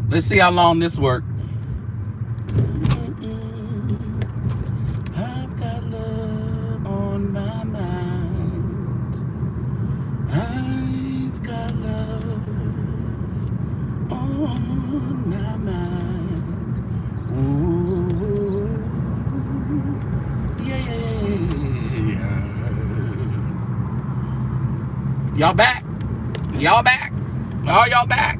Let's see how long this works. I've got love on my mind. I've got love on my mind. Ooh, yeah. Y'all back? Y'all back? Are y'all back?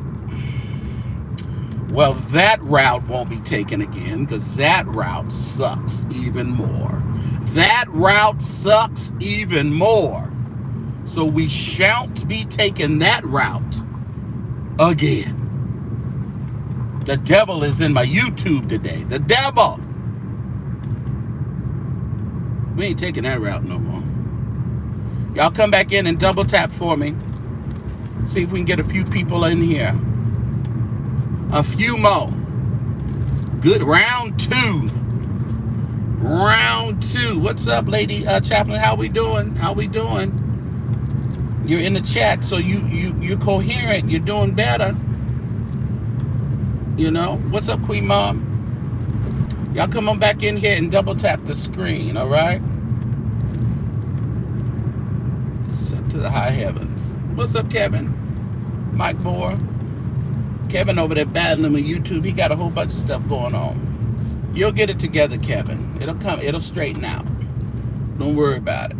Well, that route won't be taken again because that route sucks even more. That route sucks even more. So we shan't be taking that route again. The devil is in my YouTube today. The devil. We ain't taking that route no more. Y'all come back in and double tap for me. See if we can get a few people in here. A few more. Good. Round two. Round two. What's up, Lady Chaplain? How we doing? How we doing? You're in the chat, so you're coherent. You're doing better. You know? What's up, Queen Mom? Y'all come on back in here and double tap the screen, all right? It's up to the high heavens. What's up, Kevin? Mike Moore. Kevin over there battling with YouTube. He got a whole bunch of stuff going on. You'll get it together, Kevin. It'll come. It'll straighten out. Don't worry about it.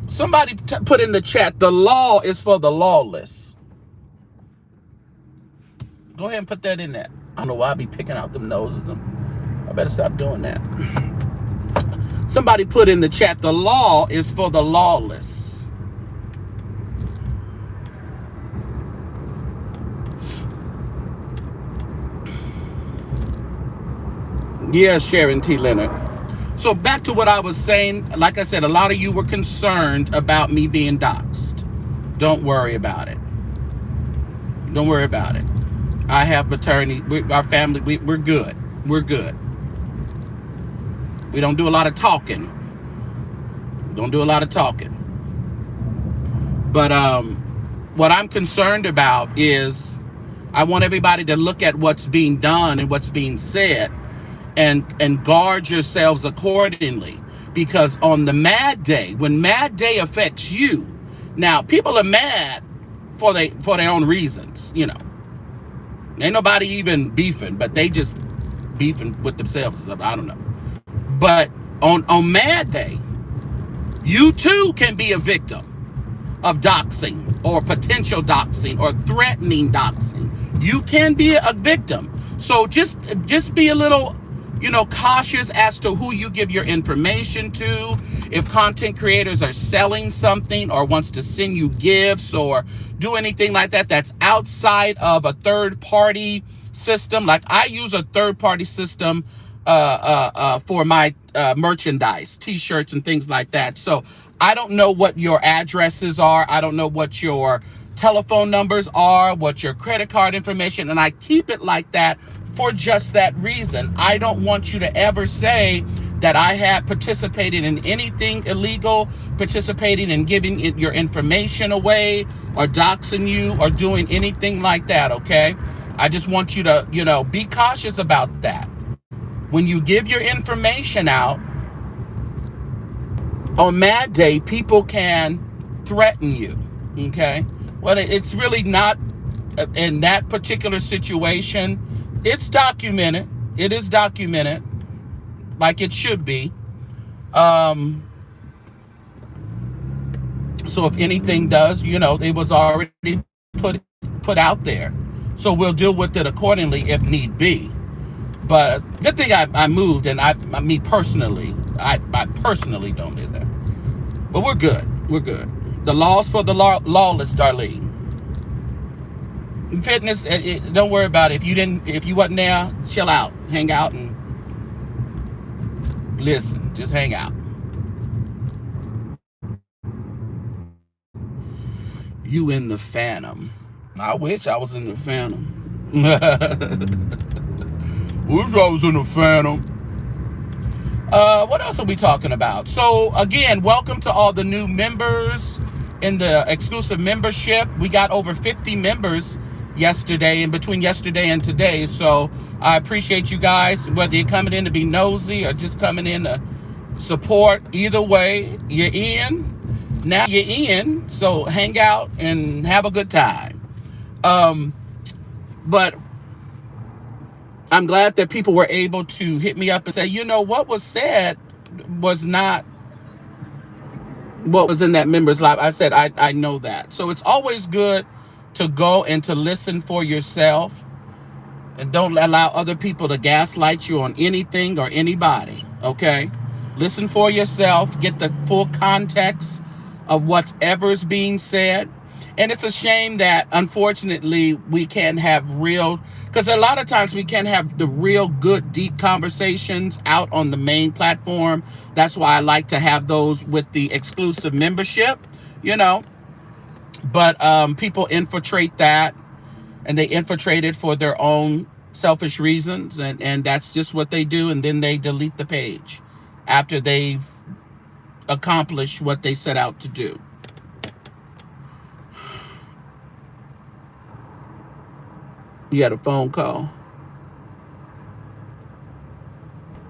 Somebody put in the chat, the law is for the lawless. Go ahead and put that in there. I don't know why I be picking out them noses. I better stop doing that. Somebody put in the chat, the law is for the lawless. Yeah, Sharon T. Leonard. So back to what I was saying. Like I said, a lot of you were concerned about me being doxxed. Don't worry about it. Don't worry about it. I have attorney. Our family, we're good. We're good. We don't do a lot of talking. Don't do a lot of talking. But what I'm concerned about is I want everybody to look at what's being done and what's being said and guard yourselves accordingly. Because on the mad day, when mad day affects you, now people are mad for their own reasons, you know. Ain't nobody even beefing, but they just beefing with themselves. I don't know. But on mad day, you too can be a victim of doxing or potential doxing or threatening doxing. You can be a victim. So just be a little, you know, cautious as to who you give your information to. If content creators are selling something or wants to send you gifts or do anything like that that's outside of a third-party system. Like I use a third-party system for my merchandise, t-shirts and things like that. So I don't know what your addresses are. I don't know what your telephone numbers are, what your credit card information, and I keep it like that for just that reason. I don't want you to ever say that I had participated in anything illegal, participating in giving your information away or doxing you or doing anything like that, okay? I just want you to, you know, be cautious about that. When you give your information out, on Mad Day, people can threaten you, okay? Well, it's really not in that particular situation. It's documented. It is documented like it should be. So if anything does, you know, it was already put out there. So we'll deal with it accordingly if need be. But good thing I moved, and me personally, I personally don't do that. But we're good. We're good. The law's for the lawless, Darlene. Fitness, don't worry about it. If you wasn't there, chill out, hang out, and listen. Just hang out. You in the Phantom? I wish I was in the Phantom. Wish I was in the Phantom. What else are we talking about? So again, welcome to all the new members. in the exclusive membership. We got over 50 members yesterday, and between yesterday and today. So I appreciate you guys, whether you're coming in to be nosy or just coming in to support. Either way, you're in. Now you're in, so hang out and have a good time. But I'm glad that people were able to hit me up and say, you know, what was said was not what was in that members live. I said, I know that. So it's always good to go and to listen for yourself, and don't allow other people to gaslight you on anything or anybody. Okay. Listen for yourself, get the full context of whatever's being said. And it's a shame that, unfortunately, we can't have real, because a lot of times we can't have the real good, deep conversations out on the main platform. That's why I like to have those with the exclusive membership, you know. But people infiltrate that, and they infiltrate it for their own selfish reasons. And that's just what they do. And then they delete the page after they've accomplished what they set out to do. You had a phone call.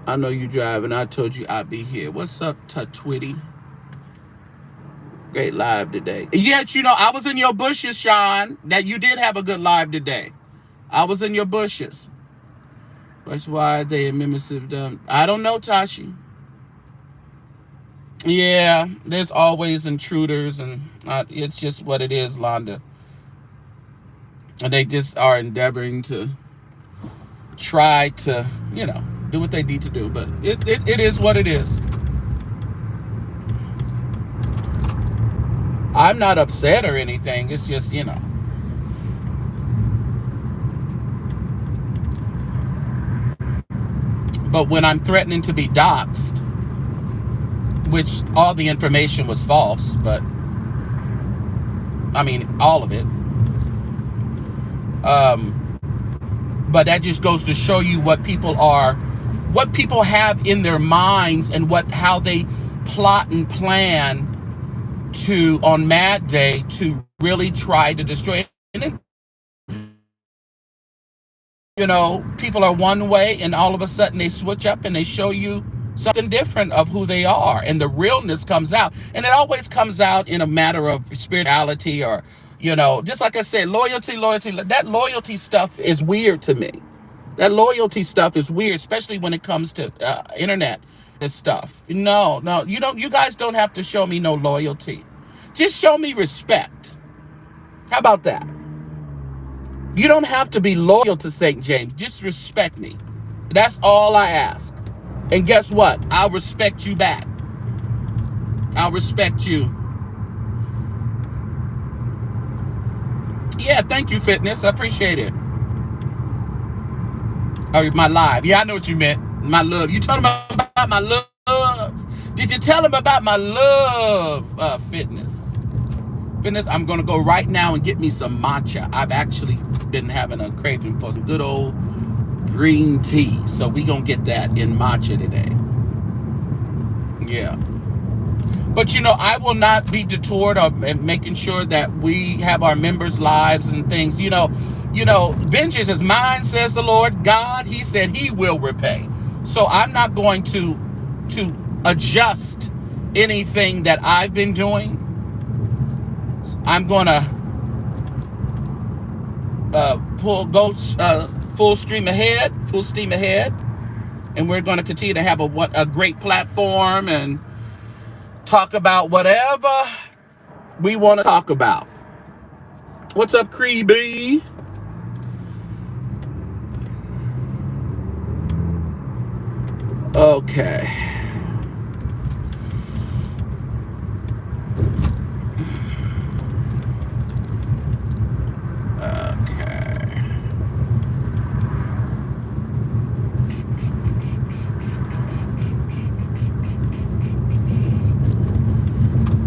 I know you driving. I told you I'd be here. What's up, Twitty? Great live today. Yet, you know, I was in your bushes, Sean. That you did have a good live today. I was in your bushes. That's why they have done. I don't know, Tashi. Yeah, there's always intruders, and it's just what it is, Londa. And they just are endeavoring to try to, you know, do what they need to do. But it is what it is. I'm not upset or anything. It's just, you know. But when I'm threatening to be doxxed, which all the information was false, but I mean, all of it. But that just goes to show you what people have in their minds, and how they plot and plan to, on Mad Day, to really try to destroy it. You know, people are one way, and all of a sudden they switch up and they show you something different of who they are, and the realness comes out. And it always comes out in a matter of spirituality, or, you know, just like I said, loyalty. That loyalty stuff is weird to me. That loyalty stuff is weird, especially when it comes to internet stuff. No, you guys don't have to show me no loyalty. Just show me respect. How about that? You don't have to be loyal to St. James. Just respect me. That's all I ask. And guess what? I'll respect you back. I'll respect you. Yeah, thank you, Fitness. I appreciate it. Oh, my live. Yeah, I know what you meant. My love. You told him about my love. Did you tell him about my love, Fitness? Fitness, I'm going to go right now and get me some matcha. I've actually been having a craving for some good old green tea. So we're going to get that in matcha today. Yeah. But, you know, I will not be detoured of making sure that we have our members' lives and things. You know, vengeance is mine, says the Lord God. He said he will repay. So I'm not going to adjust anything that I've been doing. I'm going to full steam ahead, and we're going to continue to have a great platform and talk about whatever we want to talk about. What's up, Creeby? Okay.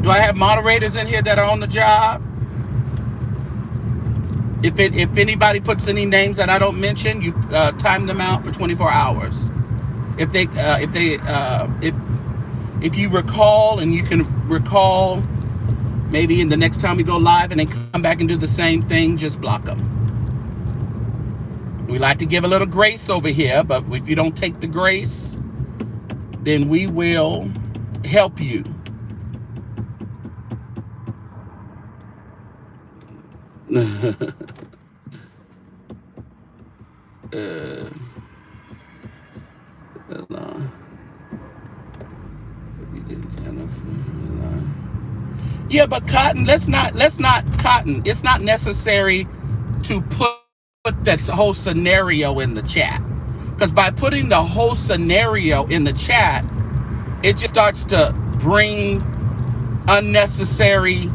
Do I have moderators in here that are on the job? If anybody puts any names that I don't mention, you time them out for 24 hours. If you recall, and you can recall Maybe in the next time we go live and then come back and do the same thing, just block them. We like to give a little grace over here, but if you don't take the grace, then we will help you. Yeah, but Cotton, let's not Cotton. It's not necessary to put that whole scenario in the chat, because by putting the whole scenario in the chat, it just starts to bring unnecessary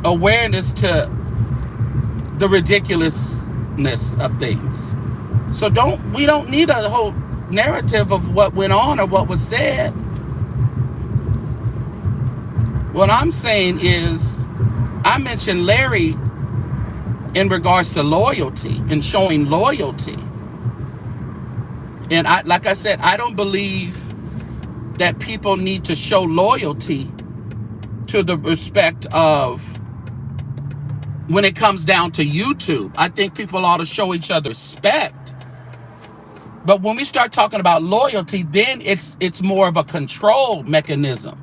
awareness to the ridiculousness of things. So we don't need a whole narrative of what went on or what was said. What I'm saying is, I mentioned Larry in regards to loyalty and showing loyalty. And like I said, I don't believe that people need to show loyalty to the respect of when it comes down to YouTube. I think people ought to show each other respect. But when we start talking about loyalty, then it's more of a control mechanism.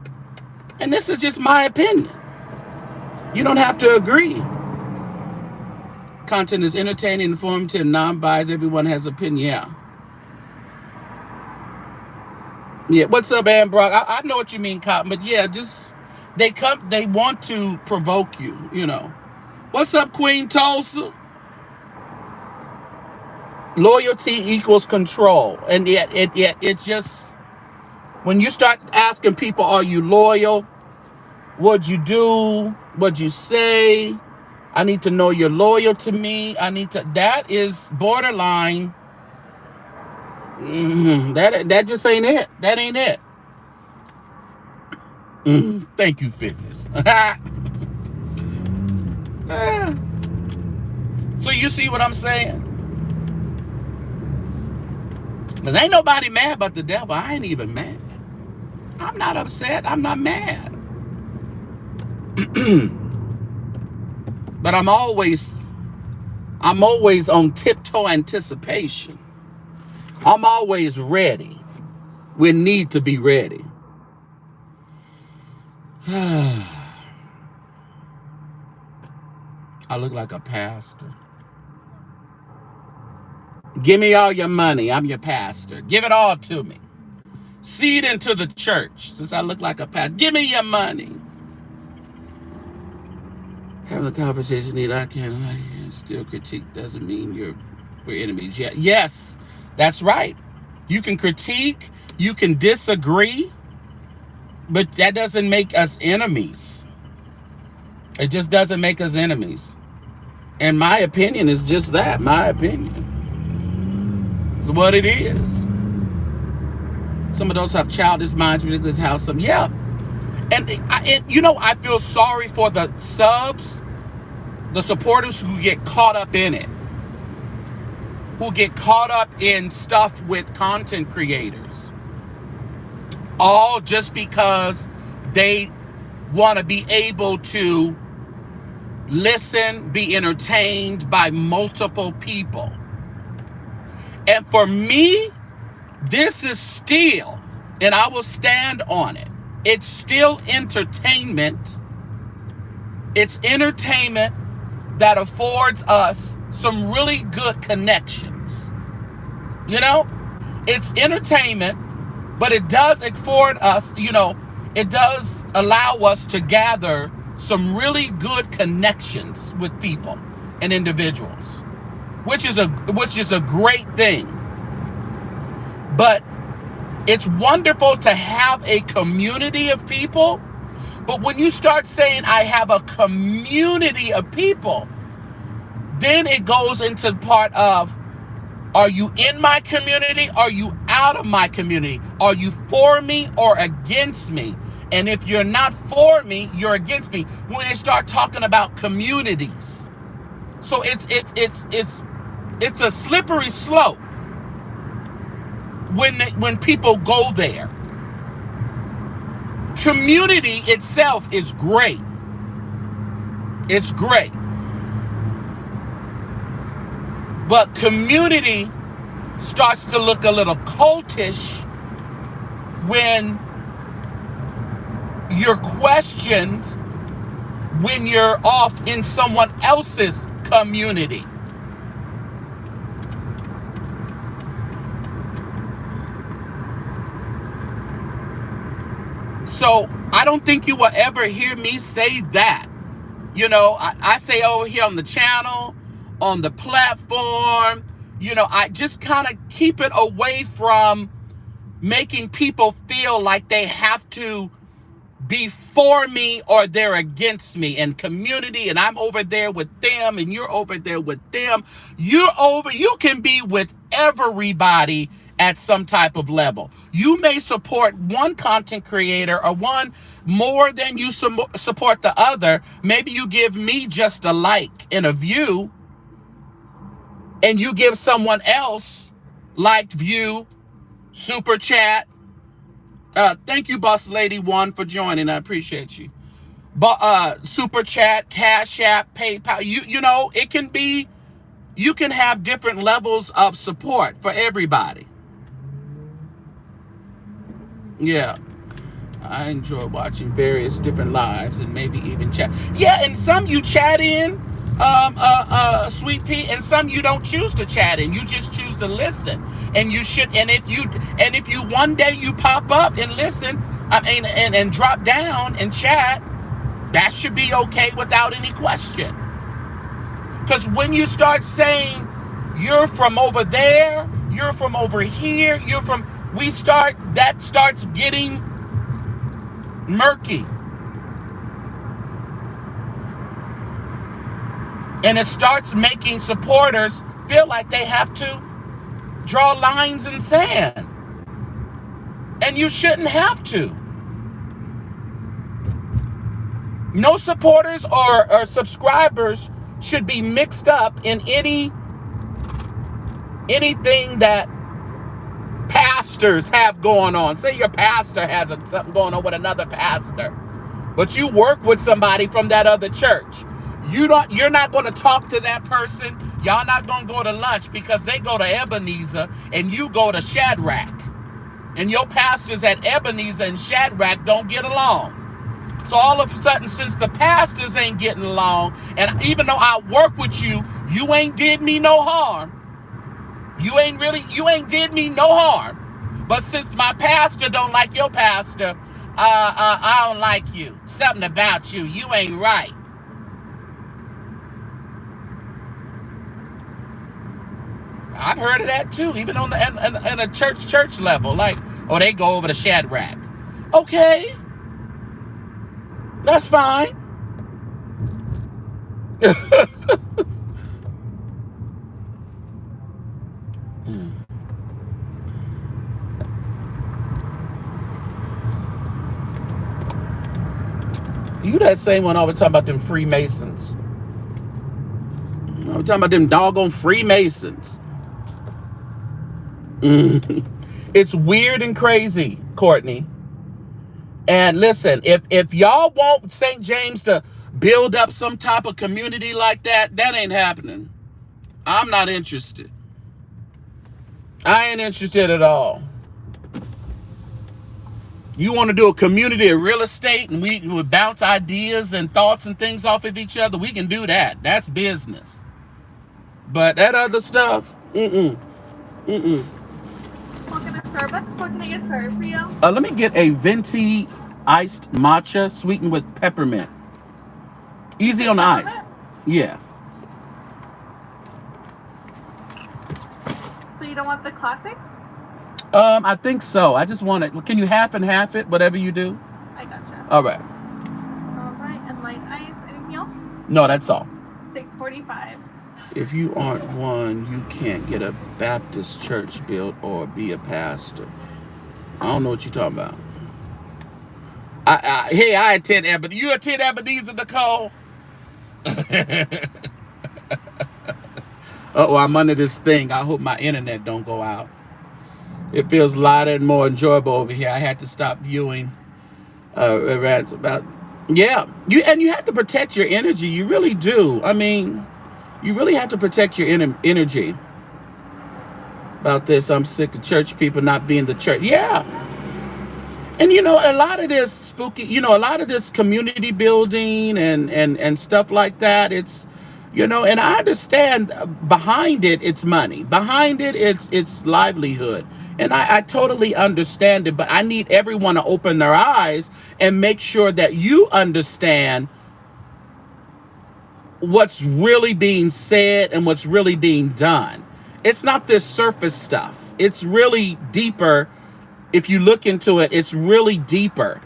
And this is just my opinion. You don't have to agree. Content is entertaining, informative, non-biased. Everyone has opinion. Yeah. What's up, Ann Brock? I know what you mean, Cotton, but yeah, just they want to provoke you, you know. What's up, Queen Tulsa? Loyalty equals control. And yet it's just, when you start asking people, are you loyal? What'd you do? What'd you say? I need to know you're loyal to me. That is borderline. That just ain't it. That ain't it. Thank you, fitness. So you see what I'm saying? Because ain't nobody mad but the devil. I ain't even mad. I'm not upset. I'm not mad. But I'm always on tiptoe anticipation. I'm always ready. We need to be ready. I look like a pastor. Give me all your money. I'm your pastor. Give it all to me. Seed into the church. Since I look like a pastor. Give me your money. Having a conversation I can still critique doesn't mean we're enemies. Yeah. Yes, that's right. You can critique, you can disagree, but that doesn't make us enemies. It just doesn't make us enemies. And my opinion is just that, my opinion. It's what it is. Some of those have childish minds, ridiculous how some, yeah. And you know, I feel sorry for the subs, the supporters who get caught up in it, who get caught up in stuff with content creators, all just because they want to be able to listen, be entertained by multiple people. And for me, this is still, and I will stand on it, it's still entertainment. It's entertainment that affords us some really good connections. You know, it's entertainment, but it does afford us, you know, it does allow us to gather some really good connections with people and individuals, which is a great thing. But it's wonderful to have a community of people. But when you start saying I have a community of people, then it goes into the part of, are you in my community? Are you out of my community? Are you for me or against me? And if you're not for me, you're against me. When they start talking about communities, so it's a slippery slope when people go there. Community itself is great. It's great. But community starts to look a little cultish when you're questioned when you're off in someone else's community. So I don't think you will ever hear me say that. You know, I say over here on the channel, on the platform, you know, I just kind of keep it away from making people feel like they have to be for me or they're against me, and community, and I'm over there with them and you're over there with them. You can be with everybody at some type of level. You may support one content creator or one more than you support the other. Maybe you give me just a like and a view, and you give someone else like, view, super chat. Thank you, Boss Lady 1, for joining. I appreciate you. But super chat, Cash App, PayPal. You know, it can be. You can have different levels of support for everybody. Yeah, I enjoy watching various different lives and maybe even chat. Yeah, and some you chat in, Sweet Pea, and some you don't choose to chat in. You just choose to listen. And you should. And if you one day you pop up and listen, and drop down and chat, that should be okay without any question. Because when you start saying you're from over there, you're from over here, that starts getting murky. And it starts making supporters feel like they have to draw lines in sand. And you shouldn't have to. No supporters or subscribers should be mixed up in anything that pastors have going on. Say your pastor has something going on with another pastor, but you work with somebody from that other church. You're not going to talk to that person. Y'all not going to go to lunch because they go to Ebenezer and you go to Shadrach. And your pastors at Ebenezer and Shadrach don't get along. So all of a sudden, since the pastors ain't getting along, and even though I work with you, you ain't did me no harm. You ain't did me no harm. But since my pastor don't like your pastor, I don't like you. Something about you. You ain't right. I've heard of that too, even on a church level. Like, oh, they go over to Shadrach. Okay. That's fine. You that same one always talking about them Freemasons. I'm talking about them doggone Freemasons. It's weird and crazy, Courtney. And listen, if y'all want St. James to build up some type of community like that, that ain't happening. I'm not interested. I ain't interested at all. You want to do a community of real estate and we would bounce ideas and thoughts and things off of each other, we can do that. That's business. But that other stuff, Welcome to Starbucks. What can I get started for you? Let me get a venti iced matcha sweetened with peppermint. Easy on the ice. Yeah. So you don't want the classic? I think so. I just want it. Can you half and half it, whatever you do? I gotcha. All right. All right, and light ice. Anything else? No, that's all. $6.45. If you aren't one, you can't get a Baptist church built or be a pastor. I don't know what you're talking about. Hey, I attend Ebenezer. You attend Ebenezer, Nicole? Uh-oh, I'm under this thing. I hope my internet don't go out. It feels lighter and more enjoyable over here. I had to stop viewing About yeah. You have to protect your energy. You really do. I mean, you really have to protect your energy. About this, I'm sick of church people not being the church. Yeah, and a lot of this spooky, a lot of this community building and stuff like that. It's and I understand behind it, it's money. Behind it, it's livelihood. And I totally understand it, but I need everyone to open their eyes and make sure that you understand what's really being said and what's really being done. It's not this surface stuff. It's really deeper. If you look into it, it's really deeper.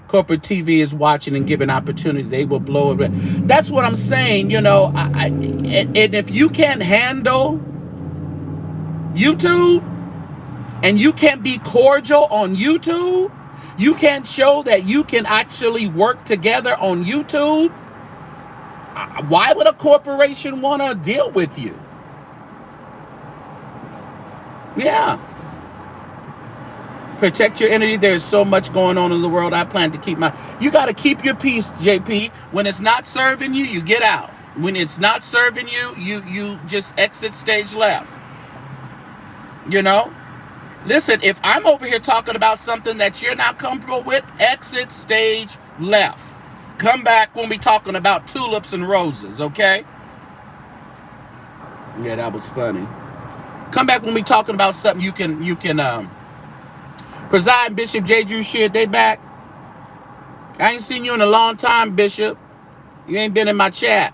Corporate TV is watching and giving opportunity. They will blow it. That's what I'm saying. And if you can't handle YouTube and you can't be cordial on YouTube, you can't show that you can actually work together on YouTube, why would a corporation want to deal with you? Yeah. Protect your energy. There's so much going on in the world. I plan to keep you got to keep your peace, JP. When it's not serving you, you get out. When it's not serving you, you just exit stage left. Listen, if I'm over here talking about something that you're not comfortable with, exit stage left. Come back when we talking about tulips and roses, okay? Yeah, that was funny. Come back when we talking about something you can Presiding Bishop J. Drew Sheard, they back. I ain't seen you in a long time, Bishop. You ain't been in my chat.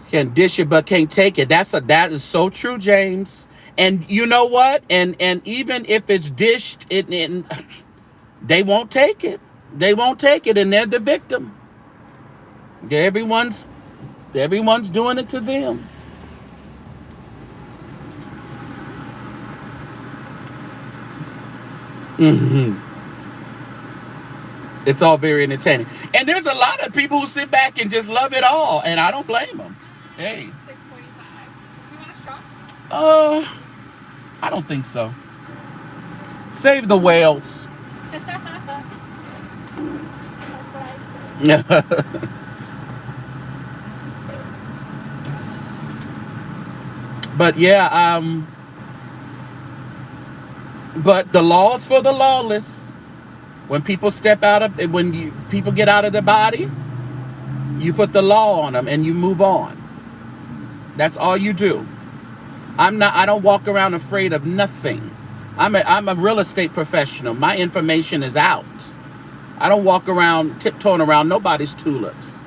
Can dish it but can't take it. That is so true, James. And you know what? And even if it's dished, they won't take it. They won't take it, and they're the victim. Everyone's doing it to them. It's all very entertaining. And there's a lot of people who sit back and just love it all, and I don't blame them. Hey. 6:45. Do you want a shot? I don't think so. Save the whales. That's what I said. But yeah, but the laws for the lawless. When people people get out of their body, you put the law on them and you move on. That's all you do. I don't walk around afraid of nothing. I'm a real estate professional. My information is out. I don't walk around tiptoeing around nobody's tulips.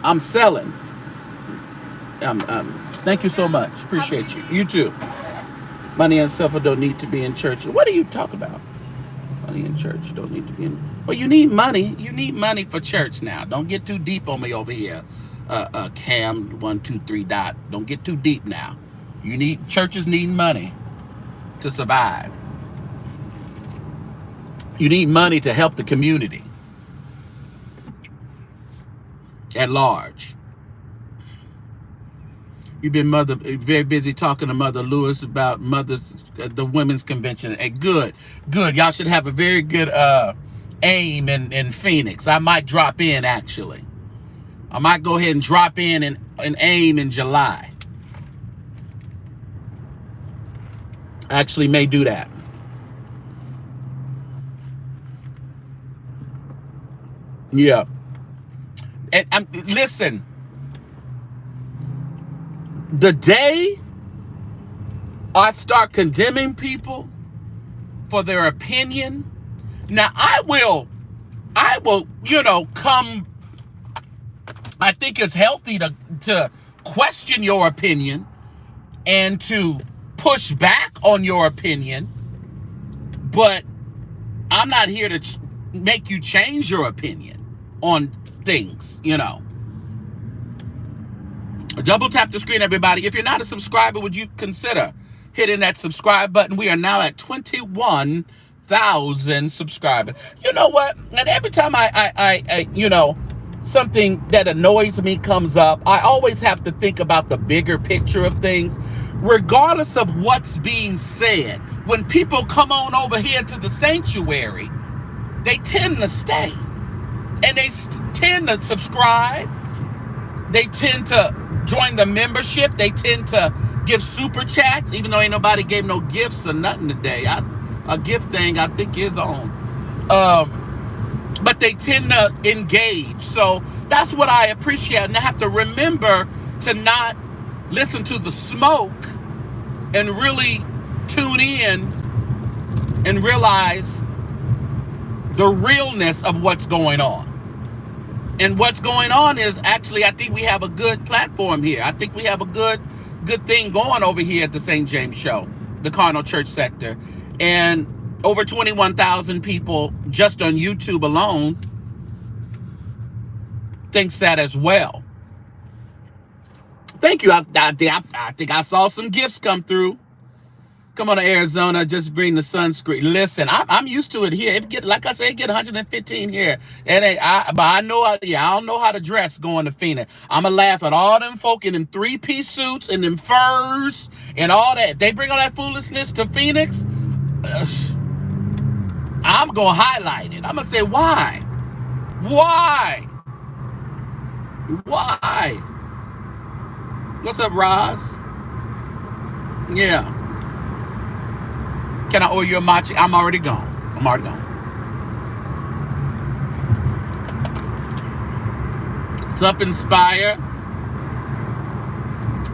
I'm selling. Thank you so much. Appreciate you. You too. Money and suffer don't need to be in church. What are you talking about? Money in church don't need to be in. Well, you need money. You need money for church now. Don't get too deep on me over here. Cam 123 dot. Don't get too deep now. Churches need money to survive. You need money to help the community at large. You've been very busy talking to Mother Lewis about the women's convention. And good. Y'all should have a very good aim in Phoenix. I might drop in, actually. I might go ahead and drop in and aim in July. Actually may do that. Yeah. And listen. The day I start condemning people for their opinion, now I will, come. I think it's healthy to question your opinion and to push back on your opinion, but I'm not here to make you change your opinion on things, Double tap the screen, everybody. If you're not a subscriber, would you consider hitting that subscribe button? We are now at 21,000 subscribers. You know what? And every time I something that annoys me comes up, I always have to think about the bigger picture of things, regardless of what's being said. When people come on over here to the sanctuary, they tend to stay, and they tend to subscribe. They tend to join the membership. They tend to give super chats, even though ain't nobody gave no gifts or nothing today. A gift thing I think is on. But they tend to engage. So that's what I appreciate. And I have to remember to not listen to the smoke and really tune in and realize the realness of what's going on. And what's going on is actually, I think we have a good platform here. I think we have a good thing going over here at the St. James Show, the Cardinal Church sector. And over 21,000 people just on YouTube alone thinks that as well. Thank you. I think I saw some gifts come through. Come on to Arizona, just bring the sunscreen. Listen, I'm used to it here. It get, like I say, it get 115 here. But I know, I don't know how to dress going to Phoenix. I'ma laugh at all them folk in them 3-piece suits and them furs and all that. If they bring all that foolishness to Phoenix, I'm gonna highlight it. I'm gonna say, why? Why? Why? What's up, Roz? Yeah. Can I order you a matcha? I'm already gone. I'm already gone. What's up, Inspire?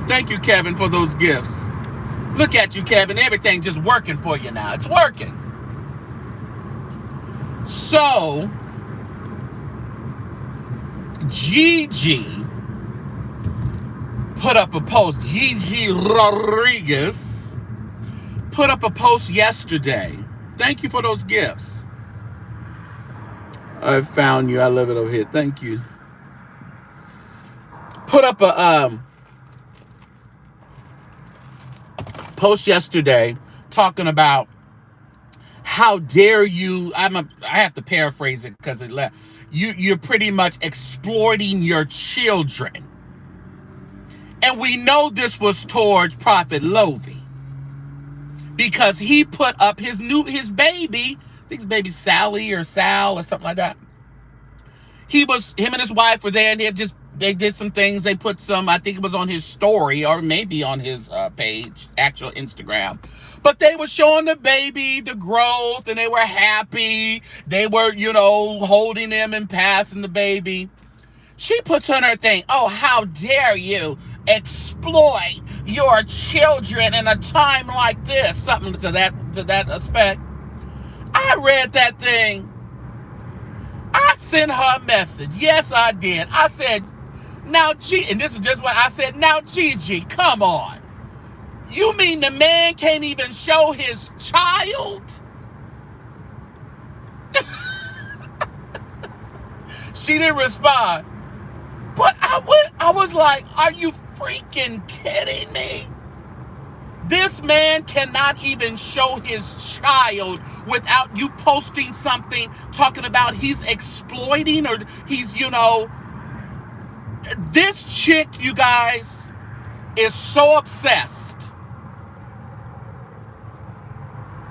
Thank you, Kevin, for those gifts. Look at you, Kevin. Everything just working for you now. It's working. So, Gigi put up a post. Gigi Rodriguez put up a post yesterday. Thank you for those gifts. I found you. I love it over here. Thank you. Put up a post yesterday talking about how dare you. I have to paraphrase it because you're pretty much exploiting your children. And we know this was towards Prophet Lovey, because he put up his baby, I think his baby Sally or Sal or something like that. Him and his wife were there, and they did some things. They put some, I think it was on his story or maybe on his page, actual Instagram. But they were showing the baby, the growth, and they were happy. They were, holding him and passing the baby. She puts on her thing, oh, how dare you exploit your children in a time like this, something to that effect. I read that thing. I sent her a message. Yes, I did. I said, now, and this is just what I said. Now, Gigi, come on. You mean the man can't even show his child? She didn't respond. But I was like, are you freaking kidding me? This man cannot even show his child without you posting something talking about he's exploiting or he's, This chick, you guys, is so obsessed.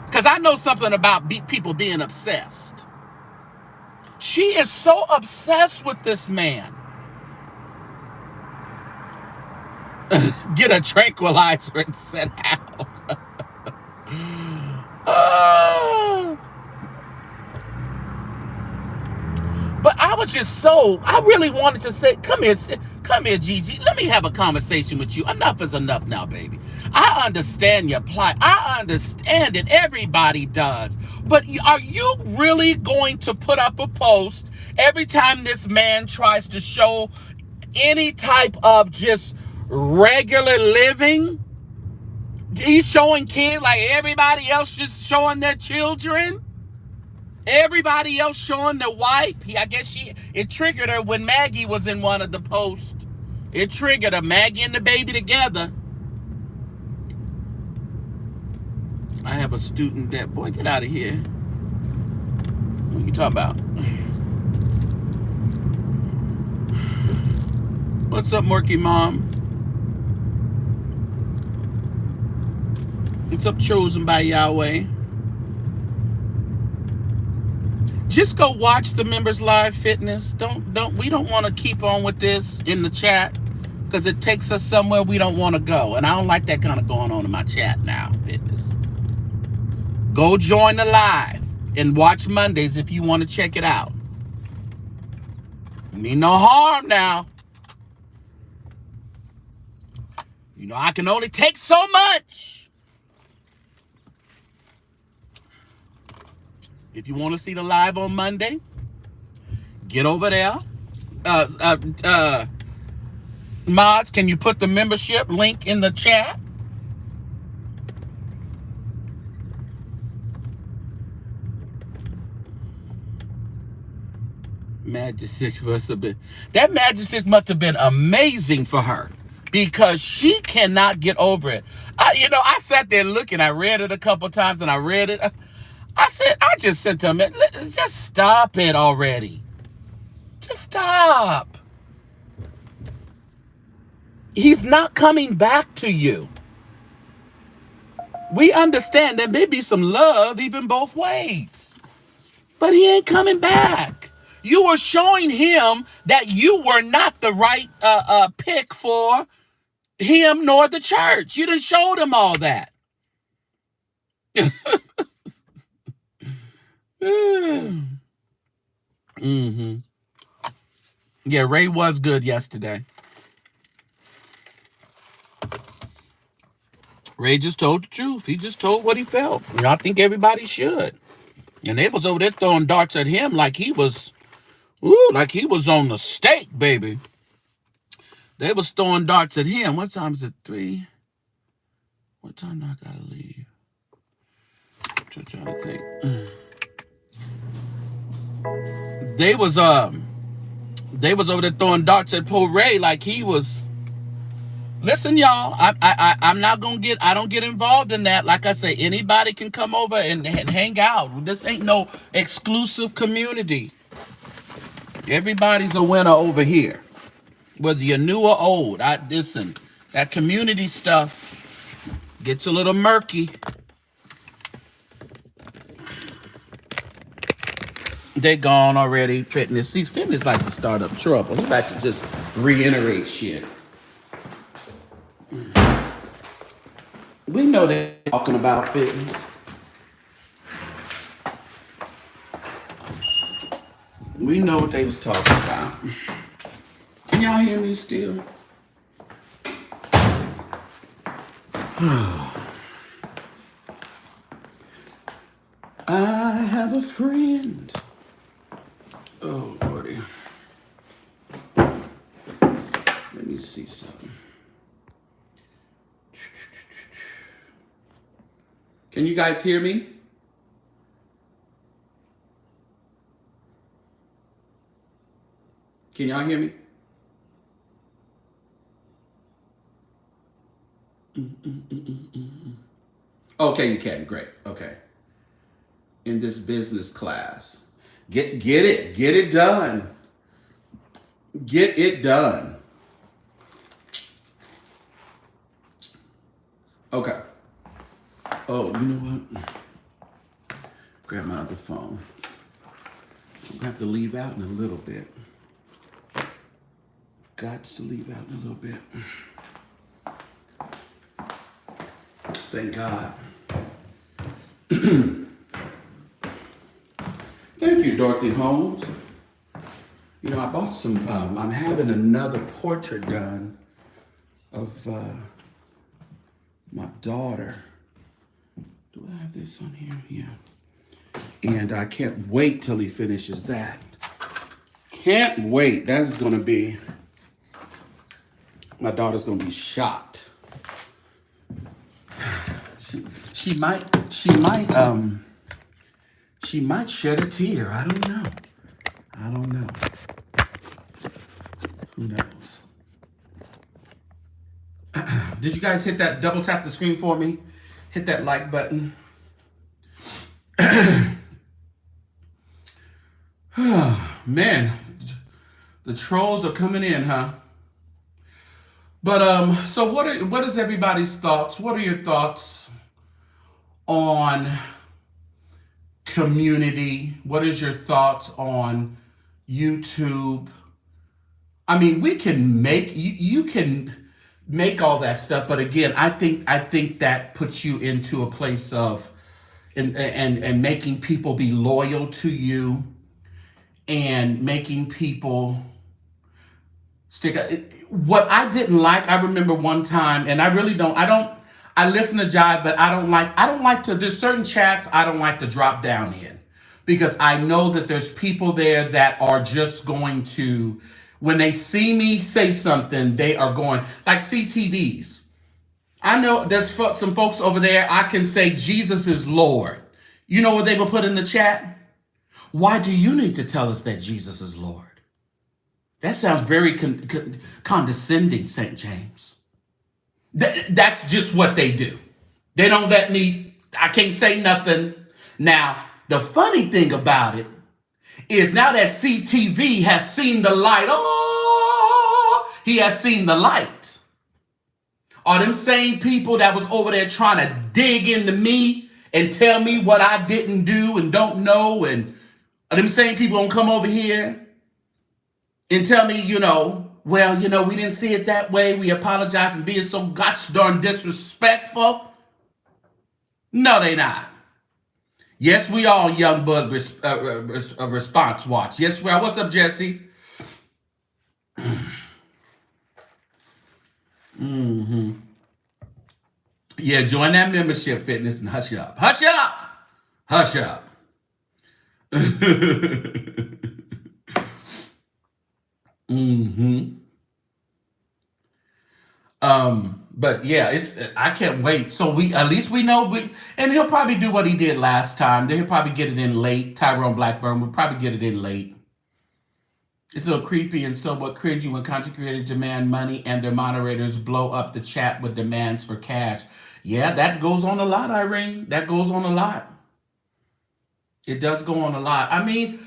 Because I know something about people being obsessed. She is so obsessed with this man. Get a tranquilizer and sit out. But I was just I really wanted to say, come here, Gigi. Let me have a conversation with you. Enough is enough now, baby. I understand your plight. I understand it. Everybody does. But are you really going to put up a post every time this man tries to show any type of just regular living? He's showing kids like everybody else just showing their children. Everybody else showing their wife. I guess it triggered her when Maggie was in one of the posts. It triggered her. Maggie and the baby together. I have a student that, boy, get out of here. What are you talking about? What's up, Murky Mom? What's up, Chosen by Yahweh? Just go watch the members live fitness. We don't want to keep on with this in the chat because it takes us somewhere we don't want to go. And I don't like that kind of going on in my chat now, fitness. Go join the live and watch Mondays if you want to check it out. Mean no harm now. You know, I can only take so much. If you want to see the live on Monday, get over there. Mods, can you put the membership link in the chat? Majestic must have been, that Majestic must have been amazing for her because she cannot get over it. I sat there looking, I read it a couple times and I read it. I said, I just said to him, just stop it already. Just stop. He's not coming back to you. We understand there may be some love even both ways, but he ain't coming back. You were showing him that you were not the right pick for him nor the church. You done showed him all that. Mm-hmm. Yeah, Ray was good yesterday. Ray just told the truth. He just told what he felt. And I think everybody should. And they was over there throwing darts at him like he was, like he was on the stake, baby. They was throwing darts at him. What time is it? 3? What time do I gotta leave? I'm trying to think. They was over there throwing darts at poor Ray like he was. Listen, y'all, I'm not gonna get, I don't get involved in that. Like I say, anybody can come over and hang out. This ain't no exclusive community. Everybody's a winner over here, whether you're new or old. Listen, that community stuff gets a little murky. They gone already. Fitness. See, Fitness like to start up trouble. He like to just reiterate shit. We know they're talking about Fitness. We know what they was talking about. Can y'all hear me still? I have a friend. Oh, buddy. Let me see something. Can you guys hear me? Can y'all hear me? Okay, you can. Great. Okay. In this business class. Get it done. Get it done. Okay. Oh, you know what? Grab my other phone. I'm gonna have to leave out in a little bit. Got to leave out in a little bit. Thank God. Thank you, Dorothy Holmes. You know, I bought some, I'm having another portrait done of my daughter. Do I have this on here? Yeah. And I can't wait till he finishes that. Can't wait. That's gonna be, my daughter's gonna be shocked. She might shed a tear. I don't know. Who knows? Did you guys hit that, double tap the screen for me? Hit that like button. Man, the trolls are coming in, huh? But so what is everybody's thoughts? What are your thoughts on community? What is your thoughts on YouTube? I mean, we can make you can make all that stuff, but again, I think that puts you into a place of and making people be loyal to you and making people stick. What I didn't like, I remember one time, and I listen to Jive, but I don't like to, there's certain chats I don't like to drop down in because I know that there's people there that are just going to, when they see me say something, they are going, like CTVs. I know there's some folks over there, I can say Jesus is Lord. You know what they will put in the chat? Why do you need to tell us that Jesus is Lord? That sounds very condescending, St. James. That's just what they do. They don't let me, I can't say nothing. Now, the funny thing about it is now that CTV has seen the light, oh, he has seen the light. Are them same people that was over there trying to dig into me and tell me what I didn't do and don't know, and are them same people gonna come over here and tell me, well, we didn't see it that way. We apologize for being so gosh darn disrespectful. No, they not. Yes, we all Young Bud response watch. Yes, we are. What's up, Jesse? Mm-hmm. Yeah, join that membership fitness and hush up. Hush up! Hush up. Mm-hmm. But yeah, I can't wait. So at least we know and he'll probably do what he did last time. Then he'll probably get it in late. Tyrone Blackburn will probably get it in late. It's a little creepy and somewhat cringy when content creators demand money and their moderators blow up the chat with demands for cash. Yeah, that goes on a lot, Irene. That goes on a lot. It does go on a lot. I mean,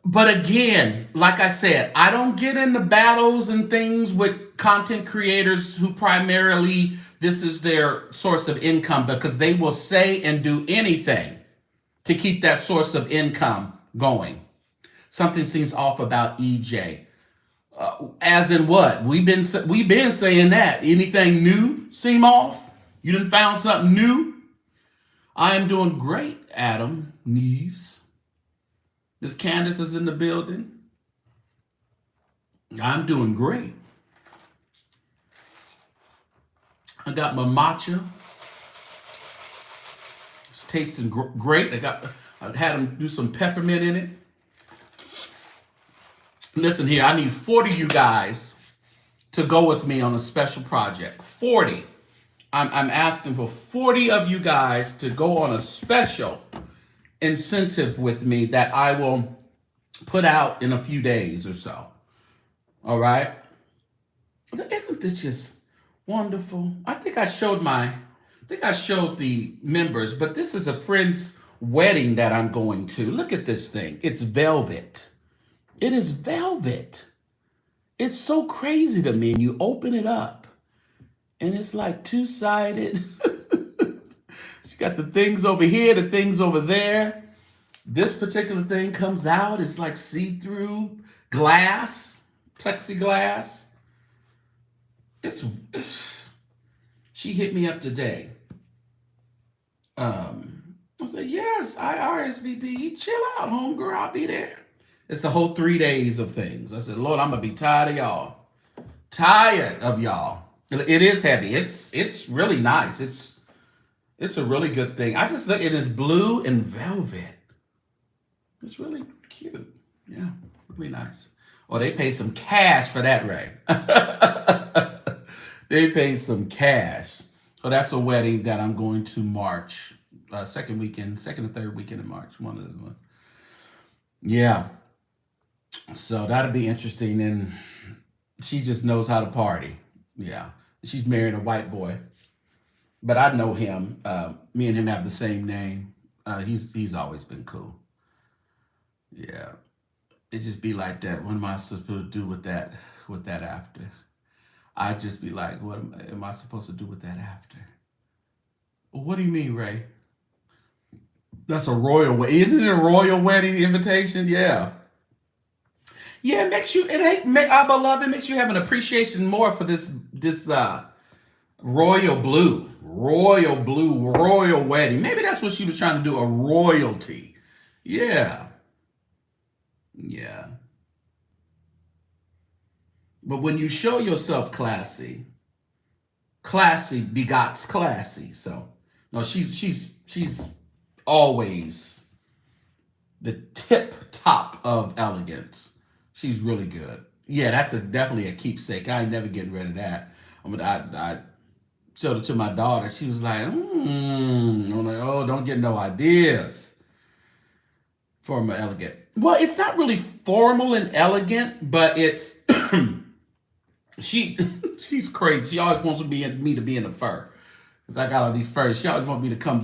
but again, like I said, I don't get into battles and things with content creators who primarily this is their source of income, because they will say and do anything to keep that source of income going. Something seems off about EJ. As in what? We've been saying that. Anything new seem off? You done found something new? I am doing great, Adam Neves. Miss Candace is in the building. I'm doing great. I got my matcha. It's tasting great. I had them do some peppermint in it. Listen here, I need 40 of you guys to go with me on a special project. 40. I'm asking for 40 of you guys to go on a special incentive with me that I will put out in a few days or so. All right? Isn't this just wonderful? I think I showed the members, but this is a friend's wedding that I'm going to. Look at this thing. It's velvet. It is velvet. It's so crazy to me. And you open it up and it's like two-sided. She got the things over here, the things over there. This particular thing comes out. It's like see-through glass, plexiglass. She hit me up today. I said, yes, I RSVP. Chill out, homegirl. I'll be there. It's a whole 3 days of things. I said, Lord, I'm going to be tired of y'all. Tired of y'all. It is heavy. It's really nice. It's a really good thing. I just look, it is blue and velvet. It's really cute. Yeah, really nice. Oh, they paid some cash for that, Ray. They paid some cash. So that's a wedding that I'm going to March. Second and third weekend in March. One of them. Yeah. So that'll be interesting. And she just knows how to party. Yeah. She's marrying a white boy. But I know him. Me and him have the same name. He's always been cool. Yeah. It just be like that. What am I supposed to do with that after? I'd just be like, what am I supposed to do with that after? What do you mean, Ray? That's a royal wedding. Isn't it a royal wedding invitation? Yeah. Yeah, it makes you, our beloved makes you have an appreciation more for this royal blue, royal wedding. Maybe that's what she was trying to do, a royalty. Yeah. Yeah. But when you show yourself classy, classy begots classy. So no, she's always the tip top of elegance. She's really good. Yeah, that's definitely a keepsake. I ain't never getting rid of that. I showed it to my daughter. She was like, I'm like, oh, don't get no ideas. Formal elegant. Well, it's not really formal and elegant, but it's she's crazy. She always wants me to be in a fur. Because I got all these furs. She always wants me to come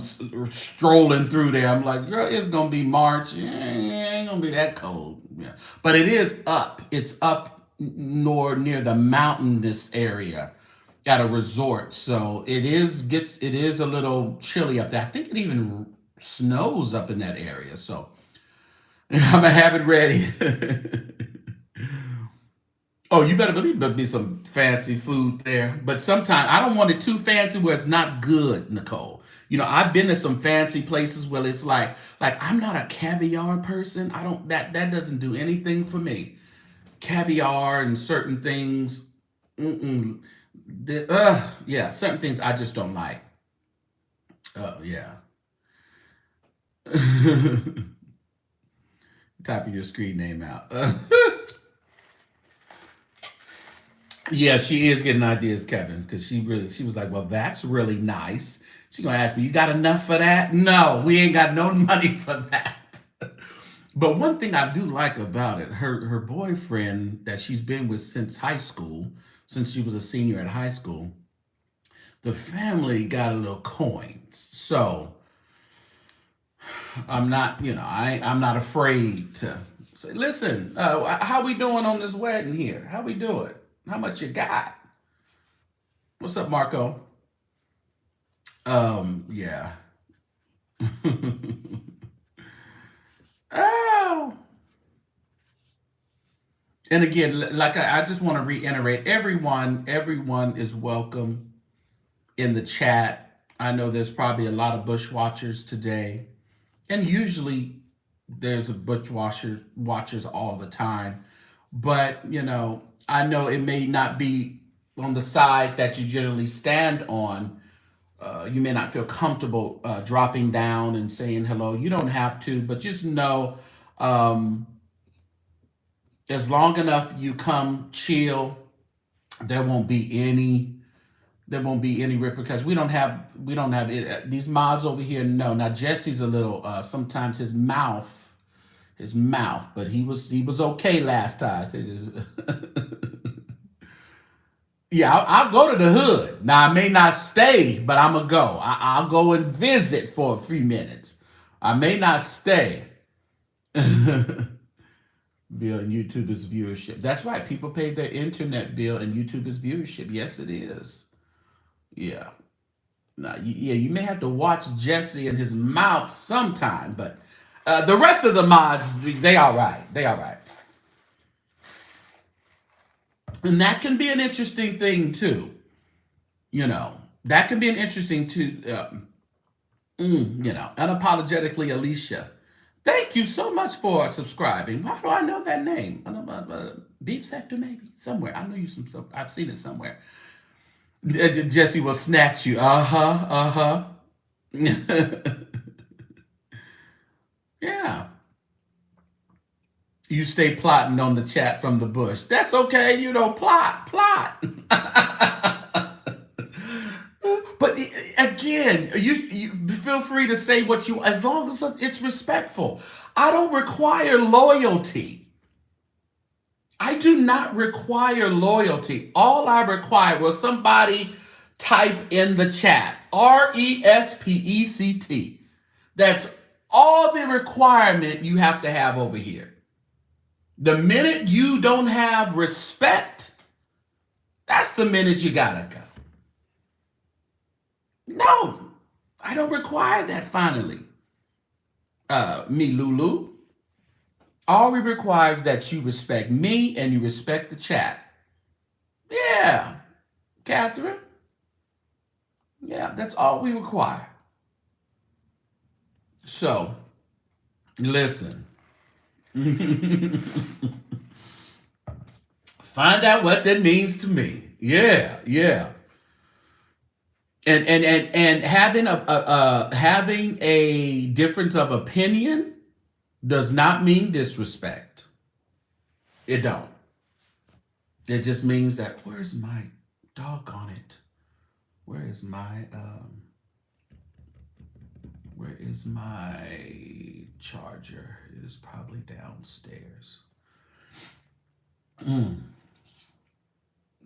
strolling through there. I'm like, girl, it's going to be March. It ain't going to be that cold. Yeah. But it is up. It's up near the mountainous area at a resort. So it is a little chilly up there. I think it even snows up in that area. So I'm going to have it ready. Oh, you better believe there'll be some fancy food there. But sometimes I don't want it too fancy where it's not good, Nicole. You know, I've been to some fancy places where it's like I'm not a caviar person. I don't that doesn't do anything for me. Caviar and certain things, yeah, certain things I just don't like. Oh yeah. Typing your screen name out. Yeah, she is getting ideas, Kevin, because she was like, well, that's really nice. She gonna ask me, you got enough for that? No, we ain't got no money for that. But one thing I do like about it, her boyfriend that she's been with since high school, since she was a senior at high school, the family got a little coins. So I'm not, I'm not afraid to say, listen, how we doing on this wedding here? How we doing? How much you got? What's up, Marco? Yeah. Oh. And again, like I just want to reiterate, everyone is welcome in the chat. I know there's probably a lot of bushwatchers today, and usually there's a watchers all the time. But I know it may not be on the side that you generally stand on. You may not feel comfortable dropping down and saying hello. You don't have to, but just know, as long enough you come chill, there won't be any repercussions. We don't have it. These mods over here. No, now Jesse's a little. Sometimes his mouth, but he was okay last time. Yeah, I'll go to the hood. Now, I may not stay, but I'm going to go. I'll go and visit for a few minutes. I may not stay. Bill and YouTube is viewership. That's right. People pay their internet bill and YouTube is viewership. Yes, it is. Yeah. Now, you may have to watch Jesse and his mouth sometime, but the rest of the mods, they all right. They all right. And that can be an interesting thing too. That can be an interesting too. Unapologetically Alicia. Thank you so much for subscribing. Why do I know that name? Beef sector maybe somewhere. I know you some. I've seen it somewhere. Jesse will snatch you. Uh-huh. Yeah. You stay plotting on the chat from the bush. That's okay. Plot. But again, you feel free to say what you, as long as it's respectful. I don't require loyalty. I do not require loyalty. All I require was somebody type in the chat, RESPECT. That's all the requirement you have to have over here. The minute you don't have respect, That's the minute you gotta go. No, I don't require that finally. Me, Lulu. All we require is that you respect me and you respect the chat. Yeah, Catherine. Yeah, that's all we require. So, listen. Find out what that means to me. Yeah, yeah. And having a difference of opinion does not mean disrespect. It don't. It just means that where's my doggone it? Where is my charger? It is probably downstairs.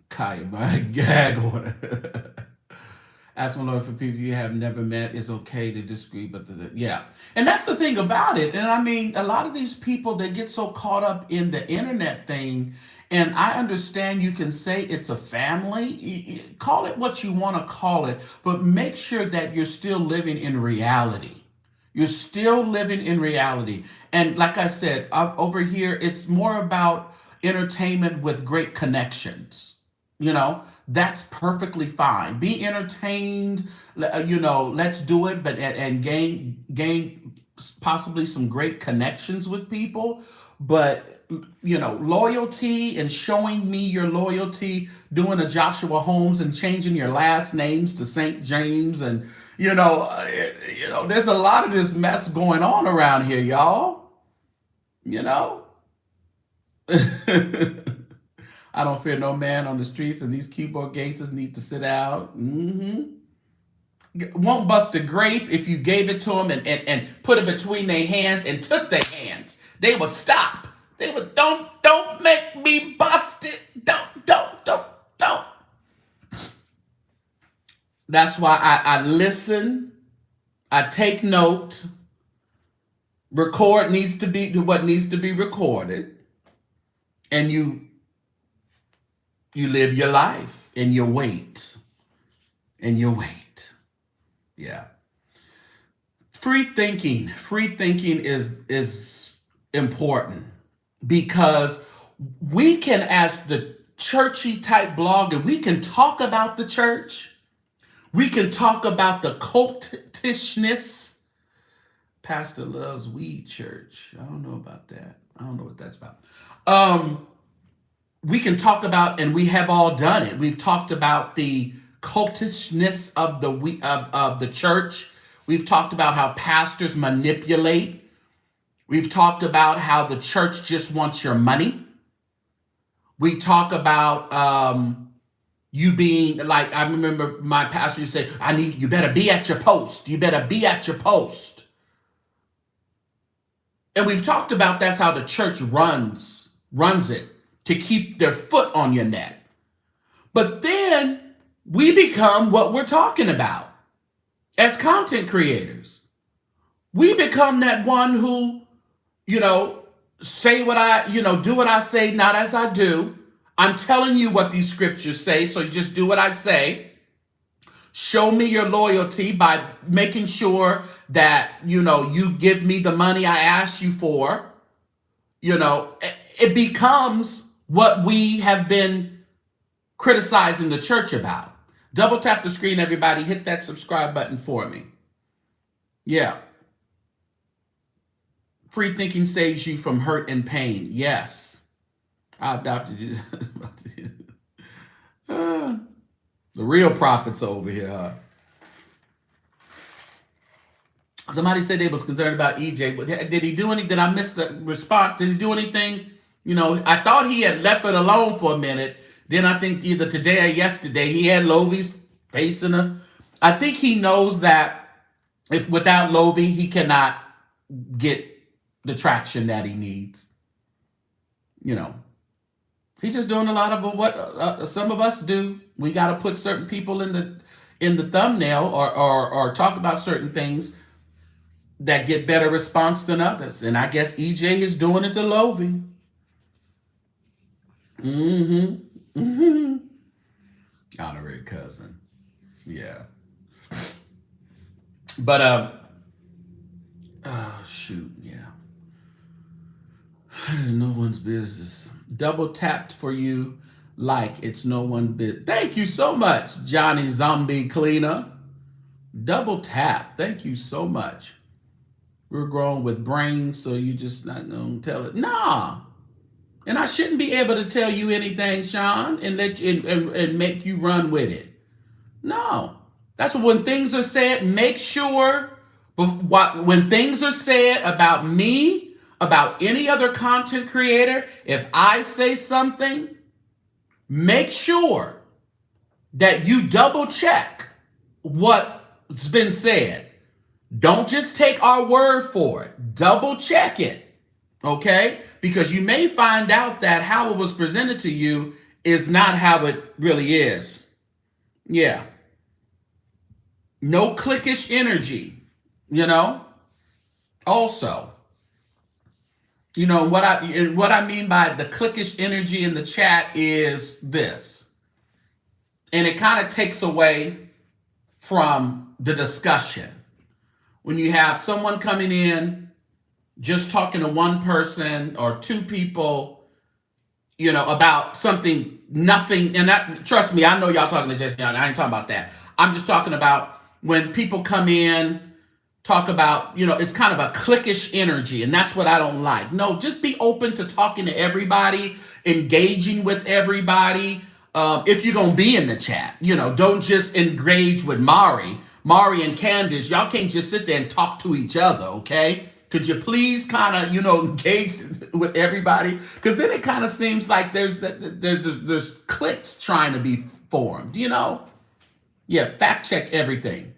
Kaya, my gag order. Ask my Lord for people you have never met. It's okay to disagree, but yeah. And that's the thing about it. And I mean, a lot of these people, they get so caught up in the internet thing. And I understand you can say it's a family. Call it what you want to call it, but make sure that you're still living in reality. You're still living in reality. And like I said, over here, it's more about entertainment with great connections. You know, that's perfectly fine. Be entertained, let's do it, but and gain possibly some great connections with people. But loyalty and showing me your loyalty, doing a Joshua Holmes and changing your last names to Saint James, and there's a lot of this mess going on around here, y'all. You know. I don't fear no man on the streets, and these keyboard gangsters need to sit out. Won't bust a grape if you gave it to them and put it between their hands and took their hands. They would stop. They would, don't make me bust it. Don't. That's why I listen. I take note. Record needs to be what needs to be recorded. And you live your life and you wait. Yeah. Free thinking is important because we can, as the churchy type blogger, we can talk about the church. We can talk about the cultishness. Pastor loves weed church. I don't know about that. I don't know what that's about. We can talk about, and we have all done it. We've talked about the cultishness of the church. We've talked about how pastors manipulate. We've talked about how the church just wants your money. We talk about you being like, I remember my pastor used to say, you better be at your post. You better be at your post. And we've talked about that's how the church runs it, to keep their foot on your neck. But then we become what we're talking about as content creators. We become that one who, say what do what I say, not as I do. I'm telling you what these scriptures say, so you just do what I say. Show me your loyalty by making sure that, you give me the money I asked you for. It becomes what we have been criticizing the church about. Double tap the screen, everybody. Hit that subscribe button for me. Yeah. Free thinking saves you from hurt and pain. Yes. I adopted you. The real prophets over here, huh? Somebody said they was concerned about EJ, but did he do anything? Did I miss the response? Did he do anything? I thought he had left it alone for a minute. Then I think either today or yesterday, he had Lovie's face in him. I think he knows that if without Lovie, he cannot get the traction that he needs. He's just doing a lot of what some of us do. We got to put certain people in the thumbnail or talk about certain things that get better response than others. And I guess EJ is doing it to Lovie. Honorary cousin. Yeah. But oh shoot, yeah. No one's business. Double tapped for you like it's no one bit. Thank you so much, Johnny Zombie Cleaner. Double tap. Thank you so much. We're grown with brains, so you just not gonna tell it. Nah. And I shouldn't be able to tell you anything, Sean, and let you, and make you run with it. No. That's when things are said, make sure when things are said about me, about any other content creator, if I say something, make sure that you double check what's been said. Don't just take our word for it. Double check it. Okay? Because you may find out that how it was presented to you is not how it really is. Yeah. No cliquish energy, Also, what I mean by the cliquish energy in the chat is this. And it kind of takes away from the discussion. When you have someone coming in just talking to one person or two people, about something, nothing, and that, trust me, I know y'all talking to Jesse, I ain't talking about that. I'm just talking about when people come in, talk about, it's kind of a cliquish energy, and that's what I don't like. No, just be open to talking to everybody, engaging with everybody. If you're going to be in the chat, don't just engage with Mari and Candace. Y'all can't just sit there and talk to each other, okay? Could you please kind of, engage with everybody? Because then it kind of seems like there's cliques trying to be formed, Yeah, fact check everything.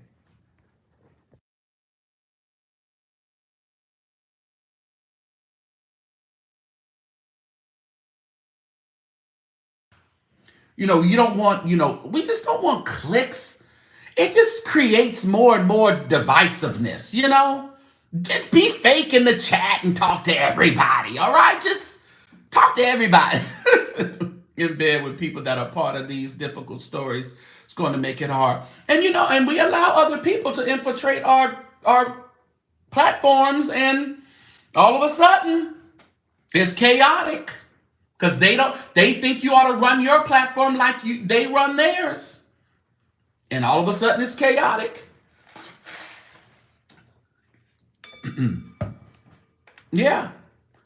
You don't want, we just don't want cliques. It just creates more and more divisiveness, Just be fake in the chat and talk to everybody, all right? Just talk to everybody. In bed with people that are part of these difficult stories, it's going to make it hard. And, and we allow other people to infiltrate our platforms, and all of a sudden, it's chaotic. Because they think you ought to run your platform like they run theirs. And all of a sudden it's chaotic. Yeah.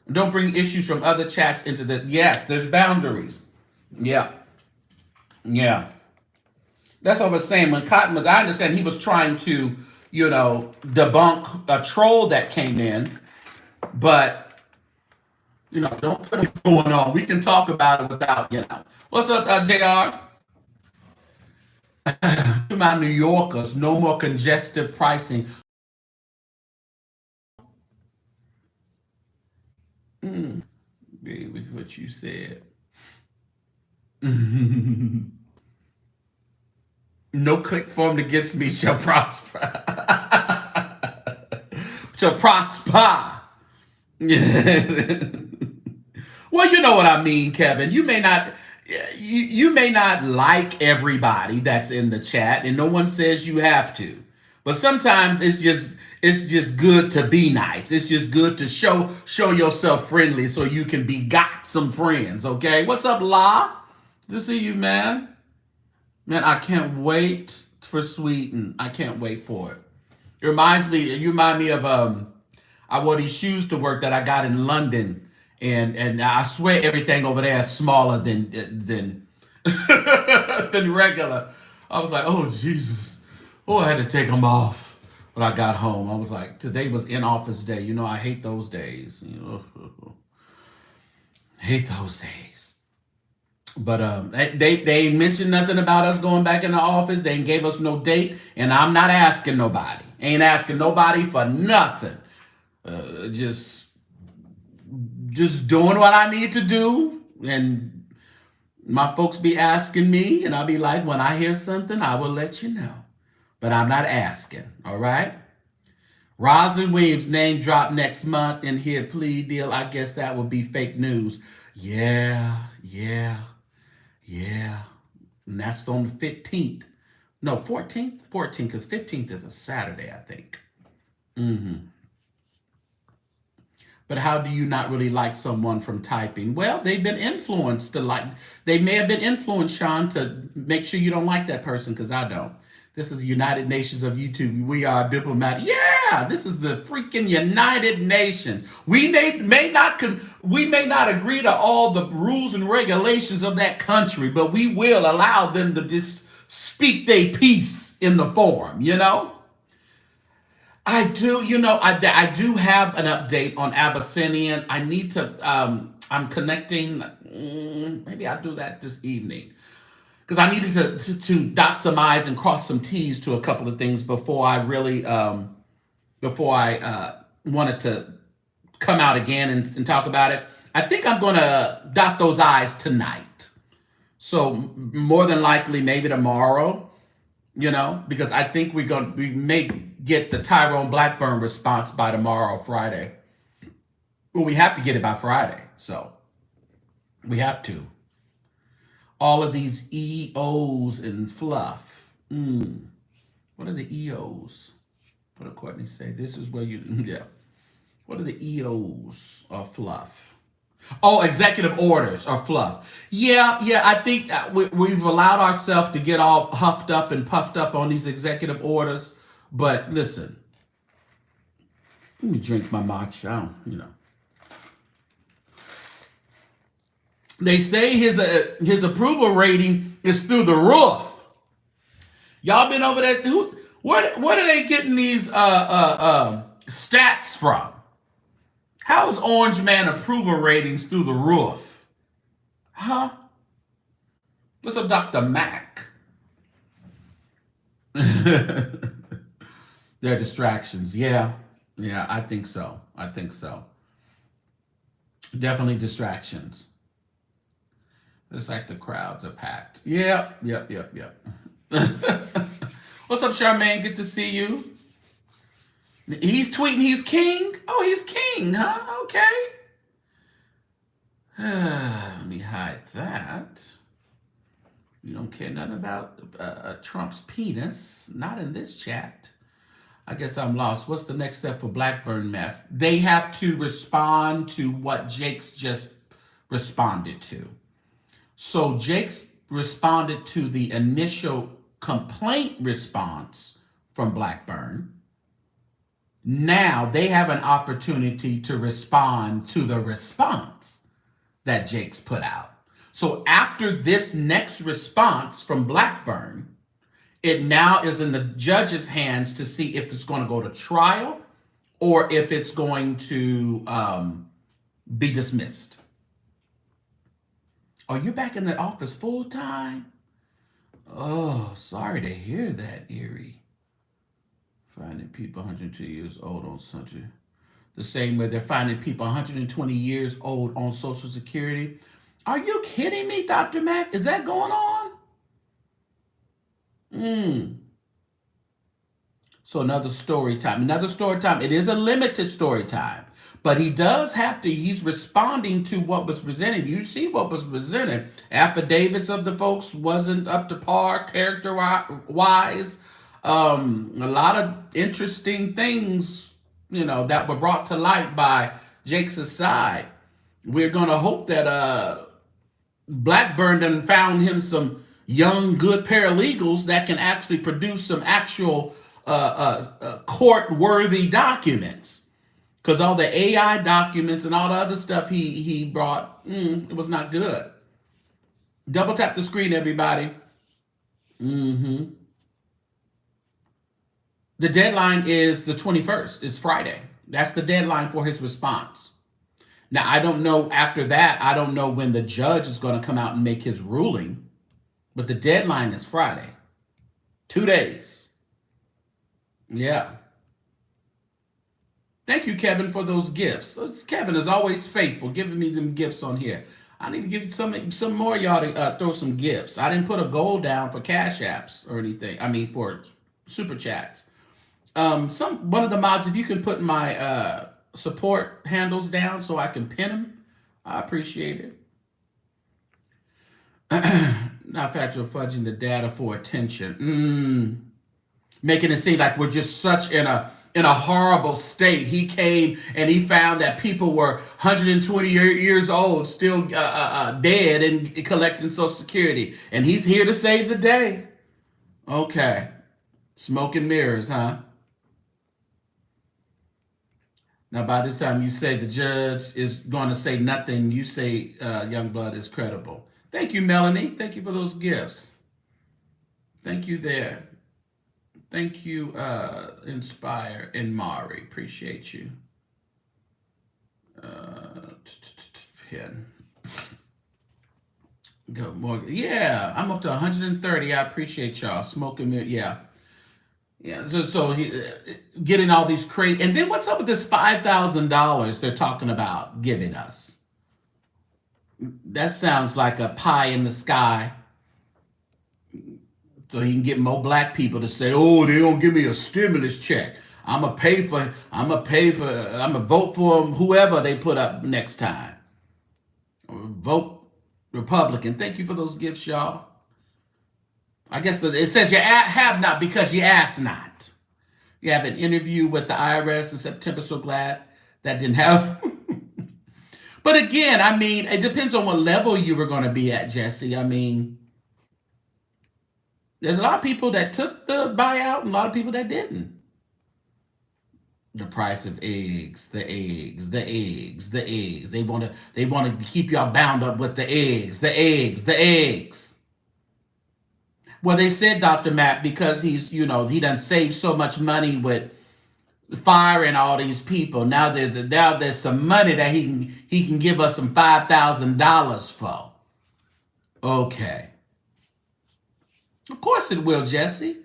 Don't bring issues from other chats into yes, there's boundaries. Yeah. Yeah. That's what I was saying. When Cotton was, I understand he was trying to, debunk a troll that came in, but don't put what's going on. We can talk about it without, What's up, JR? To my New Yorkers, no more congestive pricing. Agree with what you said. No click formed against me shall prosper. Shall prosper. Well, you know what I mean, Kevin. You may not like everybody that's in the chat, and no one says you have to. But sometimes it's just good to be nice. It's just good to show yourself friendly so you can got some friends, okay? What's up, La? Good to see you, man. Man, I can't wait for Sweden. I can't wait for it. You remind me of I wore these shoes to work that I got in London. And I swear everything over there is smaller than than regular. I was like, oh Jesus. Oh, I had to take them off when I got home. I was like, today was in office day. I hate those days. Hate those days. But they mentioned nothing about us going back in the office. They ain't gave us no date, and I'm not asking nobody. Ain't asking nobody for nothing. Just doing what I need to do, and my folks be asking me, and I'll be like, when I hear something, I will let you know. But I'm not asking, all right? Roslyn Williams name drop next month in here plea deal. I guess that would be fake news. Yeah. And that's on the 15th. No, 14th? 14th, because 15th is a Saturday, I think. But how do you not really like someone from typing? Well, they've been influenced to like, they may have been influenced, Sean, to make sure you don't like that person, because I don't. This is the United Nations of YouTube. We are diplomatic. Yeah, this is the freaking United Nations. We may not agree to all the rules and regulations of that country, but we will allow them to just speak their piece in the forum, you know? I do, I do have an update on Abyssinian. I need to, I'm connecting, maybe I'll do that this evening. Because I needed to dot some I's and cross some T's to a couple of things before I really, wanted to come out again and talk about it. I think I'm going to dot those I's tonight. So more than likely, maybe tomorrow, because I think we may get the Tyrone Blackburn response by tomorrow, Friday. Well, we have to get it by Friday, so we have to. All of these EOs and fluff. What are the EOs? What did Courtney say? This is where yeah. What are the EOs or fluff? Oh, executive orders or fluff. Yeah, I think we've allowed ourselves to get all huffed up and puffed up on these executive orders. But listen, let me drink my matcha, They say his approval rating is through the roof. Y'all been over there? What are they getting these stats from? How is Orange Man approval ratings through the roof? Huh? What's up, Dr. Mac? They're distractions. Yeah, I think so. Definitely distractions. It's like the crowds are packed. Yep. What's up, Charmaine? Good to see you. He's tweeting he's king? Oh, he's king, huh? Okay. Let me hide that. You don't care nothing about Trump's penis. Not in this chat. I guess I'm lost. What's the next step for Blackburn mess? They have to respond to what Jake's just responded to. So Jake's responded to the initial complaint response from Blackburn. Now they have an opportunity to respond to the response that Jake's put out. So after this next response from Blackburn, it now is in the judge's hands to see if it's going to go to trial or if it's going to be dismissed. Oh, you're back in the office full time? Oh, sorry to hear that, Erie. Finding people 102 years old on something. The same way they're finding people 120 years old on Social Security. Are you kidding me, Dr. Mack? Is that going on? So another story time. It is a limited story time. But he does have to, he's responding to what was presented. You see what was presented. Affidavits of the folks wasn't up to par character-wise. A lot of interesting things, that were brought to light by Jake's side. We're going to hope that Blackburn done found him some young, good paralegals that can actually produce some actual court-worthy documents. Because all the AI documents and all the other stuff he brought, it was not good. Double tap the screen, everybody. The deadline is the 21st. It's Friday. That's the deadline for his response. Now, I don't know after that. I don't know when the judge is going to come out and make his ruling. But the deadline is Friday. 2 days. Yeah. Thank you, Kevin, for those gifts. Kevin is always faithful, giving me them gifts on here. I need to give some more of y'all to throw some gifts. I didn't put a goal down for cash apps or anything. I mean, for super chats. One of the mods, if you can put my support handles down so I can pin them, I appreciate it. Not factual, fudging the data for attention. Making it seem like we're just such in a horrible state. He came and he found that people were 120 years old, still dead and collecting Social Security, and he's here to save the day. Okay, smoke and mirrors, huh? Now, by this time, you say the judge is going to say nothing. You say Youngblood is credible. Thank you, Melanie. Thank you for those gifts. Thank you there. Thank you, Inspire and Mari. Appreciate you. Pin. Go Morgan. Yeah, I'm up to 130. I appreciate y'all. Smoking mirror. Yeah. Yeah, so he getting all these crazy, and then what's up with this $5,000 they're talking about giving us? That sounds like a pie in the sky. So he can get more black people to say, "Oh, they don't give me a stimulus check. I'm gonna vote for whoever they put up next time. Vote Republican." Thank you for those gifts, y'all. I guess it says you have not because you ask not. You have an interview with the IRS in September. So glad that didn't happen. But again, I mean, it depends on what level you were going to be at, Jesse. I mean, there's a lot of people that took the buyout and a lot of people that didn't. The price of eggs, the eggs. They want to keep y'all bound up with the eggs. Well, they said, Dr. Matt, because he done saved so much money with firing all these people. Now there's some money that he can give us some $5,000 for. Okay. Of course it will, Jesse.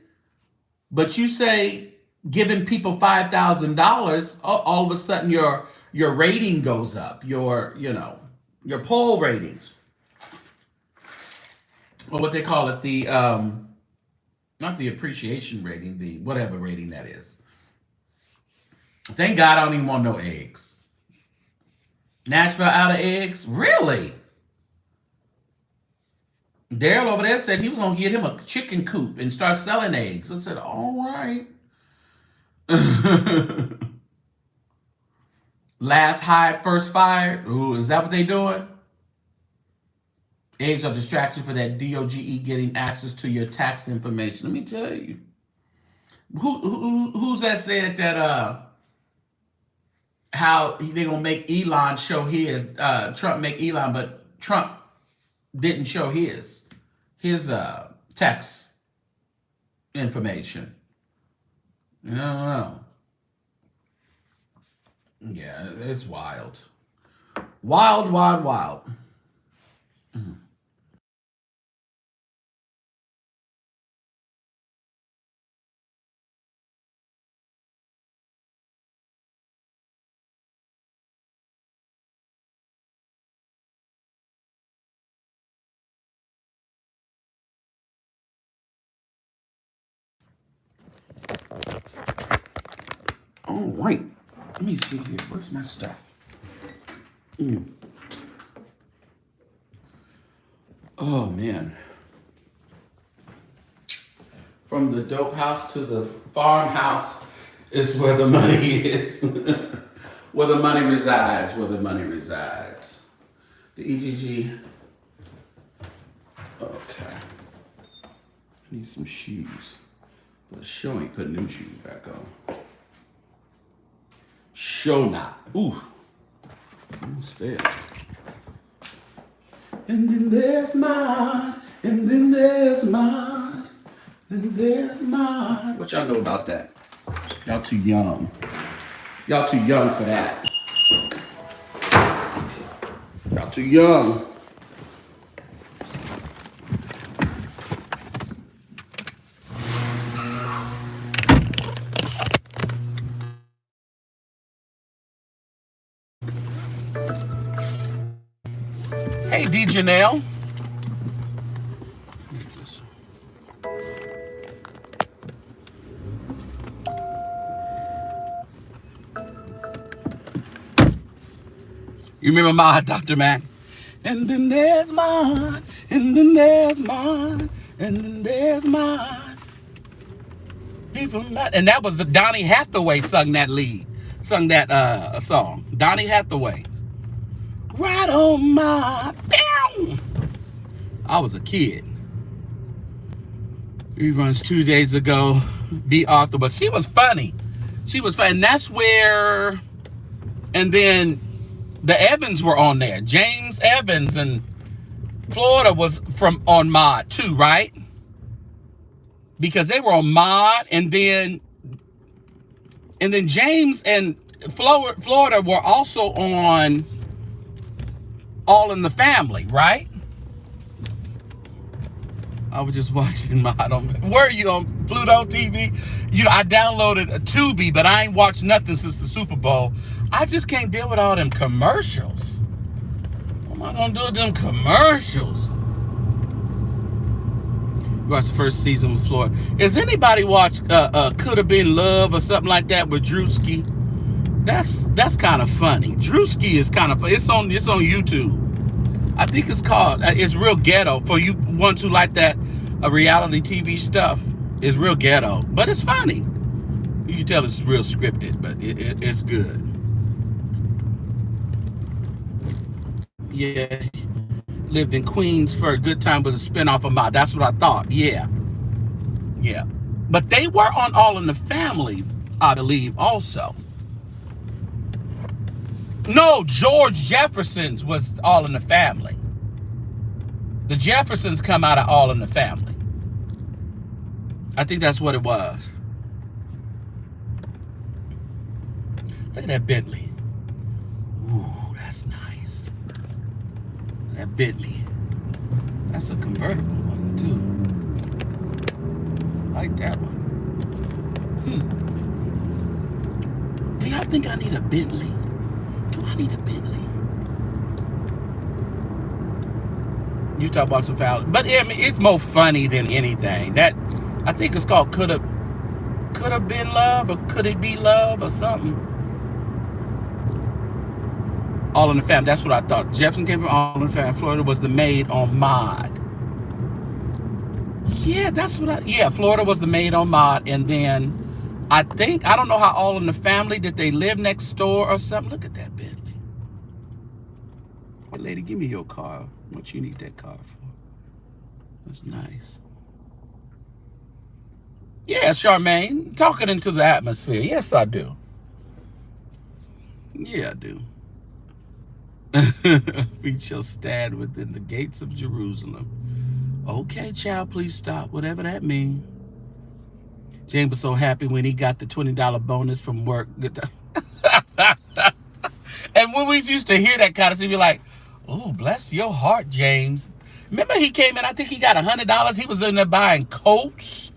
But you say giving people $5,000, all of a sudden your rating goes up. Your poll ratings. Or what they call it, the not the appreciation rating, the whatever rating that is. Thank God I don't even want no eggs. Nashville out of eggs? Really? Daryl over there said he was going to get him a chicken coop and start selling eggs. I said, all right. Last hired, first fired. Ooh, is that what they doing? Eggs are distraction for that DOGE getting access to your tax information. Let me tell you. Who's that said that how they gonna make Elon show his Trump make Elon, but Trump didn't show his tax information. I don't know. Yeah, it's wild. Wild. Mm. All right. Let me see here. Where's my stuff? Oh, man. From the dope house to the farmhouse is where the money is. Where the money resides. The EGG. Okay. I need some shoes. But show ain't putting them shoes back on. Show not. Ooh. Almost failed. And then there's mine. What y'all know about that? Y'all too young. Y'all too young for that. Y'all too young. Hey, D. Janelle. You remember my Dr. Mac? And then there's mine, and then there's mine, and then there's mine. And that was Donny Hathaway sung that song. Donny Hathaway. Right on my. I was a kid. Reruns 2 days ago. B. Arthur, but she was funny. She was funny, and that's where. And then the Evans were on there. James Evans and Florida was on Mod too, right? Because they were on Mod, and then James and Florida were also on All in the Family, right? I was just watching Mod on. Where are you on Pluto TV? You know, I downloaded a Tubi, but I ain't watched nothing since the Super Bowl. I just can't deal with all them commercials. What am I gonna do with them commercials? You watched the first season with Florida. Has anybody watched Could Have Been Love or something like that with Drewski? That's kind of funny. Drewski is kind of funny. It's on YouTube. I think it's called. It's real ghetto for you ones who like that reality TV stuff. It's real ghetto, but it's funny. You can tell it's real scripted, but it's good. Yeah, lived in Queens for a good time with a spinoff of Mod. That's what I thought. Yeah. But they were on All in the Family, I believe, also. No, George Jefferson's was All in the Family. The Jeffersons come out of All in the Family. I think that's what it was. Look at that Bentley. Ooh, that's nice. That Bentley. That's a convertible one, too. I like that one. Do y'all think I need a Bentley? Do I need a Bentley? You talk about some foul, but I mean, it's more funny than anything. That I think it's called Could Have Been Love, or Could It Be Love, or something. All in the Family. That's what I thought. Jefferson came from All in the Family. Florida was the maid on Mod. Yeah, that's what Florida was the maid on Mod, and then I don't know how All in the Family, did they live next door or something? Look at that Bentley. Hey, lady, give me your car. What you need that car for? That's nice. Yeah, Charmaine, talking into the atmosphere. Yes, I do. Yeah, I do. Feet shall stand within the gates of Jerusalem. Okay, child, please stop. Whatever that means. James was so happy when he got the $20 bonus from work. And when we used to hear that kind of stuff, we'd be like, oh, bless your heart, James. Remember he came in, I think he got $100. He was in there buying coats.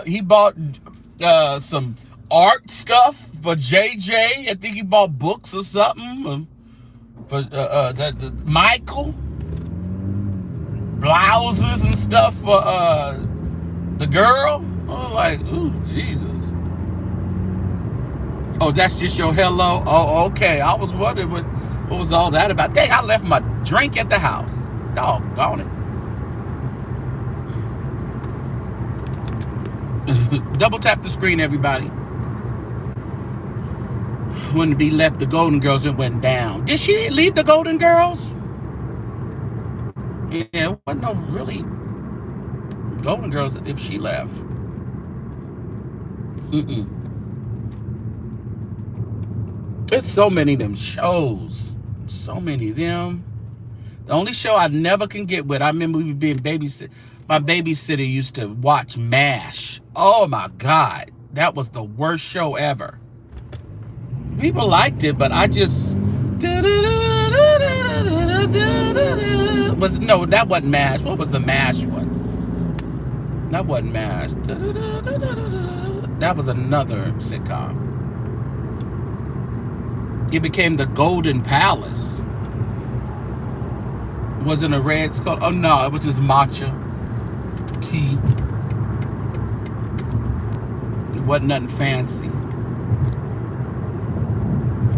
He bought some art stuff for JJ. I think he bought books or something for Michael. Blouses and stuff for the girl. I was like, ooh, Jesus. Oh, that's just your hello? Oh, okay. I was wondering what was all that about. Dang, I left my drink at the house. Doggone it. Double tap the screen, everybody. When to be left the Golden Girls, it went down. Did she leave the Golden Girls? Yeah, it wasn't no really Golden Girls if she left. There's so many of them shows. So many of them. The only show I never can get with, I remember we being babysit. My babysitter used to watch MASH. Oh my God. That was the worst show ever. People liked it, but I just... No, that wasn't MASH. What was the MASH one? That wasn't MASH. That was another sitcom. It became the Golden Palace. Wasn't a red skull. Oh no, it was just matcha tea. It wasn't nothing fancy.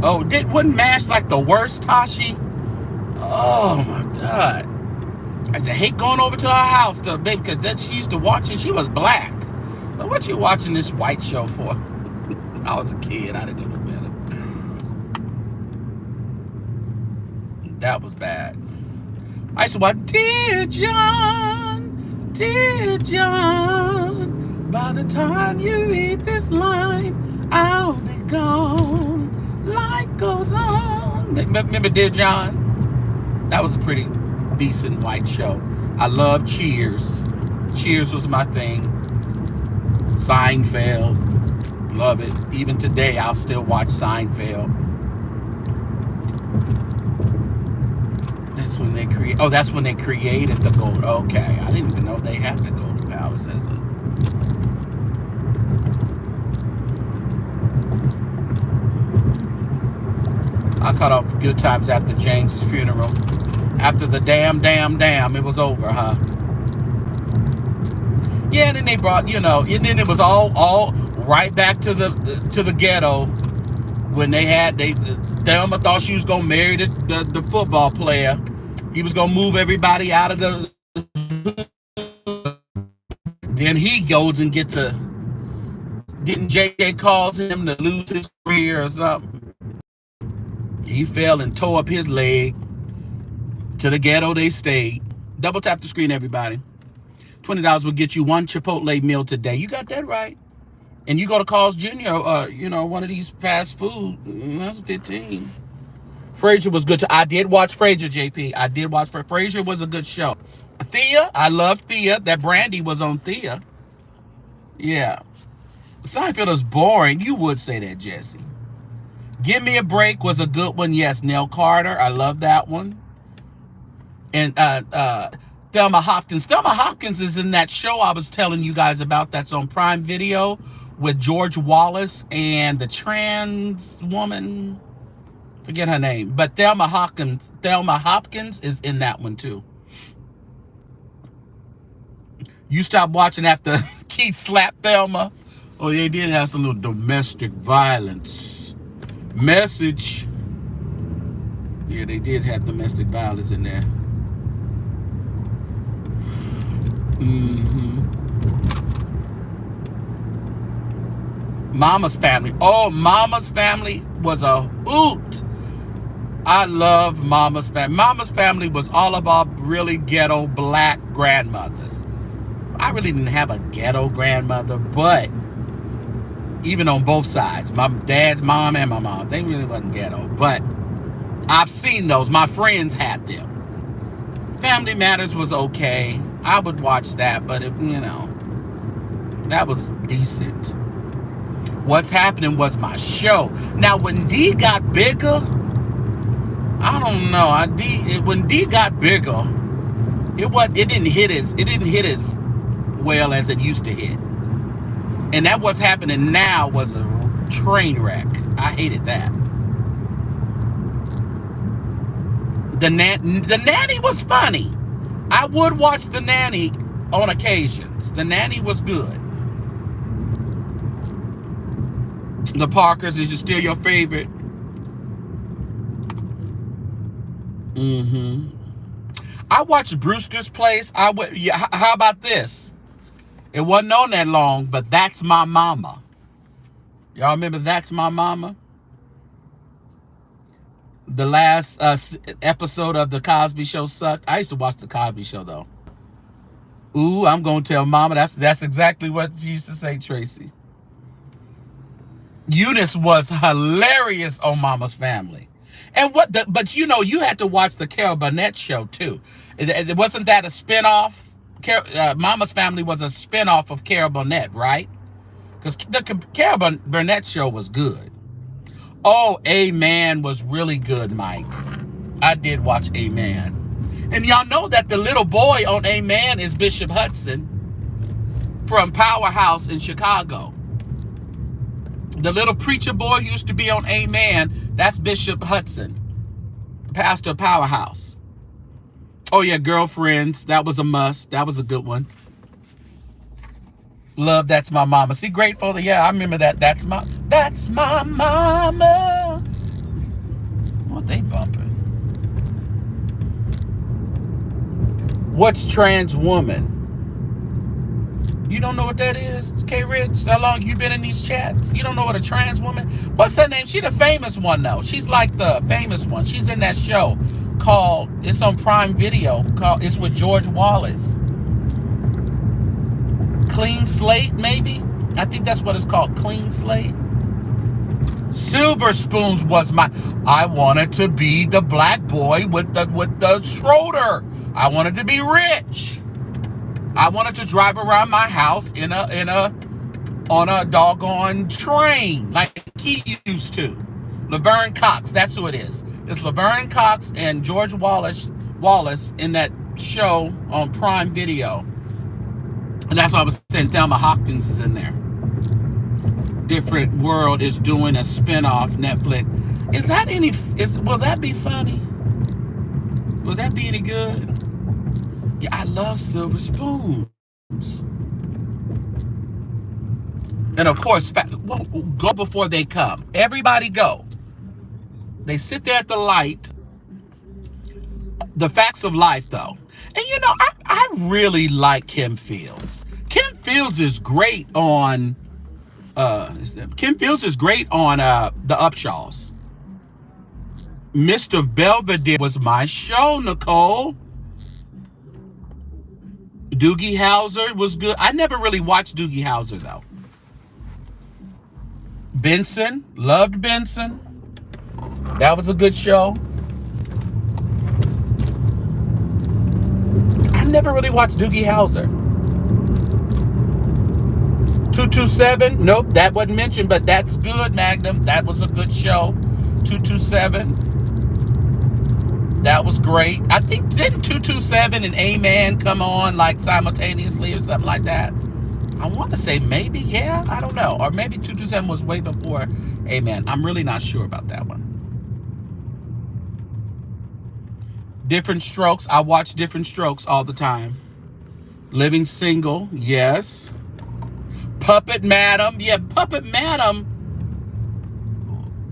Oh, wasn't MASH like the worst, Tashi? Oh my God. I just hate going over to her house, though, baby, because that she used to watch it. She was black. But what you watching this white show for? I was a kid. I didn't know better. That was bad. I used to watch Dear John, Dear John. By the time you read this line, I'll be gone. Life goes on. Remember Dear John? That was a pretty decent white show. I love Cheers. Cheers was my thing. Seinfeld. Love it. Even today, I'll still watch Seinfeld. That's when they create. Oh, that's when they created the gold. Okay, I didn't even know they had the Golden Palace as a. I cut off Good Times after James's funeral. After the damn, it was over, huh? Yeah, and then they brought, and then it was all right back to the ghetto when Thelma thought she was gonna marry the football player. He was gonna move everybody out of the. Then he goes and gets a. Didn't JJ cause him to lose his career or something? He fell and tore up his leg. To the ghetto they stayed. Double tap the screen, everybody. $20 will get you one Chipotle meal today. You got that right. And you go to Carl's Jr., one of these fast food, that's 15. Frasier was good. I did watch Frasier, JP. I did watch Frasier was a good show. Thea, I love Thea. That Brandy was on Thea. Yeah. Seinfeld is boring. You would say that, Jesse. Give Me a Break was a good one. Yes, Nell Carter. I love that one. And Thelma Hopkins. Thelma Hopkins is in that show I was telling you guys about that's on Prime Video with George Wallace and the trans woman. Forget her name. But Thelma Hopkins is in that one too. You stopped watching after Keith slapped Thelma? Oh, they did have some little domestic violence. Message. Yeah, they did have domestic violence in there. Mama's Family. Oh, Mama's Family was a hoot. I love Mama's Family. Mama's Family was all about really ghetto black grandmothers. I really didn't have a ghetto grandmother, but even on both sides, my dad's mom and my mom, they really wasn't ghetto, but I've seen those. My friends had them. Family Matters was okay. I would watch that, but that was decent. What's Happening was my show. Now, when D got bigger, I don't know. When D got bigger, it didn't hit as well as it used to hit. And that What's Happening Now was a train wreck. I hated that. The Nanny was funny. I would watch The Nanny on occasions. The Nanny was good. The Parkers, is still your favorite? I watched Brewster's Place. How about this? It wasn't on that long, but That's My Mama. Y'all remember That's My Mama? The last episode of The Cosby Show sucked. I used to watch The Cosby Show, though. Ooh, I'm going to tell Mama. That's exactly what she used to say, Tracy. Eunice was hilarious on Mama's Family. And but you had to watch the Carol Burnett show, too. Wasn't that a spinoff? Mama's Family was a spinoff of Carol Burnett, right? Because the Carol Burnett show was good. Oh, Amen was really good, Mike. I did watch Amen. And y'all know that the little boy on Amen is Bishop Hudson from Powerhouse in Chicago. The little preacher boy who used to be on Amen, that's Bishop Hudson, pastor of Powerhouse. Oh, yeah, Girlfriends. That was a must. That was a good one. Love That's My Mama. See, Grateful. Yeah, I remember that. That's my mama. What they bumping? What's trans woman? You don't know what that is? K Rich, how long you been in these chats? You don't know what a trans woman? What's her name? She the famous one though. She's like the famous one. She's in that show called, it's on Prime Video, called, it's with George Wallace. Clean Slate, maybe? I think that's what it's called, Clean Slate. Silver Spoons was my, I wanted to be the black boy with the Schroeder. I wanted to be rich. I wanted to drive around my house on a doggone train like he used to. Laverne Cox, that's who it is. It's Laverne Cox and George Wallace in that show on Prime Video. And that's why I was saying Thelma Hopkins is in there. Different World is doing a spinoff, Netflix. Is that any, will that be funny? Will that be any good? Yeah, I love Silver Spoons. And of course, well, go before they come. Everybody go. They sit there at the light. The Facts of Life, though. And you know, I really like Kim Fields. Kim Fields is great on Kim Fields is great on the Upshaws. Mr. Belvedere was my show, Nicole. Doogie Howser was good. I never really watched Doogie Howser, though. Benson, loved Benson. That was a good show. I never really watched Doogie Howser. 227, nope, that wasn't mentioned, but that's good, Magnum. That was a good show. 227. That was great. I think, didn't 227 and Amen come on like simultaneously or something like that? I want to say maybe, yeah, I don't know. Or maybe 227 was way before Amen. I'm really not sure about that one. Different Strokes. I watch Different Strokes all the time. Living Single, yes. Puppet Madam, yeah, Puppet Madam.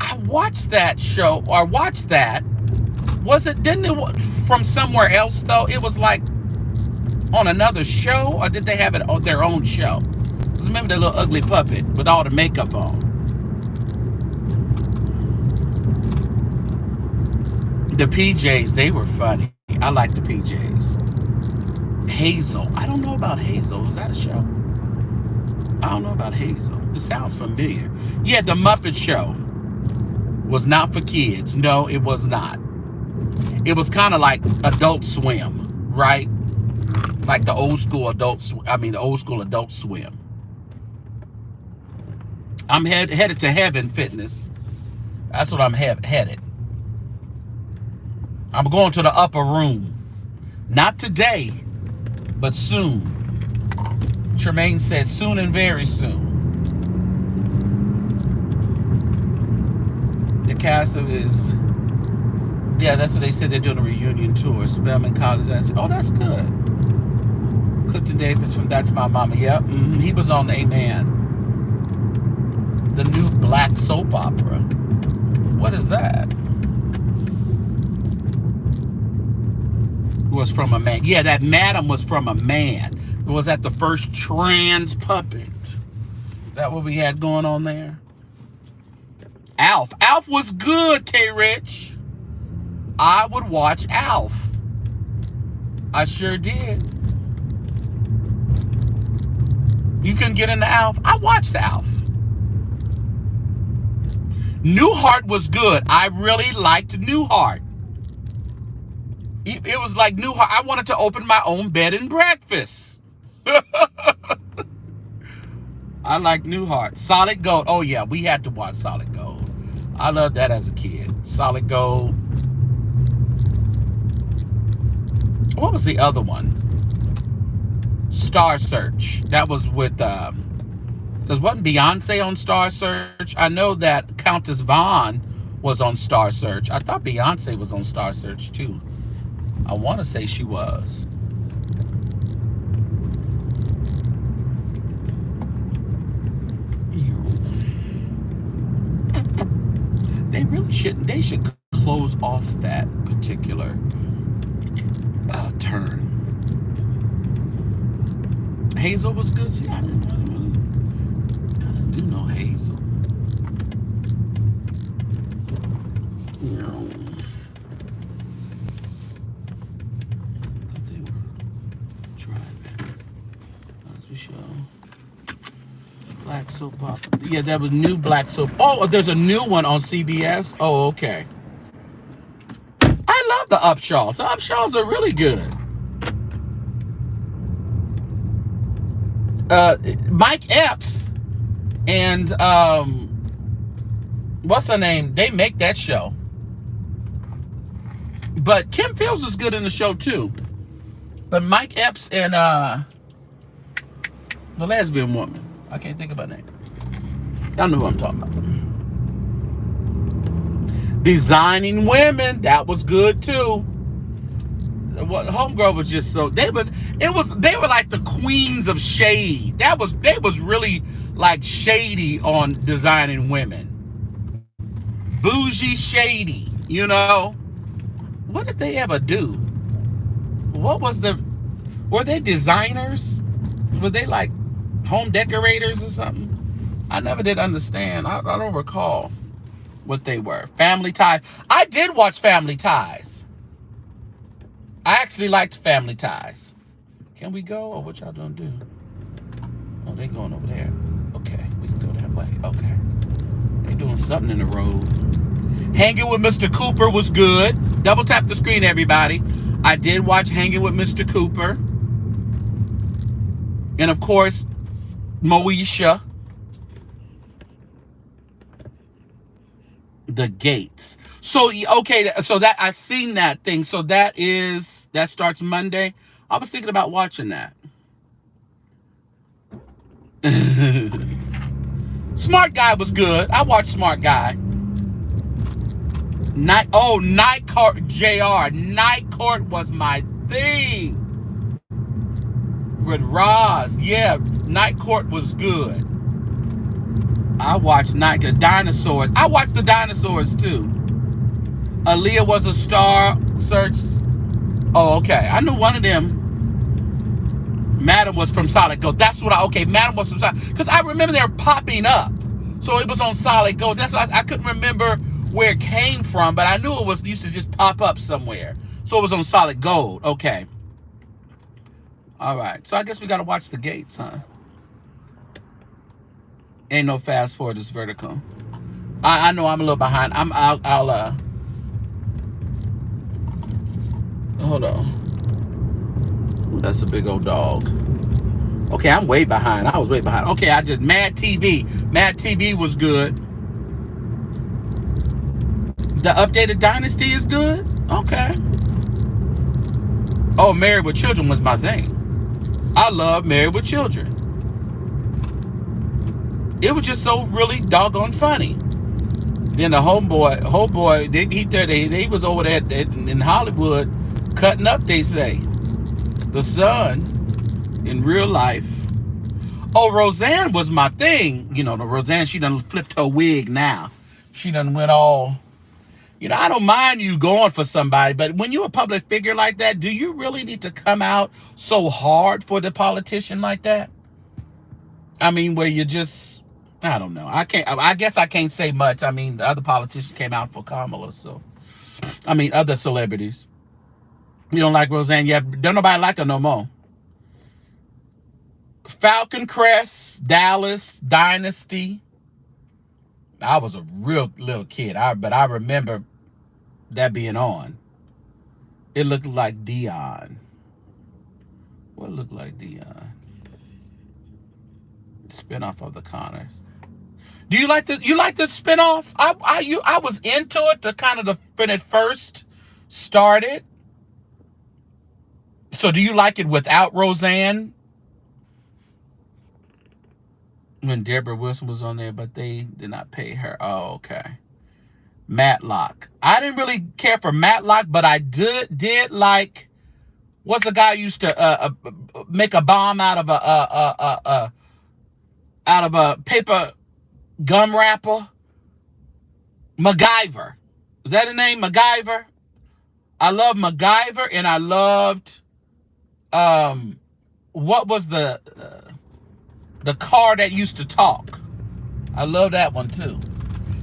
I watched that show, or watched that. Was it, didn't it, from somewhere else though? It was like on another show, or did they have it on their own show? Because remember that little ugly puppet with all the makeup on. The PJs, they were funny. I like the PJs. Hazel, I don't know about Hazel. Was that a show? I don't know about Hazel. It sounds familiar. Yeah, The Muppet Show was not for kids. No, it was not. It was kind of like Adult Swim, right? Like the old school Adult Swim. I'm headed to heaven fitness. That's what I'm headed. I'm going to the upper room. Not today, but soon. Tremaine says soon and very soon. The cast of is, yeah, that's what they said. They're doing a reunion tour. Spelman College. Oh, that's good. Clifton Davis from That's My Mama. Yep, he was on Amen. The new black soap opera. What is that? Was from a man. Yeah, that Madam was from a man. Was that the first trans puppet? That what we had going on there? Alf. Alf was good, K-Rich. I would watch Alf. I sure did. You couldn't get into Alf? I watched Alf. Newhart was good. I really liked Newhart. It was like Newhart. I wanted to open my own bed and breakfast. I like Newhart. Solid Gold. Oh yeah, we had to watch Solid Gold. I loved that as a kid. Solid Gold. What was the other one? Star Search. That was with because wasn't Beyonce on Star Search? I know that Countess Vaughn was on Star Search. I thought Beyonce was on Star Search too. I want to say she was. They really shouldn't. They should close off that particular turn. Hazel was good. See, I didn't do no Hazel. You know, I thought they were driving. Cosby Show. Black soap opera. Yeah, that was new black soap. Oh, there's a new one on CBS. Oh, okay. I love the Upshaws. The Upshaws are really good. Mike Epps and what's her name? They make that show. But Kim Fields is good in the show too. But Mike Epps and the lesbian woman, I can't think of her name. Y'all know who I'm talking about. Designing Women, that was good too. What Homegirl was just so they were like the queens of shade. They was really like shady on Designing Women. Bougie shady, you know. What did they ever do? Were they designers? Were they like home decorators or something? I never did understand. I don't recall what they were. Family Ties. I did watch Family Ties. I actually liked Family Ties. Can we go, or what y'all gonna do? Oh, they going over there. Okay, we can go that way. Okay. They doing something in the road. Hanging with Mr. Cooper was good. Double tap the screen, everybody. I did watch Hanging with Mr. Cooper. And of course, Moesha. The Gates. So okay, so that I seen that thing. So that starts Monday. I was thinking about watching that. Smart Guy was good. I watched Smart Guy. Night Court JR. Night Court was my thing. With Roz. Yeah, Night Court was good. I watched the Dinosaurs. I watched the Dinosaurs too. Aaliyah Was a Star. Search. Oh, okay. I knew one of them. Madam was from Solid Gold. That's what Madam was from Solid. Because I remember they were popping up. So it was on Solid Gold. That's why I couldn't remember where it came from, but I knew it used to just pop up somewhere. So it was on Solid Gold. Okay. All right. So I guess we got to watch The Gates, huh? Ain't no fast forward, it's vertical. I know I'm a little behind. I'll hold on. That's a big old dog. Okay, I'm way behind. I was way behind. Okay, Mad TV. Mad TV was good. The updated Dynasty is good? Okay. Oh, Married with Children was my thing. I love Married with Children. It was just so really doggone funny. Then the homeboy, he was over there in Hollywood cutting up, they say. The son in real life. Oh, Roseanne was my thing. You know, the Roseanne, she done flipped her wig now. She done went all, I don't mind you going for somebody, but when you're a public figure like that, do you really need to come out so hard for the politician like that? I mean, where you just, I don't know. I guess I can't say much. I mean, the other politicians came out for Kamala, so. I mean, other celebrities. You don't like Roseanne? Yeah, don't nobody like her no more. Falcon Crest, Dallas, Dynasty. I was a real little kid, but I remember that being on. It looked like Dion. What looked like Dion? Spinoff of the Connors. Do you like the spinoff? I was into it when it first started. So do you like it without Roseanne? When Deborah Wilson was on there, but they did not pay her. Oh, okay. Matlock. I didn't really care for Matlock, but I did like. What's the guy who used to make a bomb out of a paper gum wrapper? MacGyver. Is that the name? MacGyver. I love MacGyver, and I loved what was the car that used to talk? I love that one too.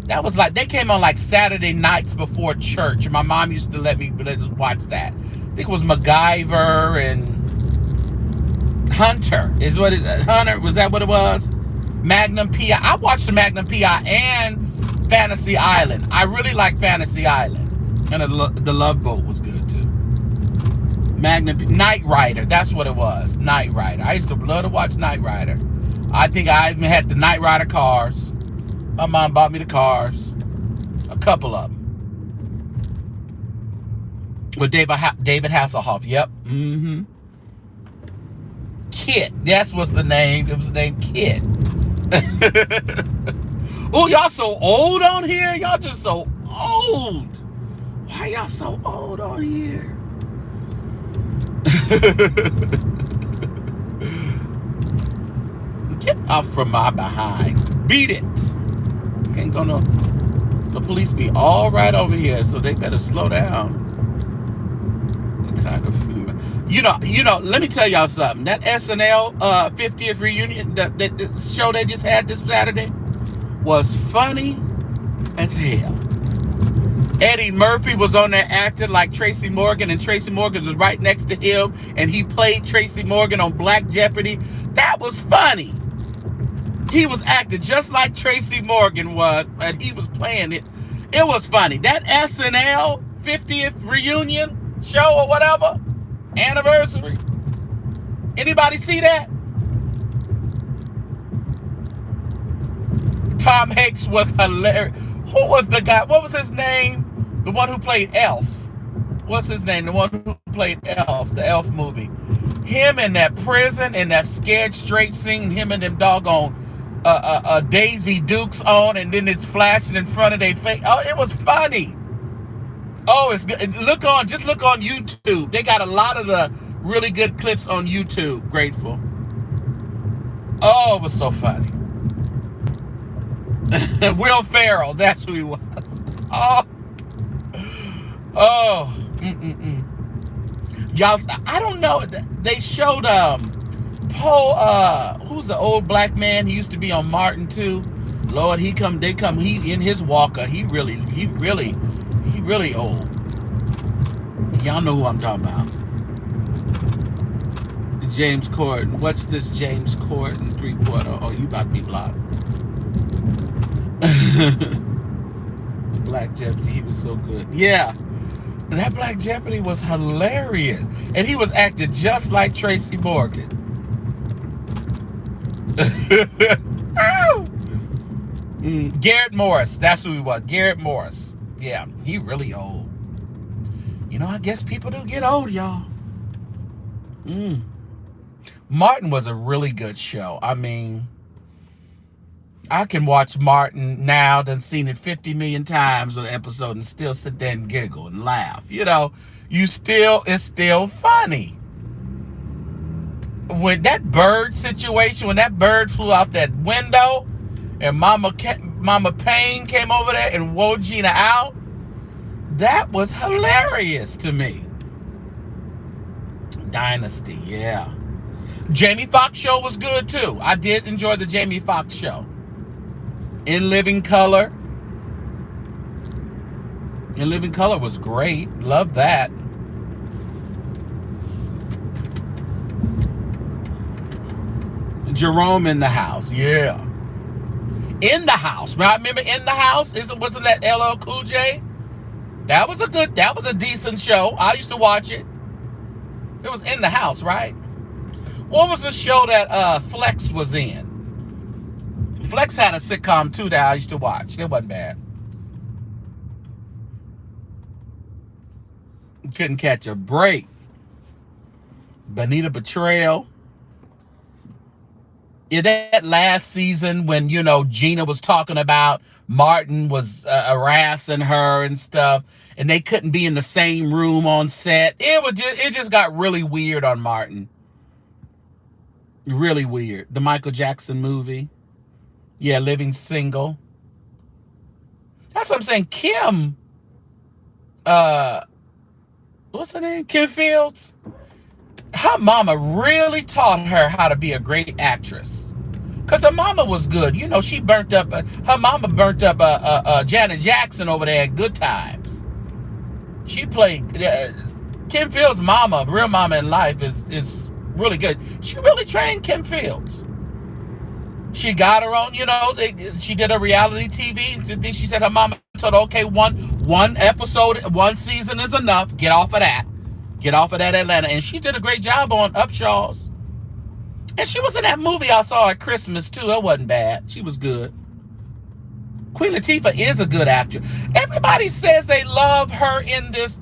That was like, they came on like Saturday nights before church. My mom used to let us watch that. I think it was MacGyver and Hunter. Hunter, was that what it was? Magnum P.I. I watched the Magnum P.I. and Fantasy Island. I really like Fantasy Island. And the Love Boat was good too. Knight Rider, that's what it was. Knight Rider. I used to love to watch Knight Rider. I think I even had the Knight Rider cars. My mom bought me the cars. A couple of them. With David Hasselhoff. Yep. Mm-hmm. Kit. That's what's the name. It was the name Kit. Oh, y'all so old on here? Y'all just so old. Why y'all so old on here? Get off from my behind. Beat it. Can't go no. The police be all right over here, so they better slow down. The kind of human. You know, let me tell y'all something. That SNL 50th reunion, that show they just had this Saturday, was funny as hell. Eddie Murphy was on there acting like Tracy Morgan, and Tracy Morgan was right next to him, and he played Tracy Morgan on Black Jeopardy. That was funny. He was acting just like Tracy Morgan was, and he was playing it. It was funny. That SNL 50th reunion show or whatever, anniversary. Anybody see that? Tom Hanks was hilarious. Who was the guy? What was his name? The one who played Elf. What's his name? The one who played Elf, the Elf movie. Him in that prison, and that scared straight scene, him and them doggone Daisy Dukes on, and then it's flashing in front of their face. Oh, it was funny. Oh, it's good. Just look on YouTube. They got a lot of the really good clips on YouTube. Grateful. Oh, it was so funny. Will Ferrell, that's who he was. Oh. Y'all, I don't know. They showed Poe. Who's the old black man? He used to be on Martin too. Lord, he in his walker. He really old. Y'all know who I'm talking about. James Corden. What's this James Corden 3.0? Oh, you about to be blocked. Black Jeopardy, he was so good. Yeah, that Black Jeopardy was hilarious, and he was acting just like Tracy Morgan. Garrett Morris, that's who he was. Garrett Morris. Yeah, he really old. You know, I guess people do get old, y'all. Martin was a really good show. I mean, I can watch Martin now, done seen it 50 million times on an episode, and still sit there and giggle and laugh. You know, it's still funny. When that bird situation, when that bird flew out that window, and Mama Payne came over there and wore Gina out, that was hilarious to me. Dynasty, yeah. Jamie Foxx show was good too. I did enjoy the Jamie Foxx show. In Living Color. In Living Color was great. Love that. Jerome in the House. Yeah. In the House. I remember In the House. Wasn't that LL Cool J? That was a decent show. I used to watch it. It was In the House, right? What was the show that Flex was in? Flex had a sitcom too that I used to watch. It wasn't bad. Couldn't catch a break. Bonita Betrayal. Yeah, that last season when, you know, Gina was talking about Martin was harassing her and stuff, and they couldn't be in the same room on set. It just got really weird on Martin. Really weird. The Michael Jackson movie. Yeah, Living Single. That's what I'm saying. Kim, what's her name? Kim Fields. her mama really taught her how to be a great actress. Because her mama was good. You know, she burnt up, her mama burnt up Janet Jackson over there at Good Times. She played, Kim Fields' mama, real mama in life, is really good. She really trained Kim Fields. She got her own, you know, she did a reality TV. And then she said her mama told her, okay, one episode, one season is enough. Get off of that. Get off of that Atlanta. And she did a great job on Upshaws. And she was in that movie I saw at Christmas, too. It wasn't bad. She was good. Queen Latifah is a good actor. Everybody says they love her in this,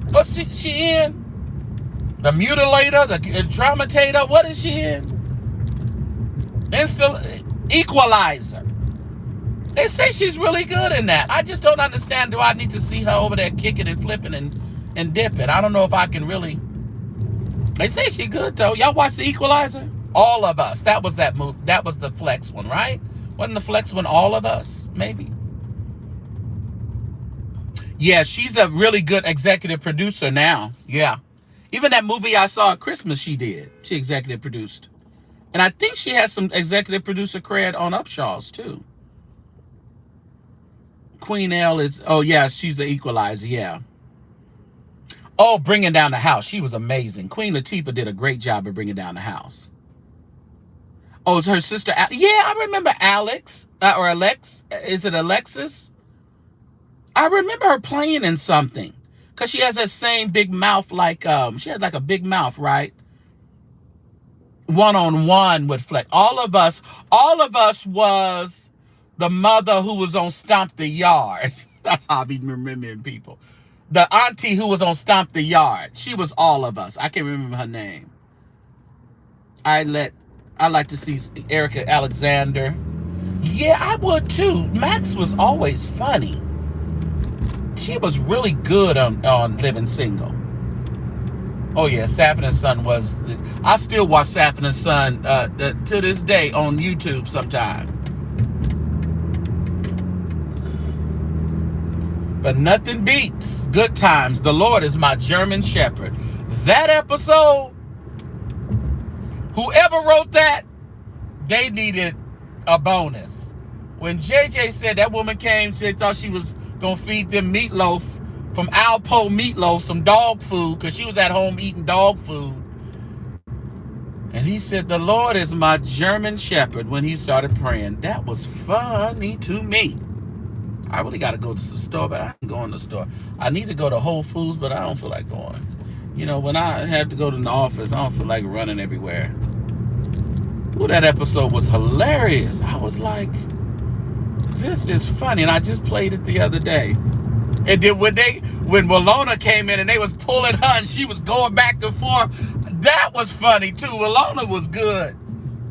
what's she in? The Mutilator, the Traumatator. What is she in? Equalizer. They say she's really good in that. I just don't understand. Do I need to see her over there kicking and flipping and dipping? I don't know if I can really. They say she's good though. Y'all watch The Equalizer? All of Us. That was that movie. That was the Flex one, right? Wasn't the Flex one All of Us? Maybe. Yeah, she's a really good executive producer now. Yeah. Even that movie I saw at Christmas, she did. She executive produced. And I think she has some executive producer cred on Upshaws, too. Queen L is, oh, yeah, she's the Equalizer, yeah. Oh, Bringing Down the House. She was amazing. Queen Latifah did a great job of Bringing Down the House. Oh, it's her sister. Yeah, I remember Alex, or Alex. Is it Alexis? I remember her playing in something. Because she has that same big mouth, like, she had like a big mouth, right? One-on-one with Fleck. All of us was the mother who was on Stomp the Yard. That's how I've been remembering people. The auntie who was on Stomp the Yard. She was All of Us. I can't remember her name. I like to see Erica Alexander. Yeah, I would too. Max was always funny. She was really good on Living Single. Oh yeah, Saffron and Son was. I still watch Saffron and Son to this day on YouTube sometime. But nothing beats Good Times. The Lord is my German Shepherd. That episode, whoever wrote that, they needed a bonus. When JJ said that woman came, they thought she was gonna feed them meatloaf from Alpo Meatloaf, some dog food, because she was at home eating dog food. And he said, the Lord is my German Shepherd when he started praying. That was funny to me. I really got to go to the store, but I ain't going to the store. I need to go to Whole Foods, but I don't feel like going. You know, when I have to go to the office, I don't feel like running everywhere. Ooh, that episode was hilarious. I was like, this is funny. And I just played it the other day. And then when Walona came in and they was pulling her and she was going back and forth, that was funny too. Walona was good.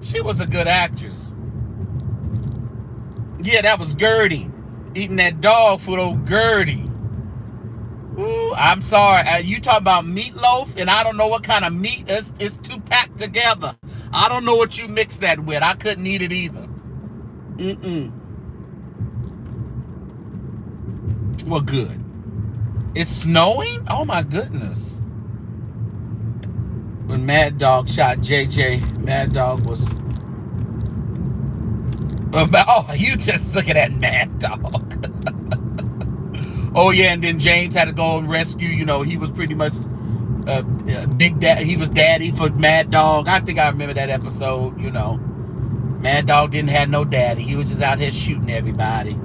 She was a good actress. Yeah, that was Gertie. Eating that dog food, old Gertie. Ooh, I'm sorry. You talking about meatloaf and I don't know what kind of meat. It's two packed together. I don't know what you mix that with. I couldn't eat it either. Well, good. It's snowing? Oh, my goodness. When Mad Dog shot JJ, Mad Dog was... Oh, you just looking at Mad Dog. Oh, yeah, and then James had to go and rescue. You know, he was pretty much Big Daddy. He was daddy for Mad Dog. I think I remember that episode, you know. Mad Dog didn't have no daddy. He was just out here shooting everybody.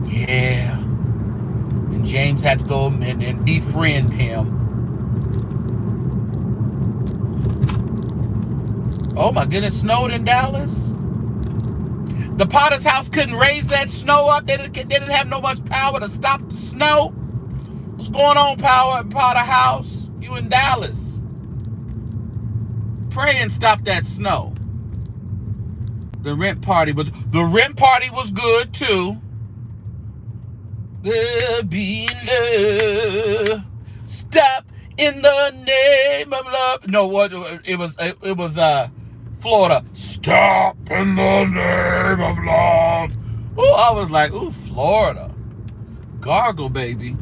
Yeah. And James had to go and befriend him. Oh my goodness, snowed in Dallas. The Potter's house couldn't raise that snow up. They didn't have no much power to stop the snow. What's going on, Potter house? You in Dallas. Pray and stop that snow. The rent party was good too. Be in love. Stop in the name of love. No, what it was Florida. Stop in the name of love. Oh, I was like, ooh, Florida. Gargle, baby.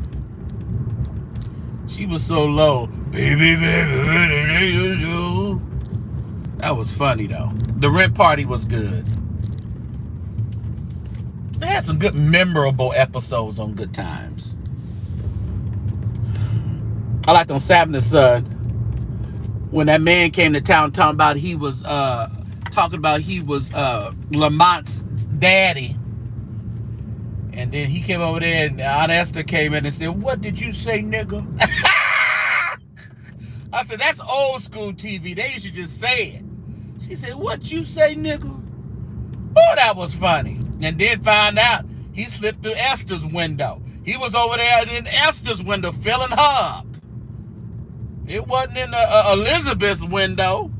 She was so low. Baby, baby, that was funny though. The rent party was good. They had some good memorable episodes on Good Times. I liked on Saturday Sun when that man came to town talking about he was Lamont's daddy. And then he came over there and Aunt Esther came in and said, "What did you say, nigga?" I said, "That's old school TV. They used to just say it." She said, "What you say, nigga?" Oh, that was funny. And then find out he slipped through Esther's window. He was over there in Esther's window filling her up. It wasn't in Elizabeth's window.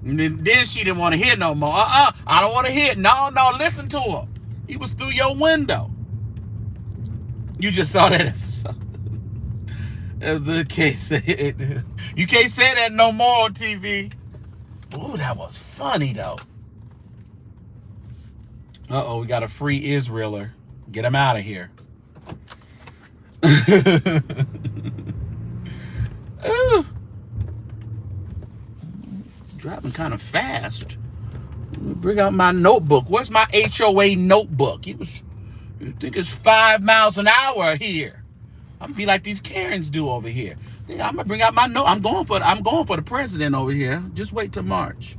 And then she didn't want to hear no more. I don't want to hear it. No, listen to her. He was through your window. You just saw that episode. That was the case. You can't say that no more on TV. Ooh, that was funny though. Uh-oh, we got a free Israeler. Get him out of here. Driving kind of fast. Bring out my notebook. Where's my HOA notebook? You think it's 5 miles an hour here. I'm gonna be like these Karens do over here. I'm gonna bring out my note. I'm going for the president over here. Just wait till March.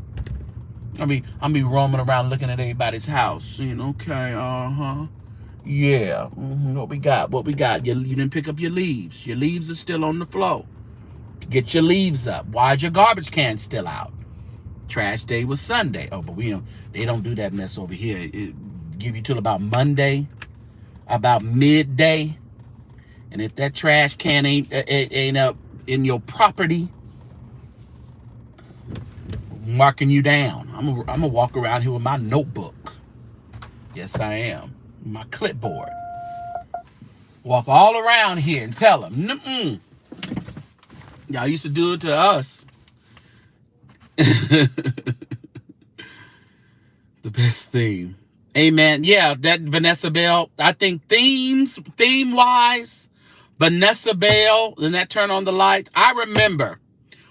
I'm be roaming around looking at everybody's house. Okay, yeah. What we got? You didn't pick up your leaves. Your leaves are still on the floor. Get your leaves up. Why's your garbage can still out? Trash day was Sunday. Oh, but they don't do that mess over here. It give you till about Monday, about midday. And if that trash can ain't up in your property, marking you down. I'm gonna walk around here with my notebook. Yes, I am. My clipboard. Walk all around here and tell them, y'all used to do it to us. The best theme. Amen. Yeah, that Vanessa Bell. I think theme-wise, Vanessa Bell, and that Turn on the Lights. I remember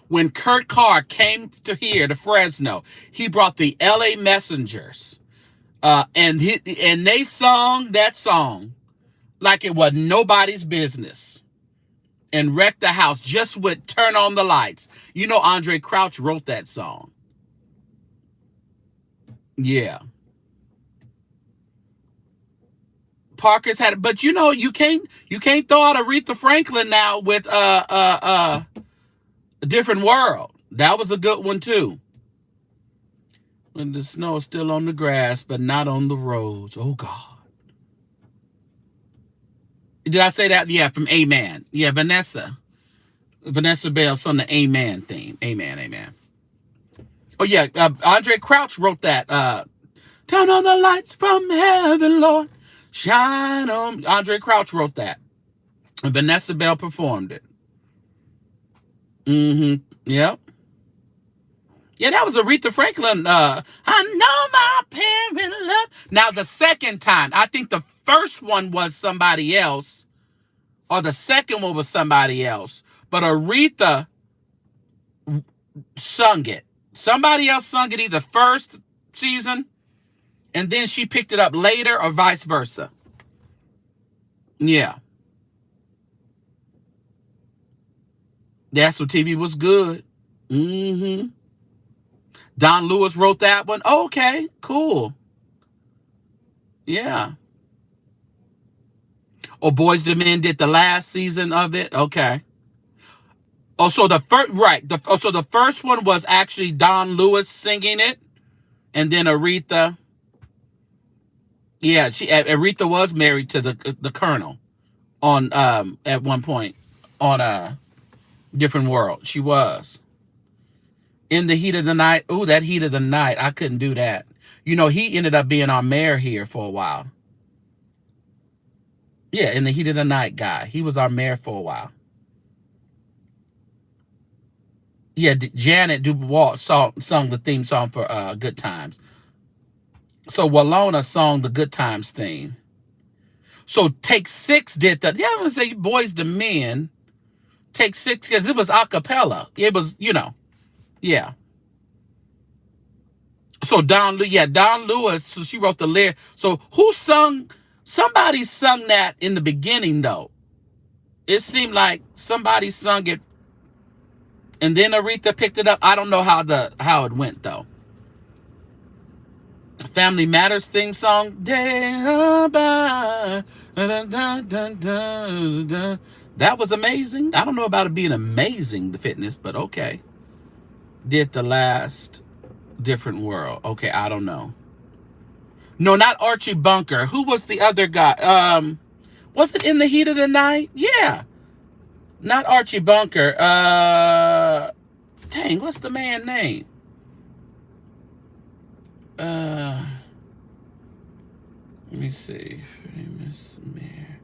when Kurt Carr came to Fresno, he brought the LA Messengers. And they sung that song like it was nobody's business. And wrecked the house just with Turn on the Lights. Andre Crouch wrote that song. Yeah. Parker's had it, but you can't throw out Aretha Franklin now with A Different World. That was a good one too. When the snow is still on the grass, but not on the roads. Oh God. Did I say that? Yeah, from Amen. Yeah, Vanessa Bell sung the Amen theme. Amen. Oh yeah, Andre Crouch wrote that. Turn on the lights from heaven, Lord. Shine on. Andre Crouch wrote that. And Vanessa Bell performed it. Yep. Yeah, that was Aretha Franklin. I know my parent love. Now, the second time, I think the first one was somebody else, or the second one was somebody else, but Aretha sung it. Somebody else sung it either first season, and then she picked it up later, or vice versa. Yeah. That's what TV was good. Don Lewis wrote that one. Oh, okay, cool. Yeah. Oh, Boys to Men did the last season of it. Okay. Oh, so the first, right? So the first one was actually Don Lewis singing it, and then Aretha. Yeah, Aretha was married to the Colonel on at one point on A Different World. She was. In the Heat of the Night. Ooh, that Heat of the Night. I couldn't do that. He ended up being our mayor here for a while. Yeah, In the Heat of the Night guy. He was our mayor for a while. Yeah, Janet Dubois sung the theme song for Good Times. So Walona sung the Good Times theme. So Take Six did that. Yeah, I'm going to say Boys to Men. Take Six, because it was a cappella. It was, yeah. So Don Lewis, so she wrote the lyric. So who sung? Somebody sung that in the beginning, though. It seemed like somebody sung it, and then Aretha picked it up. I don't know how it went, though. Family Matters theme song. That was amazing. I don't know about it being amazing, the fitness, but okay. Did the Last Different World. Okay, I don't know. No, not Archie Bunker. Who was the other guy? Was it In the Heat of the Night? Yeah. Not Archie Bunker. Dang, what's the man's name? Let me see. Famous mayor.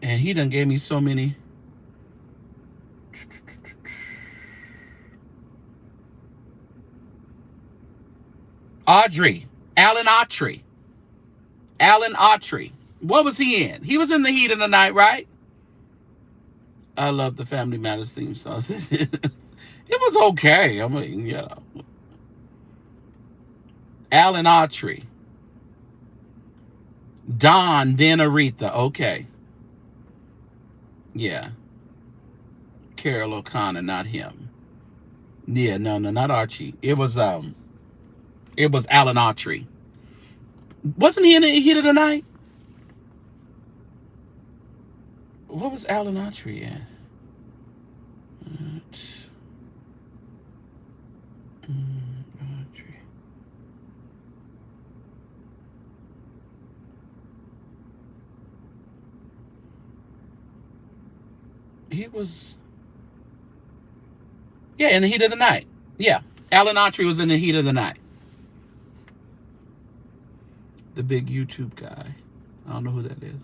And he done gave me so many. Alan Autry. What was he in? He was in The Heat of the Night, right? I love the Family Matters theme song. It was okay. I mean, Alan Autry. Don, then Aretha. Okay. Yeah. Carol O'Connor, not him. Yeah, no, not Archie. It was Alan Autry. Wasn't he in The Heat of the Night? What was Alan Autry in? He was, in The Heat of the Night. Yeah, Alan Autry was in The Heat of the Night. The big YouTube guy. I don't know who that is.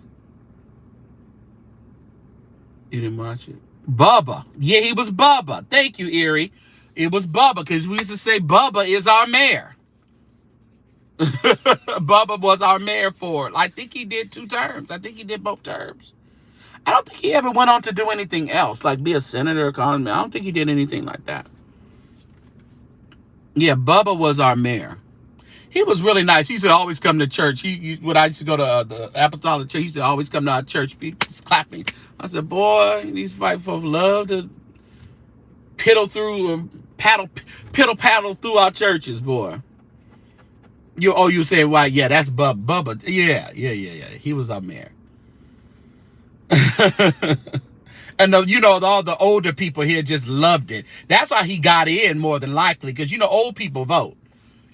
You didn't watch it? Bubba. Yeah, he was Bubba. Thank you, Erie. It was Bubba, because we used to say Bubba is our mayor. Bubba was our mayor for, I think he did 2 terms. I think he did both terms. I don't think he ever went on to do anything else, like be a senator or congressman. I don't think he did anything like that. Yeah, Bubba was our mayor. He was really nice. He used to always come to church. When I used to go to the Apostolic Church, he used to always come to our church, be clapping. I said, boy, these white folks love to piddle paddle through our churches, boy. You say, why? Yeah, that's Bubba. Yeah. He was our mayor. And all the older people here just loved it. That's why he got in, more than likely, because old people vote,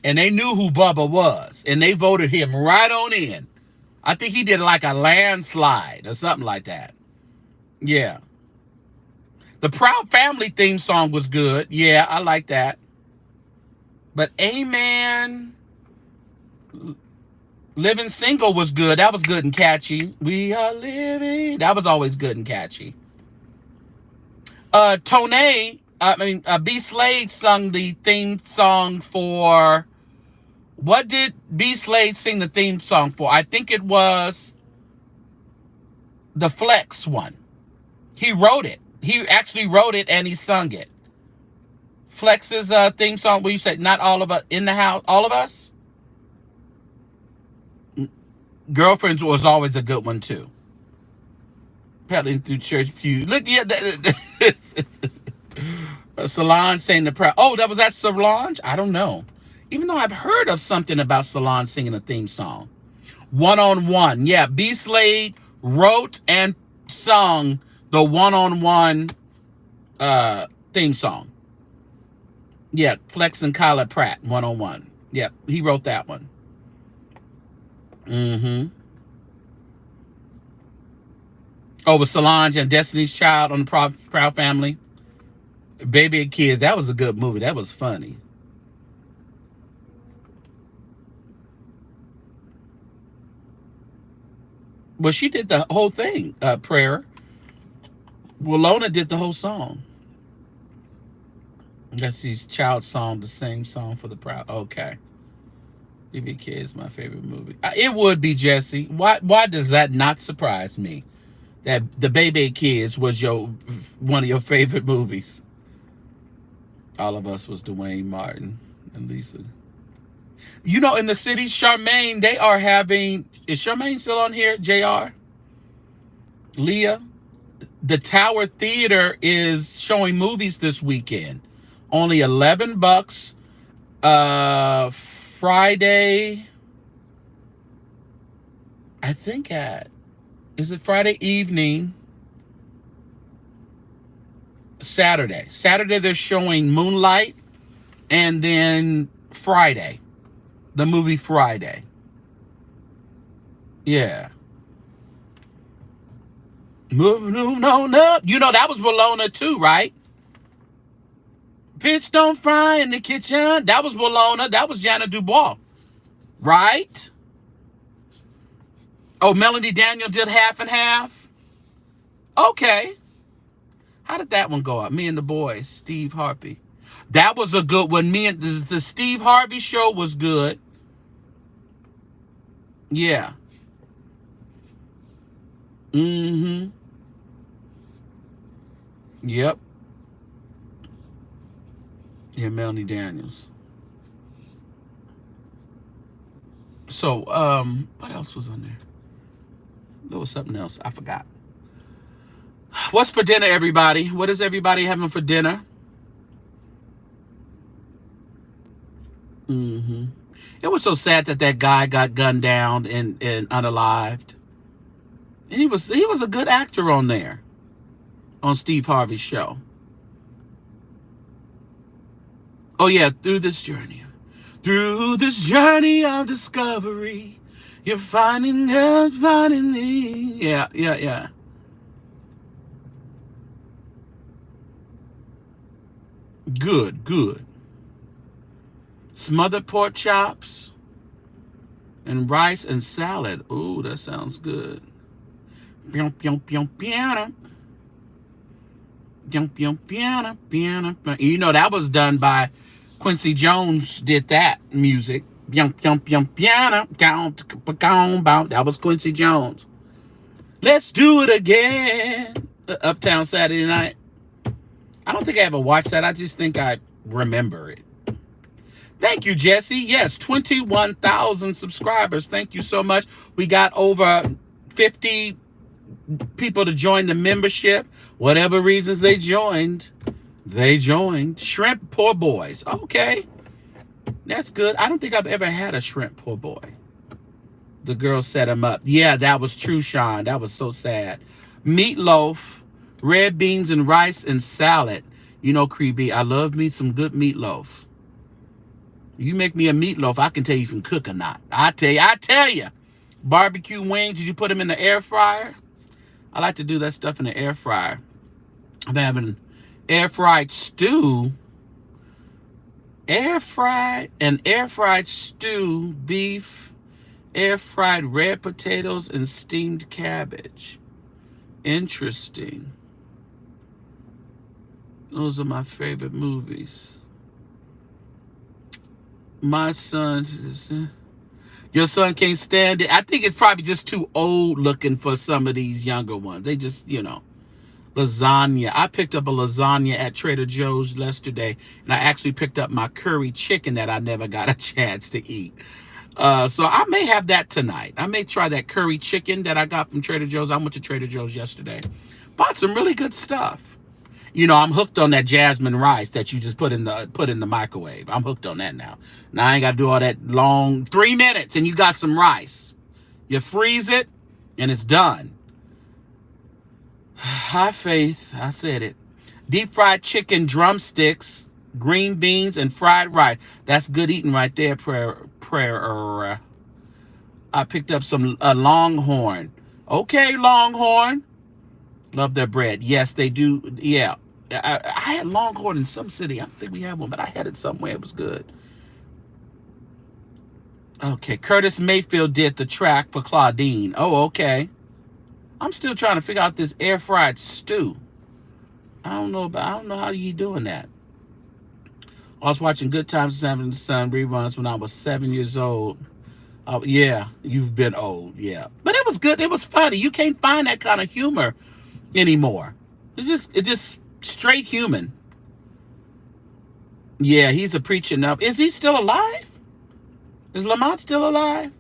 and they knew who Bubba was, and they voted him right on in. I think he did like a landslide or something like that. Yeah. The Proud Family theme song was good. Yeah, I like that. But Amen, Living Single was good. That was good and catchy. We are living. That was always good and catchy. B. Slade sung the theme song for. What did B. Slade sing the theme song for? I think it was the Flex one. He wrote it. He actually wrote it and he sung it. Flex's theme song, where you said, not all of us in the house, all of us? Girlfriends was always a good one too. Pedaling through church pew. Look, yeah, Solange sang the Proud. Oh, was that Solange? I don't know. Even though I've heard of something about Solange singing a theme song. One on One. Yeah, B. Slade wrote and sung the One on One theme song. Yeah, Flex and Kyla Pratt, One on One. Yeah, he wrote that one. Mm-hmm. Oh, with Solange and Destiny's Child on the Proud Family. Baby and Kids. That was a good movie. That was funny. Well, she did the whole thing, Prayer. Willona did the whole song. That's his child song, the same song for the Proud. Okay. Baby Kids, my favorite movie. It would be, Jesse. Why does that not surprise me? That the Baby Kids was one of your favorite movies. All of us was Dwayne Martin and Lisa. You know, in the city, Charmaine, they are having. Is Charmaine still on here? Jr. Leah, the Tower Theater is showing movies this weekend. Only $11. Friday. I think is it Friday evening? Saturday. Saturday they're showing Moonlight, and then Friday, the movie Friday. Yeah. Moving on up. You know that was Bologna too, right? Fish don't fry in the kitchen. That was Bologna. That was Janet Dubois, right? Oh, Melody Daniel did half and half. Okay. How did that one go up? Me and the Boys, Steve Harvey. That was a good one. Me and the Steve Harvey Show was good. Yeah. Mm-hmm. Yep. Yeah, Melanie Daniels. So, what else was on there? There was something else. I forgot. What's for dinner, everybody? What is everybody having for dinner? Mm-hmm. It was so sad that guy got gunned down and unalived. And he was a good actor on there, on Steve Harvey's show. Oh yeah, through this journey of discovery, you're finding me. Yeah. Good. Smothered pork chops and rice and salad. Ooh, that sounds good. You know, that was done by Quincy Jones, did that music. That was Quincy Jones. Let's do it again. Uptown Saturday Night. I don't think I ever watched that. I just think I remember it. Thank you, Jesse. Yes, 21,000 subscribers. Thank you so much. We got over 50 people to join the membership. Whatever reasons they joined. Shrimp poor boys. Okay. That's good. I don't think I've ever had a shrimp poor boy. The girl set him up. Yeah, that was true, Sean. That was so sad. Meatloaf, red beans and rice and salad. You know, Creepy, I love me some good meatloaf. You make me a meatloaf, I can tell you if you can cook or not. I tell you. Barbecue wings, did you put them in the air fryer? I like to do that stuff in the air fryer. I'm having air fried stew. Air fried stew, beef, air fried red potatoes, and steamed cabbage. Interesting. Those are my favorite movies. My son, your son can't stand it. I think it's probably just too old looking for some of these younger ones. They just, lasagna. I picked up a lasagna at Trader Joe's yesterday, and I actually picked up my curry chicken that I never got a chance to eat. So I may have that tonight. I may try that curry chicken that I got from Trader Joe's. I went to Trader Joe's yesterday. Bought some really good stuff. I'm hooked on that jasmine rice that you just put in the microwave. I'm hooked on that now. Now I ain't got to do all that long 3 minutes and you got some rice. You freeze it and it's done. High faith, I said it. Deep fried chicken drumsticks, green beans, and fried rice. That's good eating right there, prayer. I picked up some Longhorn. Okay, Longhorn. Love their bread. Yes, they do. Yeah. I had Longhorn in some city. I don't think we have one, but I had it somewhere. It was good. Okay. Curtis Mayfield did the track for Claudine. Oh, okay. I'm still trying to figure out this air fried stew. I don't know how you doing that. I was watching Good Times Having the Sun reruns when I was 7 years old. Yeah, you've been old. Yeah. But it was good. It was funny. You can't find that kind of humor anymore. It just straight human. Yeah, he's a preacher now. Is he still alive? Is Lamont still alive?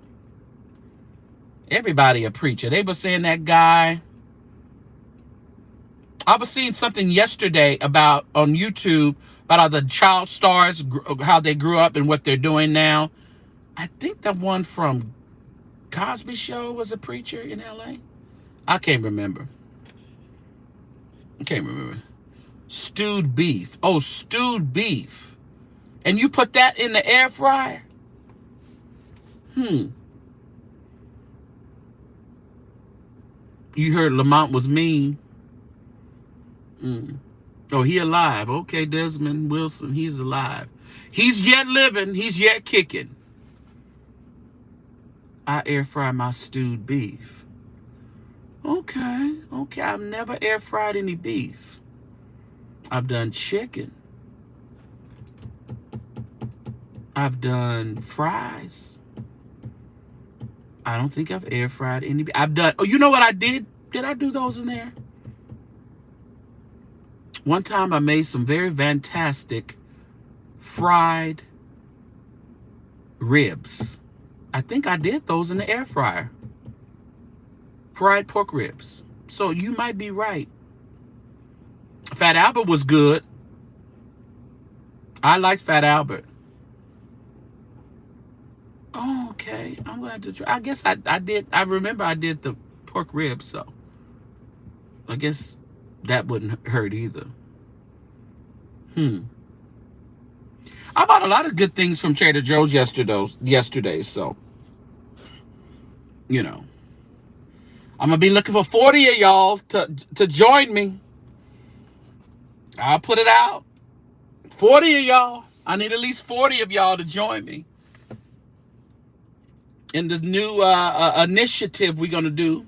Everybody a preacher. They were saying that guy. I was seeing something yesterday about on YouTube about how the child stars, how they grew up and what they're doing now. I think the one from Cosby Show was a preacher in LA. I can't remember. Stewed beef. Oh, stewed beef. And you put that in the air fryer? You heard Lamont was mean. Oh, he alive. Okay, Desmond Wilson, he's alive. He's yet living. He's yet kicking. I air fry my stewed beef. Okay. I've never air fried any beef. I've done chicken. I've done fries. I don't think I've air fried any. I've done. Oh, you know what I did? Did I do those in there? One time I made some very fantastic fried ribs. I think I did those in the air fryer. Fried pork ribs. So you might be right. Fat Albert was good. I like Fat Albert. Oh, okay. I'm going to try. I guess I did. I remember I did the pork ribs, so I guess that wouldn't hurt either. I bought a lot of good things from Trader Joe's yesterday, so you know. I'm gonna be looking for 40 of y'all to join me. I'll put it out. 40 of y'all. I need at least 40 of y'all to join me in the new initiative we're gonna do.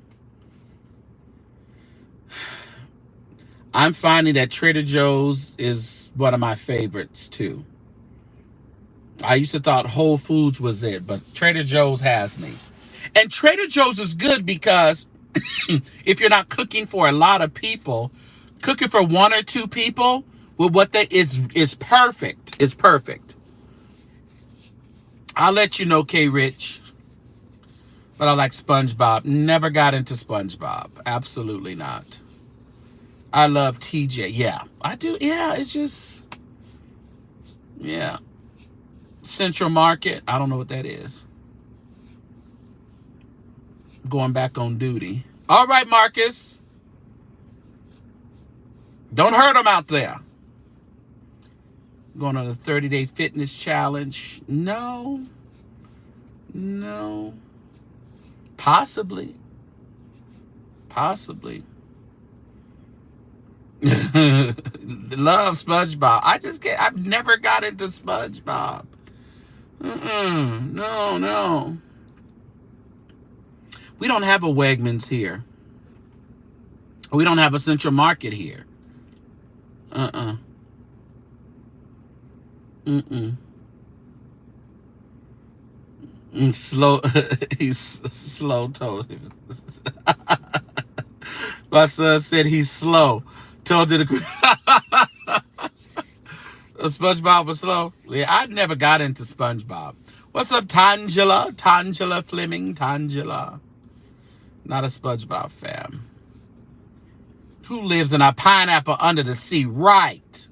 I'm finding that Trader Joe's is one of my favorites too. I used to thought Whole Foods was it, but Trader Joe's has me. And Trader Joe's is good because if you're not cooking for a lot of people, cooking for one or two people with what they is perfect. It's perfect. I'll let you know, K Rich. But I like SpongeBob. Never got into SpongeBob. Absolutely not. I love TJ. Yeah, I do. Yeah, it's just, yeah. Central Market. I don't know what that is. Going back on duty. All right, Marcus. Don't hurt him out there. Going on a 30-day fitness challenge. No. Possibly. Love SpongeBob. I've never got into SpongeBob. No. We don't have a Wegmans here. We don't have a Central Market here. Slow. He's slow told him. My son said he's slow. Told you the SpongeBob was slow. Yeah, I never got into SpongeBob. What's up, Tangela? Tangela Fleming. Tangela. Not a SpongeBob fan. Who lives in a pineapple under the sea? Right.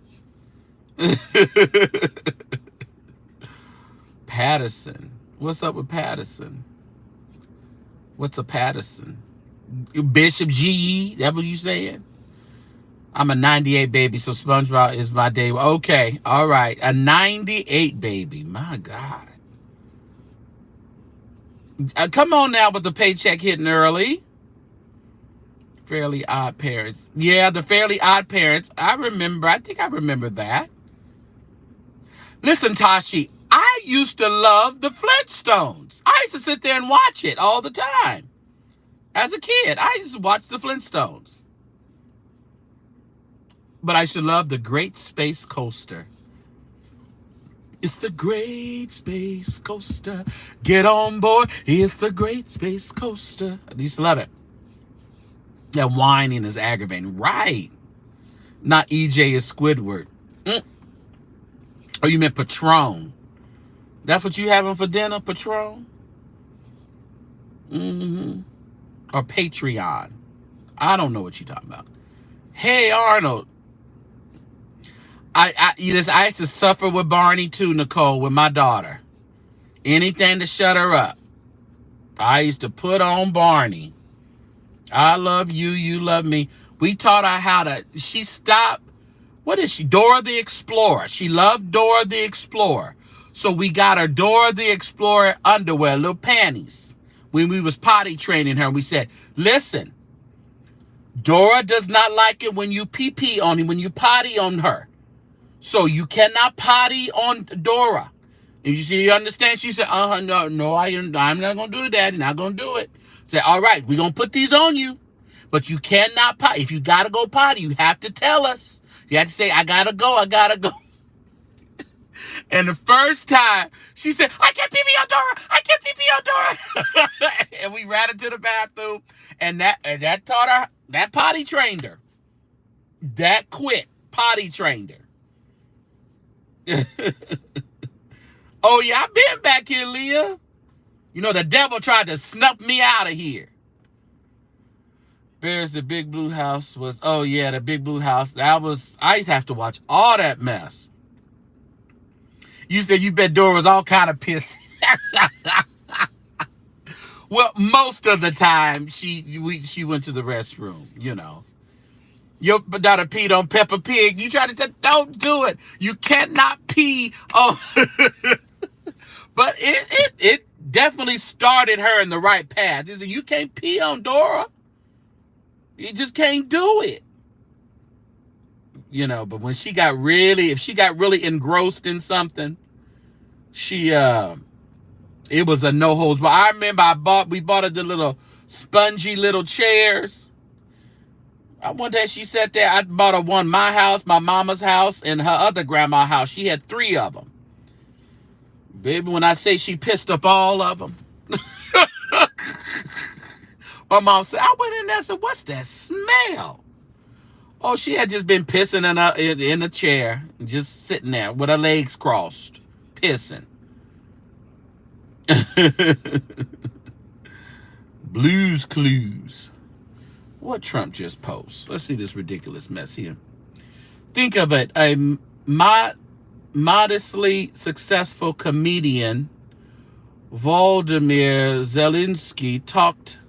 Patterson. What's up with Patterson? What's a Patterson? Bishop G.E. That what you saying? I'm a 98 baby, so SpongeBob is my day. Okay, all right. A 98 baby. My God. Come on now with the paycheck hitting early. Fairly Odd Parents. Yeah, the Fairly Odd Parents. I think I remember that. Listen, Tashi, I used to love the Flintstones. I used to sit there and watch it all the time. As a kid, I used to watch the Flintstones. But I used to love the Great Space Coaster. It's the Great Space Coaster. Get on board. It's the Great Space Coaster. I used to love it. That whining is aggravating. Right. Not EJ is Squidward. Oh, you meant Patron. That's what you having for dinner, Patron? Or Patreon. I don't know what you're talking about. Hey, Arnold. I used to suffer with Barney too, Nicole, with my daughter. Anything to shut her up. I used to put on Barney. I love you, you love me. We taught her how to, she stopped, what is she? Dora the Explorer. She loved Dora the Explorer. So we got her Dora the Explorer underwear, little panties. When we was potty training her, we said, listen, Dora does not like it when you pee on him, when you potty on her. So you cannot potty on Dora. And you understand? She said, no, I'm not going to do it, Daddy. Not going to do it. Say, all right, we're going to put these on you. But you cannot potty. If you got to go potty, you have to tell us. You have to say, I got to go. And the first time, she said, I can't pee on Dora. I can't pee on Dora. And we ran into the bathroom. And that taught her, that potty trained her. That quit potty trained her. Oh, yeah, I've been back here, Leah. You know, the devil tried to snuff me out of here. Bears, the Big Blue House was, oh, yeah, the Big Blue House. I used to have to watch all that mess. You said you bet Dora was all kind of pissed. Well, most of the time, she went to the restroom, you know. Your daughter peed on Peppa Pig. You try to say, don't do it. You cannot pee on... But it definitely started her in the right path. He said, you can't pee on Dora. You just can't do it. You know, but when she got really, if she got really engrossed in something, it was a no holds. But I remember we bought her the little spongy little chairs. One day she sat there. I bought her one, my house, my mama's house, and her other grandma's house. She had 3 of them. Baby, when I say she pissed up all of them. My mom said, I went in there and said, what's that smell? Oh, she had just been pissing in a chair, just sitting there with her legs crossed, pissing. Blues Clues. What Trump just posts? Let's see this ridiculous mess here. Think of it. A modestly successful comedian, Volodymyr Zelensky, talked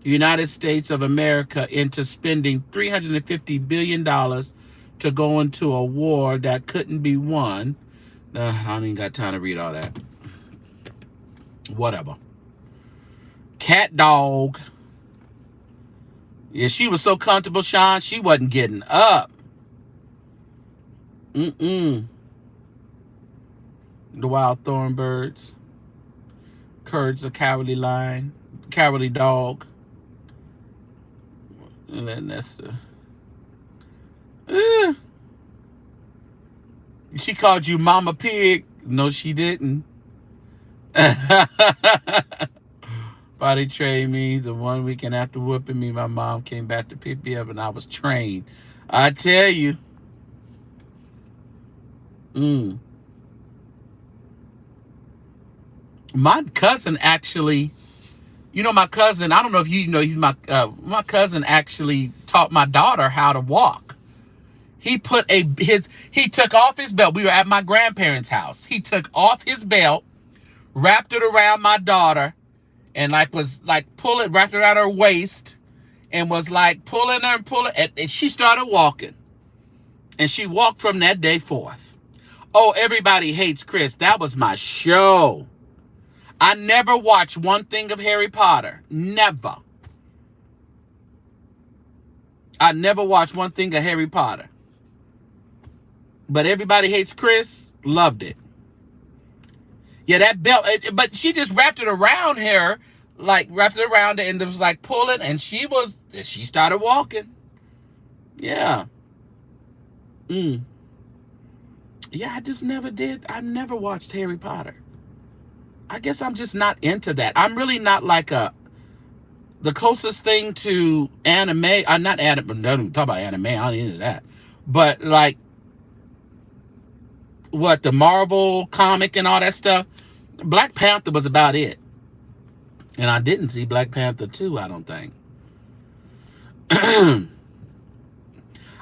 the United States of America into spending $350 billion to go into a war that couldn't be won. I don't even got time to read all that. Whatever. Cat dog. Yeah, she was so comfortable, Sean, she wasn't getting up. The Wild Thornbirds. Courage the Cowardly Lion. Cowardly Dog. And then that's the... She called you Mama Pig. No, she didn't. Body trained me. The one weekend after whooping me, my mom came back to pick me up and I was trained. I tell you. My cousin actually, you know, my cousin, I don't know if you know, he's my cousin actually taught my daughter how to walk. He took off his belt. We were at my grandparents' house. He took off his belt, wrapped it around my daughter, and wrapped it around her waist, and was like pulling her and pulling, and she started walking. And she walked from that day forth. Oh, Everybody Hates Chris. That was my show. I never watched one thing of Harry Potter. Never. I never watched one thing of Harry Potter. But Everybody Hates Chris, loved it. Yeah, that belt, but she just wrapped it around her, wrapped it around her, and it was like pulling, and she started walking. Yeah. Yeah, I just never did. I never watched Harry Potter. I guess I'm just not into that. I'm really not like the closest thing to anime. I'm not anime. Don't talk about anime. I'm not into that. But like what the Marvel comic and all that stuff. Black Panther was about it, and I didn't see Black Panther 2. I don't think.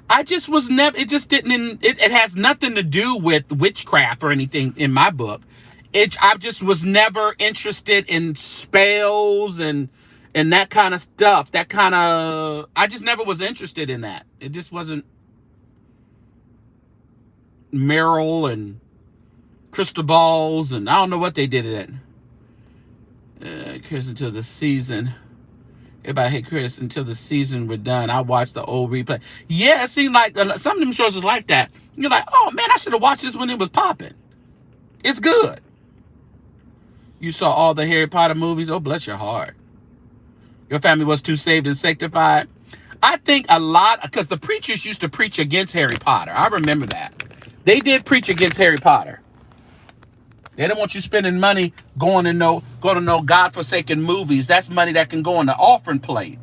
I just was never. It just didn't. It has nothing to do with witchcraft or anything in my book. I just was never interested in spells and that kind of stuff. That kind of. I just never was interested in that. It just wasn't Meryl and crystal balls and I don't know what they did it. Chris until the season. Everybody hate Chris until the season were done. I watched the old replay. Yeah, it seemed like some of them shows is like that. You're like, oh man, I should have watched this when it was popping. It's good. You saw all the Harry Potter movies. Oh, bless your heart. Your family was too saved and sanctified. I think a lot, because the preachers used to preach against Harry Potter. I remember that. They did preach against Harry Potter. They don't want you spending money going to no God-forsaken movies. That's money that can go on the offering plate.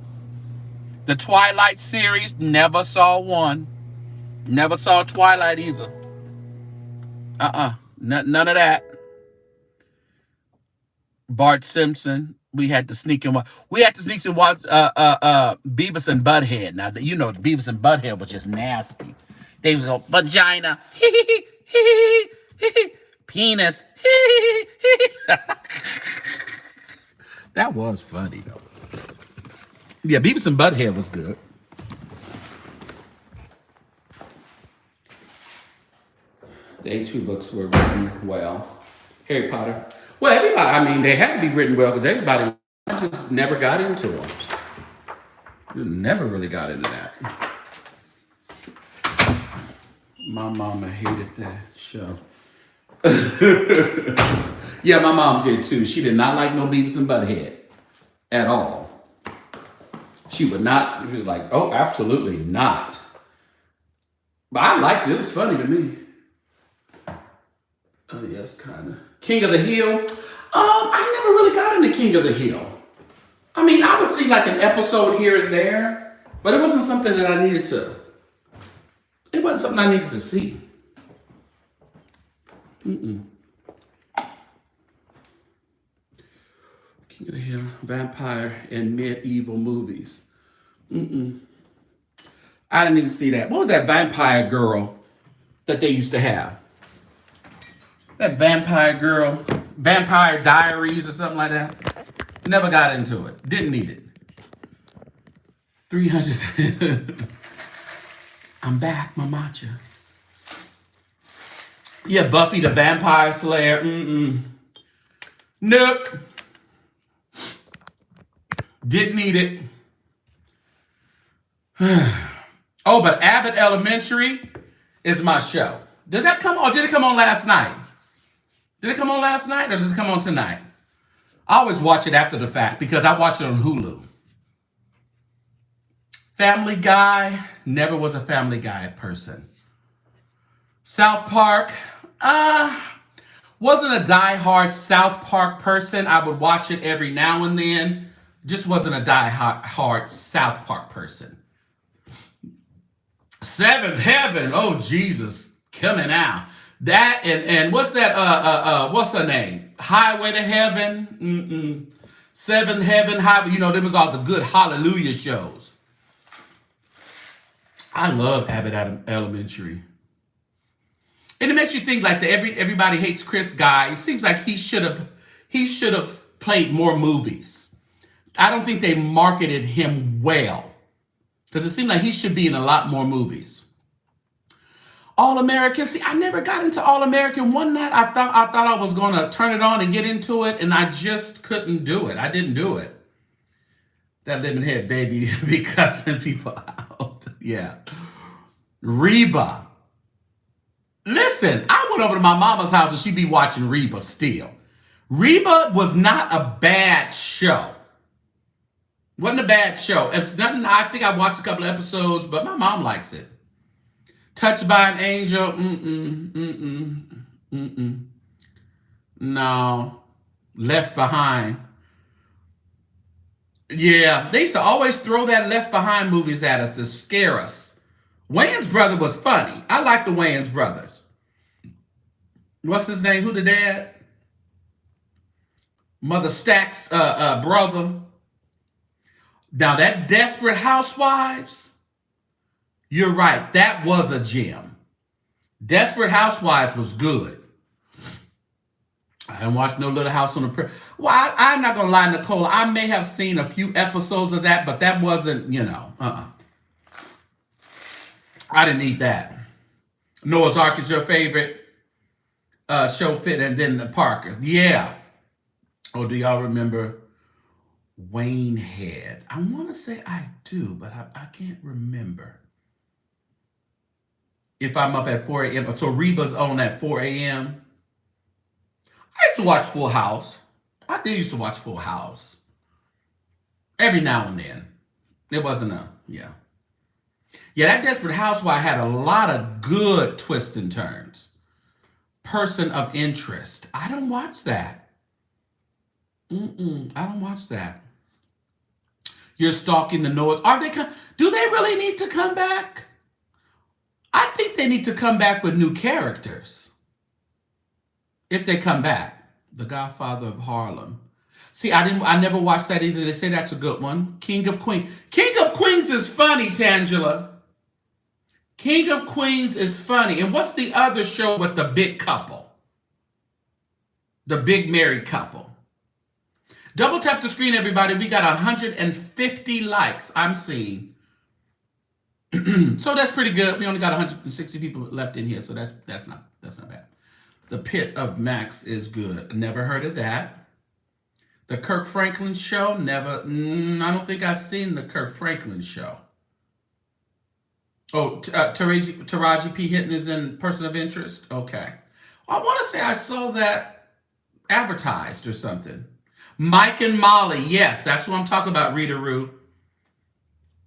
The Twilight series, never saw one. Never saw Twilight either. None of that. Bart Simpson. We had to sneak and watch. Beavis and Butthead. Now, you know, Beavis and Butthead was just nasty. They would go, vagina. Penis. That was funny, though. Yeah, Beavis and Butthead was good. The H2 books were written well. Harry Potter. Well, everybody, I mean, they had to be written well because everybody just never got into them. Never really got into that. My mama hated that show. Yeah, my mom did too. She did not like no Beavis and Butthead at all. She would not. It was like, oh, absolutely not. But I liked it. It was funny to me. Oh, yes, kind of. King of the Hill. I never really got into King of the Hill. I mean, I would see like an episode here and there, but it wasn't something that I needed to. It wasn't something I needed to see. King of the Hill, vampire and medieval movies. I didn't even see that. What was that vampire girl that they used to have? That vampire girl, Vampire Diaries or something like that. Never got into it. Didn't need it. 300. I'm back, Mamacha. Yeah, Buffy the Vampire Slayer. Nope. Didn't need it. Oh, but Abbott Elementary is my show. Does that come on? Did it come on last night? Did it come on last night or does it come on tonight? I always watch it after the fact because I watch it on Hulu. Family Guy, never was a Family Guy person. South Park, wasn't a diehard South Park person. I would watch it every now and then. Just wasn't a diehard South Park person. Seventh Heaven, oh Jesus, coming out. That and what's that? What's her name? Highway to Heaven. Seventh Heaven. You know, there was all the good Hallelujah shows. I love Abbott Elementary, and it makes you think like everybody hates Chris guy. It seems like he should have played more movies. I don't think they marketed him well because it seemed like he should be in a lot more movies. All American. See, I never got into All American. One night I thought I was going to turn it on and get into it, and I just couldn't do it. I didn't do it. That living head baby be cussing people out. Yeah. Reba. Listen, I went over to my mama's house and she'd be watching Reba still. Reba was not a bad show. Wasn't a bad show. It's nothing. I think I watched a couple of episodes, but my mom likes it. Touched by an Angel. No. Left Behind. Yeah, they used to always throw that Left Behind movies at us to scare us. Wayans brother was funny. I like the Wayans brothers. What's his name? Who the dad? Mother Stack's brother. Now that Desperate Housewives, you're right. That was a gem. Desperate Housewives was good. I didn't watch no Little House on the Prairie. Well, I'm not gonna lie, Nicole. I may have seen a few episodes of that, but that wasn't, I didn't need that. Noah's Ark is your favorite show, fit, and then the Parker. Yeah. Oh, do y'all remember Wayne Head? I want to say I do, but I can't remember. If I'm up at 4 a.m. So Reba's on at 4 a.m. I used to watch Full House. I did used to watch Full House. Every now and then. It wasn't yeah. Yeah, that Desperate Housewife had a lot of good twists and turns. Person of Interest. I don't watch that. I don't watch that. You're Stalking the Noahs. Do they really need to come back? I think they need to come back with new characters. If they come back. The Godfather of Harlem. See, I never watched that either. They say that's a good one. King of Queens. King of Queens is funny, Tangela. King of Queens is funny. And what's the other show with the big couple? The big married couple. Double tap the screen, everybody. We got 150 likes I'm seeing. So that's pretty good. We only got 160 people left in here, so that's not bad. The Pit of Max is good. Never heard of that. The Kirk Franklin Show, never. I don't think I've seen the Kirk Franklin Show. Oh, Taraji P. Henson is in Person of Interest? Okay. I want to say I saw that advertised or something. Mike and Molly, yes, that's what I'm talking about, Rita Roo.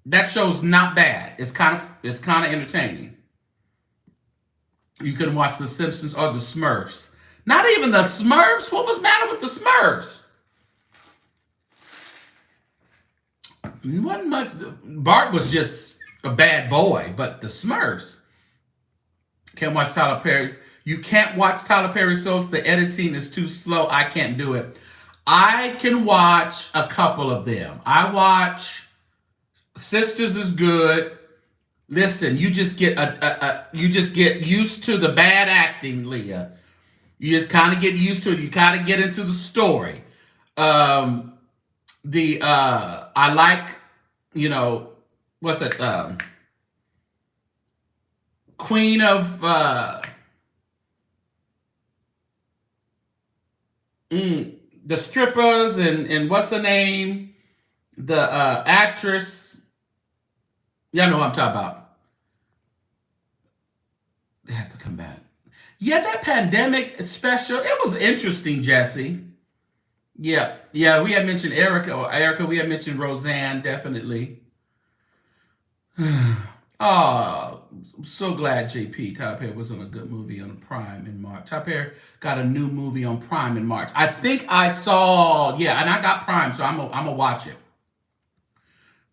That show's not bad. It's kind of entertaining. You can watch The Simpsons or The Smurfs. Not even The Smurfs? What was the matter with The Smurfs? Wasn't much. Bart was just a bad boy, but The Smurfs. Can't watch Tyler Perry. You can't watch Tyler Perry soaps. The editing is too slow. I can't do it. I can watch a couple of them. I watch Sisters is good. Listen, you just get used to the bad acting, Leah. You just kind of get used to it. You kind of get into the story. I like, what's it? Queen of the strippers and what's her name? The actress. Y'all know what I'm talking about. They have to come back. Yeah, that pandemic special, it was interesting, Jesse. Yeah, we had mentioned Erica, we had mentioned Roseanne, definitely. Oh, I'm so glad JP Tyler Perry was on a good movie on Prime in March. Tyler Perry got a new movie on Prime in March. I think I saw, and I got Prime, so I'm gonna watch it.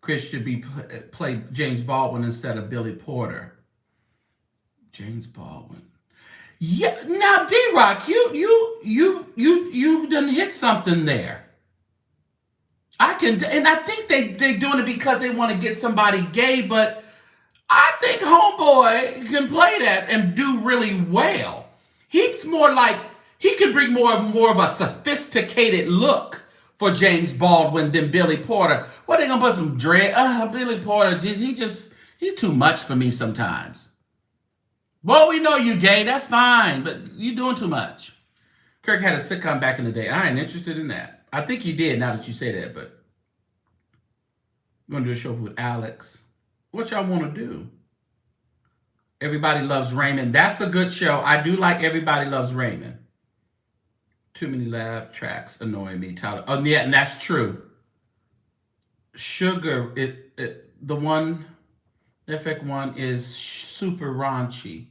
Chris should play James Baldwin instead of Billy Porter. James Baldwin. Yeah, now D-Rock, you done hit something there. I think they're doing it because they want to get somebody gay, but I think Homeboy can play that and do really well. He's more like, he can bring more of a sophisticated look for James Baldwin than Billy Porter. What, they gonna put some dread? Billy Porter, he's too much for me sometimes. Well, we know you gay, that's fine, but you doing too much. Kirk had a sitcom back in the day. I ain't interested in that. I think he did, now that you say that, but we're gonna do a show with Alex. What y'all want to do? Everybody Loves Raymond. That's a good show. I do like Everybody Loves Raymond. Too many laugh tracks annoy me, Tyler. Oh, yeah, and that's true. Sugar, the one FX1 is super raunchy.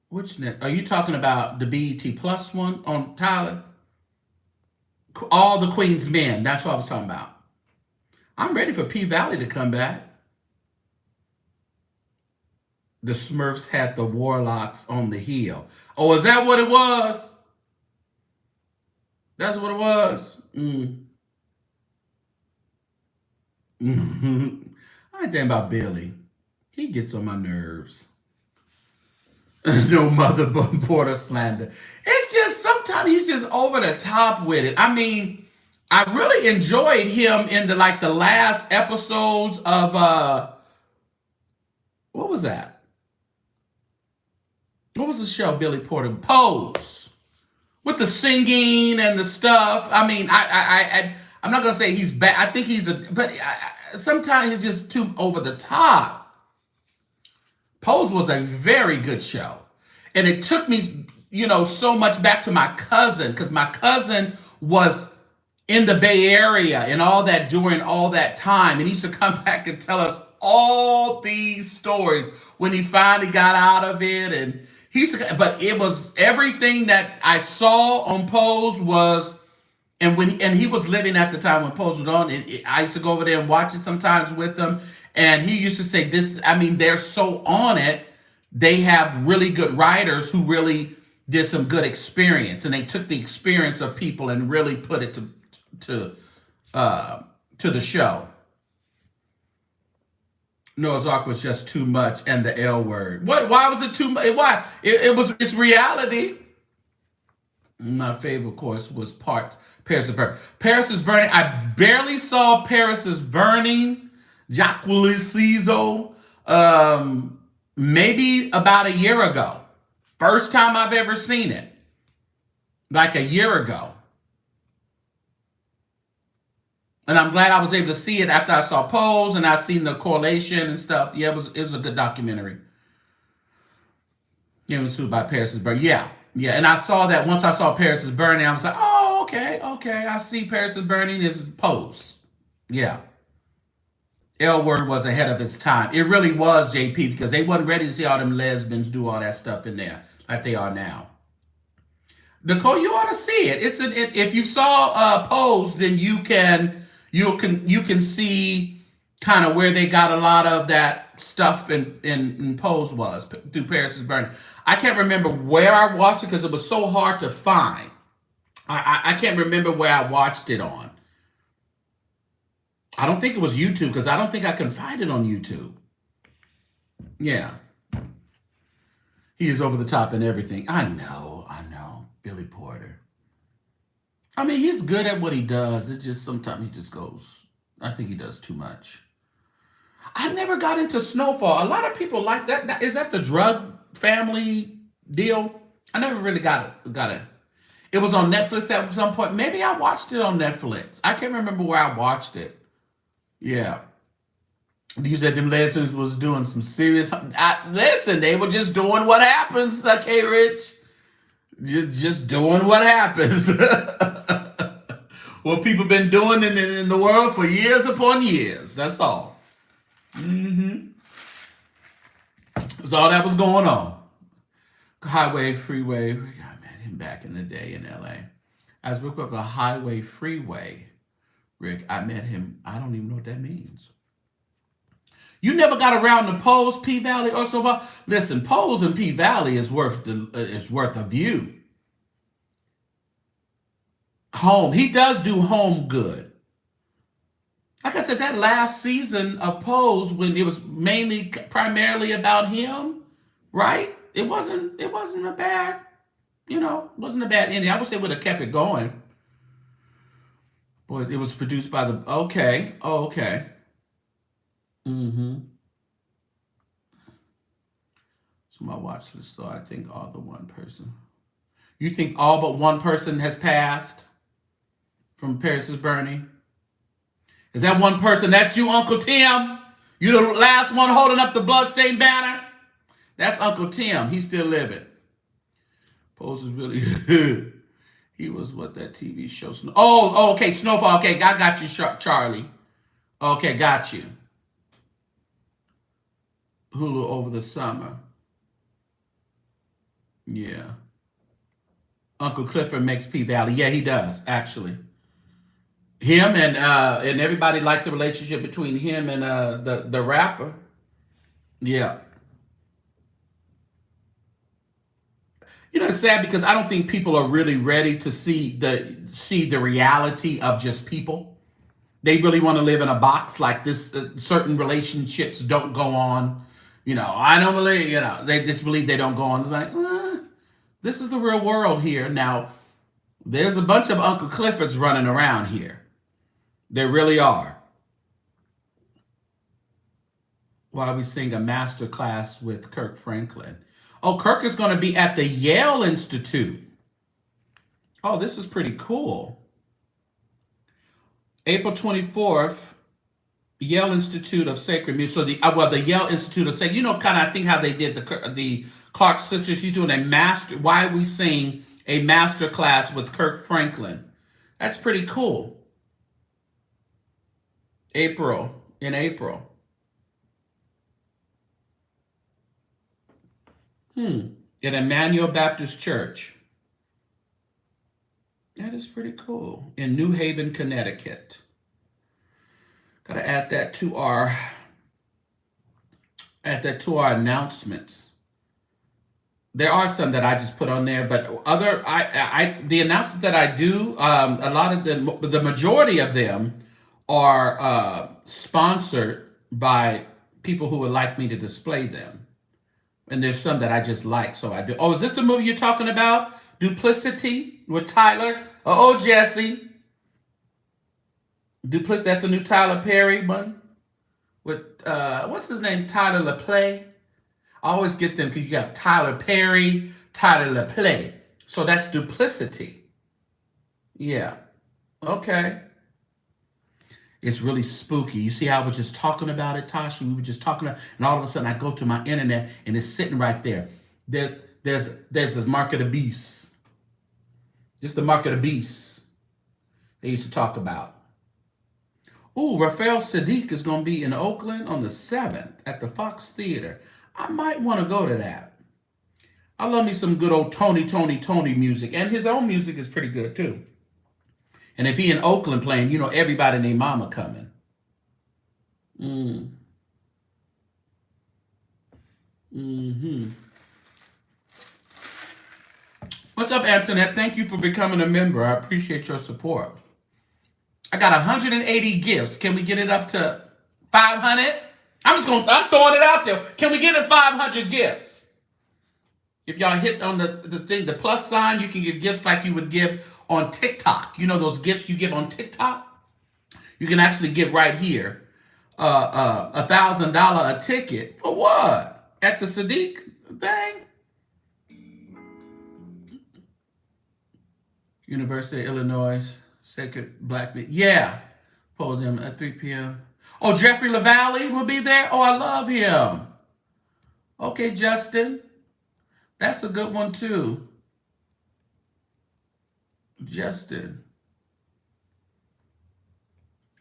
Which net? Are you talking about the BET Plus one on Tyler? All the Queen's Men. That's what I was talking about. I'm ready for P Valley to come back. The Smurfs had the Warlocks on the hill. Oh, is that what it was? That's what it was. I ain't thinking about Billy. He gets on my nerves. No mother border slander. It's just sometimes he's just over the top with it. I mean, I really enjoyed him in the last episodes of what was that? What was the show Billy Porter? Pose. With the singing and the stuff. I mean, I'm not gonna say he's bad. I think but sometimes he's just too over the top. Pose was a very good show, and it took me, so much back to my cousin, because my cousin was in the Bay Area and all that during all that time, and he used to come back and tell us all these stories when he finally got out of it, and but it was everything that I saw on Pose was, and he was living at the time when Pose was on. I used to go over there and watch it sometimes with them, and he used to say this. I mean, they're so on it. They have really good writers who really did some good experience, and they took the experience of people and really put it to the show. Noah's Ark was just too much, and the L word. What? Why was it too much? Why? It's reality. My favorite, of course, was Paris is Burning. Paris is Burning. I barely saw Paris is Burning. Jacques Cizo. Maybe about a year ago. First time I've ever seen it. Like a year ago. And I'm glad I was able to see it after I saw Pose and I seen the correlation and stuff. Yeah, it was a good documentary. It was by Paris is Burning. Yeah. And I saw that once I saw Paris is Burning, I was like, oh, okay. I see Paris is Burning is Pose. Yeah. L word was ahead of its time. It really was, JP, because they wasn't ready to see all them lesbians do all that stuff in there like they are now. Nicole, you ought to see it. If you saw Pose, then you can see kind of where they got a lot of that stuff in Pose was through Paris is Burning. I can't remember where I watched it because it was so hard to find. I can't remember where I watched it on. I don't think it was YouTube because I don't think I can find it on YouTube. Yeah. He is over the top and everything. I know. Billy Porter. I mean, he's good at what he does. It just sometimes he just goes, I think he does too much. I never got into Snowfall. A lot of people like that. Is that the drug family deal? I never really got it. It was on Netflix at some point. Maybe I watched it on Netflix. I can't remember where I watched it. Yeah. You said them lesbians was doing some serious... listen, they were just doing what happens, okay, Rich? Just doing what happens. What people been doing in the world for years upon years. That's all. That's all that was going on. Highway, freeway. I met him back in the day in LA. As Rick Walker, highway, freeway. Rick, I met him. I don't even know what that means. You never got around to Pose, P Valley, or Snowball. Listen, Pose and P Valley is worth a view. Home, he does do home good. Like I said, that last season of Pose, when it was primarily about him, right? It wasn't a bad, wasn't a bad ending. I wish they would have kept it going. Boy, it was produced by the okay. So my watch list, though, I think all but one person. You think all but one person has passed from Paris is Burning? Is that one person? That's you, Uncle Tim? You the last one holding up the bloodstained banner? That's Uncle Tim. He's still living. Pose is really good. He was what that TV show. Okay, Snowfall. Okay, I got you, Charlie. Okay, got you. Hulu over the summer. Yeah. Uncle Clifford makes P Valley. Yeah, he does, actually. Him and everybody liked the relationship between him and the rapper. Yeah. You know, it's sad because I don't think people are really ready to see the reality of just people. They really want to live in a box like this. Certain relationships don't go on. I don't believe. They just believe they don't go on. It's like, this is the real world here. Now, there's a bunch of Uncle Cliffords running around here. There really are. While we sing a master class with Kirk Franklin. Oh, Kirk is going to be at the Yale Institute. Oh, this is pretty cool. April 24th, Yale Institute of Sacred Music. So the Yale Institute of Sacred, kind of I think how they did the Clark sisters. She's doing a master. Why we sing a master class with Kirk Franklin. That's pretty cool. In April. At Emmanuel Baptist Church. That is pretty cool. In New Haven, Connecticut. Got to add that to our announcements. There are some that I just put on there, but the announcements that I do, a lot of them, the majority of them are sponsored by people who would like me to display them. And there's some that I just like, so I do. Oh, is this the movie you're talking about? Duplicity with Tyler? Oh, Jesse. Duplicity, that's a new Tyler Perry one. With, what's his name? Tyler LaPlay. I always get them because you have Tyler Perry, Tyler LaPlay. So that's Duplicity. Yeah. Okay. It's really spooky. You see, I was just talking about it, Tasha. We were just talking about, and all of a sudden I go to my internet and it's sitting right there. There's a mark of the beast. Just the mark of the beast they used to talk about. Ooh, Raphael Sadiq is going to be in Oakland on the 7th at the Fox Theater. I might want to go to that. I love me some good old Tony music, and his own music is pretty good too. And if he in Oakland playing, everybody named Mama coming. What's up, Antoinette? Thank you for becoming a member. I appreciate your support. I got 180 gifts. Can we get it up to 500? I'm throwing it out there. Can we get it 500 gifts? If y'all hit on the plus sign, you can give gifts like you would give on TikTok. Those gifts you give on TikTok? You can actually give right here $1,000 a ticket. For what? At the Sadiq thing? University of Illinois, Sacred Black. Yeah. Podium at 3 p.m. Oh, Jeffrey LaValle will be there? Oh, I love him. Okay, Justin. That's a good one, too. Justin.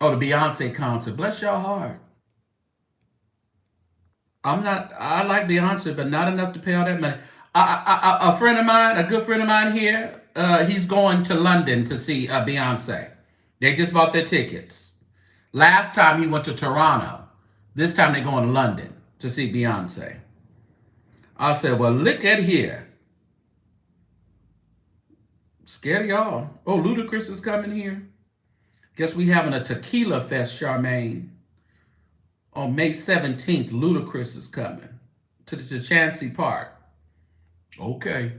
Oh, the Beyonce concert. Bless your heart. I like Beyonce, but not enough to pay all that money. A friend of mine, a good friend of mine here, he's going to London to see Beyonce. They just bought their tickets. Last time he went to Toronto. This time they're going to London to see Beyonce. I said, well, look at here. Scared of y'all. Oh, Ludacris is coming here. Guess we having a tequila fest, Charmaine. On May 17th, Ludacris is coming to Chancey Park. Okay.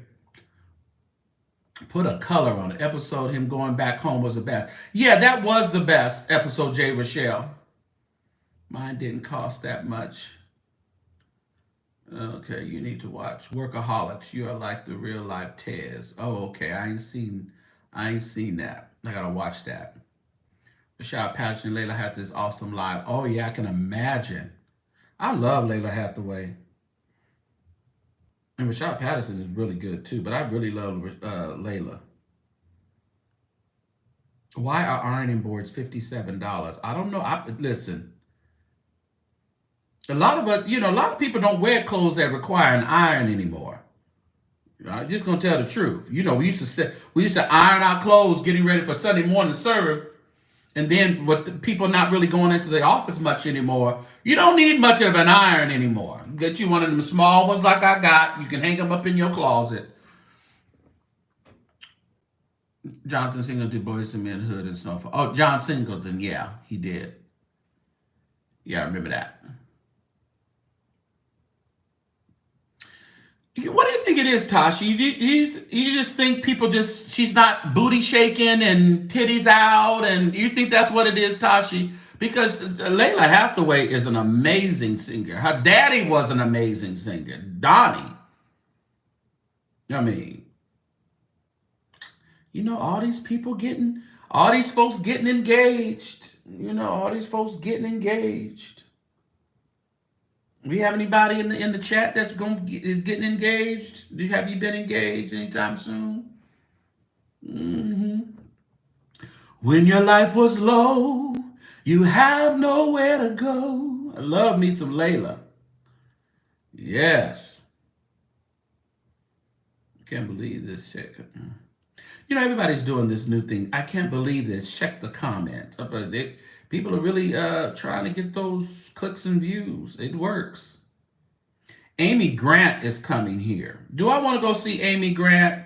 Put a color on it. Episode, him going back home was the best. Yeah, that was the best episode, Jay Rochelle. Mine didn't cost that much. Okay, you need to watch Workaholics. You are like the real life Tez. Oh, okay. I ain't seen that. I gotta watch that. Rashad Patterson and Layla Hathaway's awesome live. Oh yeah, I can imagine. I love Layla Hathaway. And Rashad Patterson is really good too, but I really love Layla. Why are ironing boards $57? I don't know. Listen, A lot of us, a lot of people don't wear clothes that require an iron anymore. I'm just gonna tell the truth. We used to iron our clothes getting ready for Sunday morning service, and then with the people not really going into the office much anymore, you don't need much of an iron anymore. Get you one of them small ones like I got. You can hang them up in your closet. Jonathan Singleton, Boys and Men, Hood, and Snowfall. Oh, John Singleton, yeah, he did. Yeah, I remember that. What do you think it is, Tasha? You just think people she's not booty shaking and titties out, and you think that's what it is, Tashi? Because Layla Hathaway is an amazing singer. Her daddy was an amazing singer, Donnie. I mean, all these folks getting engaged. All these folks getting engaged. We have anybody in the chat that's is getting engaged? Have you been engaged anytime soon? Mm-hmm. When your life was low, you have nowhere to go. I love me some Layla. Yes. Can't believe this shit. Everybody's doing this new thing. I can't believe this. Check the comments. People are really trying to get those clicks and views. It works. Amy Grant is coming here. Do I want to go see Amy Grant?